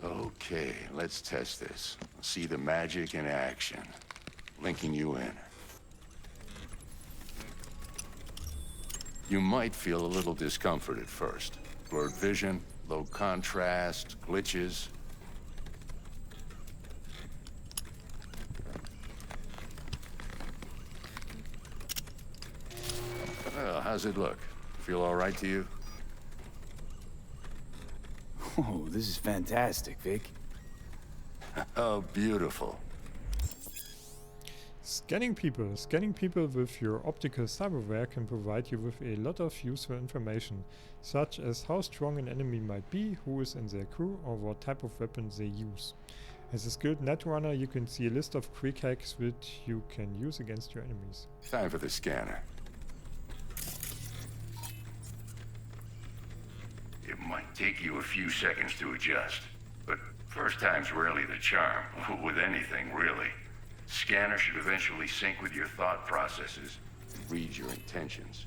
Okay, let's test this. See the magic in action. Linking you in. You might feel a little discomfort at first. Blurred vision, low contrast, glitches. Well, how's it look? Feel all right to you? Oh, this is fantastic, Vic. Oh, beautiful. Scanning people. Scanning people with your optical cyberware can provide you with a lot of useful information, such as how strong an enemy might be, who is in their crew, or what type of weapons they use. As a skilled netrunner, you can see a list of quick hacks which you can use against your enemies. Time for the scanner. It might take you a few seconds to adjust, but first time's rarely the charm, with anything really. Scanner should eventually sync with your thought processes and read your intentions.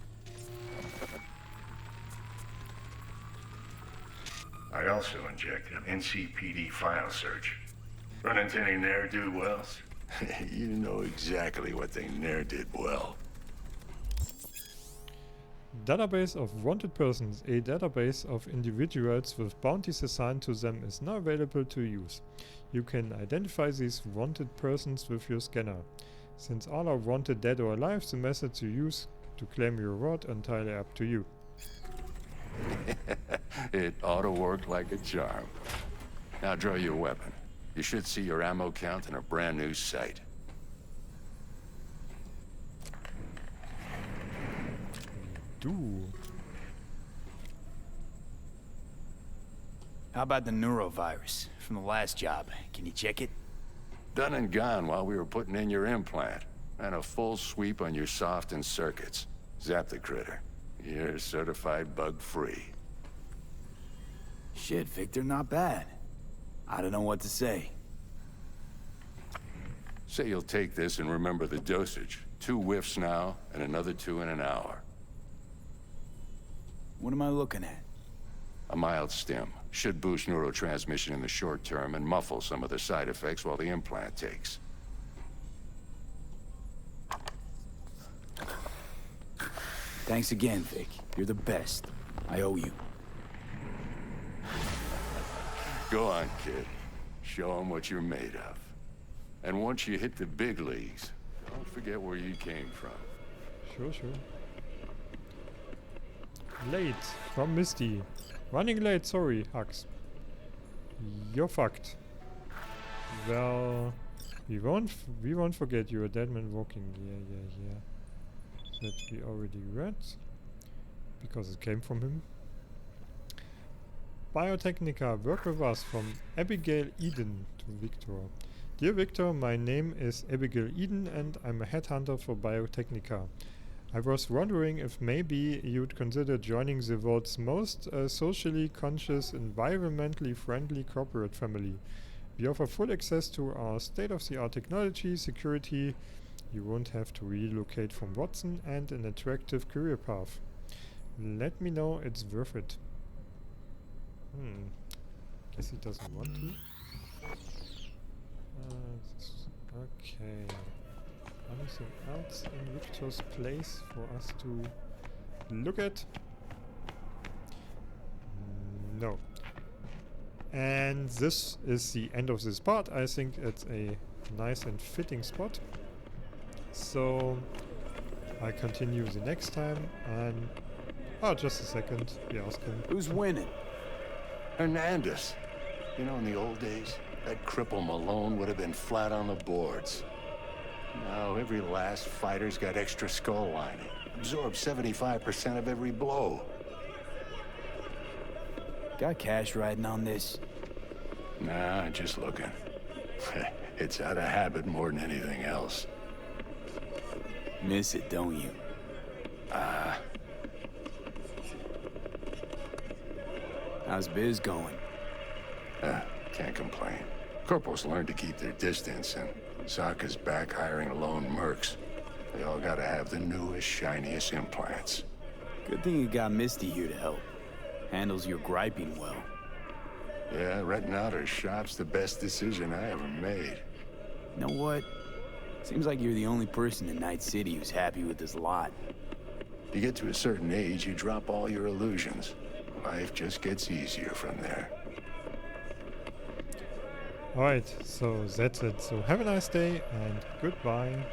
I also inject an NCPD file search. Run into any ne'er-do-wells? You know exactly what they ne'er did well. Database of wanted persons. A database of individuals with bounties assigned to them is now available to use. You can identify these wanted persons with your scanner. Since all are wanted dead or alive, the methods you use to claim your reward are entirely up to you. It ought to work like a charm. Now draw your weapon. You should see your ammo count in a brand new sight. How about the neurovirus from the last job? Can you check it? Done and gone while we were putting in your implant. And a full sweep on your soft and circuits. Zap the critter. You're certified bug-free. Shit, Victor, not bad. I don't know what to say. Say you'll take this and remember the dosage. 2 whiffs now, and another 2 in an hour. What am I looking at? A mild stim. Should boost neurotransmission in the short term and muffle some of the side effects while the implant takes. Thanks again, Vic. You're the best. I owe you. Go on, kid. Show them what you're made of. And once you hit the big leagues, don't forget where you came from. Sure. Late from Misty. Running late, sorry, Hux. You're fucked. Well, we won't forget you're a dead man walking. Yeah. That we already read. Because it came from him. Biotechnica, work with us from Abigail Eden to Victor. Dear Victor, my name is Abigail Eden and I'm a headhunter for Biotechnica. I was wondering if maybe you'd consider joining the world's most socially conscious, environmentally friendly corporate family. We offer full access to our state-of-the-art technology, security, you won't have to relocate from Watson, and an attractive career path. Let me know it's worth it. Guess he doesn't want to. Okay. Anything else in Victor's place for us to look at? No. And this is the end of this part. I think it's a nice and fitting spot. So I continue the next time and... Oh, just a second. We ask him. Who's winning? Hernandez. You know, in the old days, that cripple Malone would have been flat on the boards. Now, every last fighter's got extra skull lining. Absorbs 75% of every blow. Got cash riding on this? Nah, just looking. It's out of habit more than anything else. Miss it, don't you? How's biz going? Can't complain. Corporals learn to keep their distance, and Zaka's back hiring lone mercs. They all gotta have the newest, shiniest implants. Good thing you got Misty here to help. Handles your griping well. Yeah, renting out her shop's the best decision I ever made. You know what? Seems like you're the only person in Night City who's happy with this lot. You get to a certain age, you drop all your illusions. Life just gets easier from there. Alright, so that's it. So have a nice day and goodbye.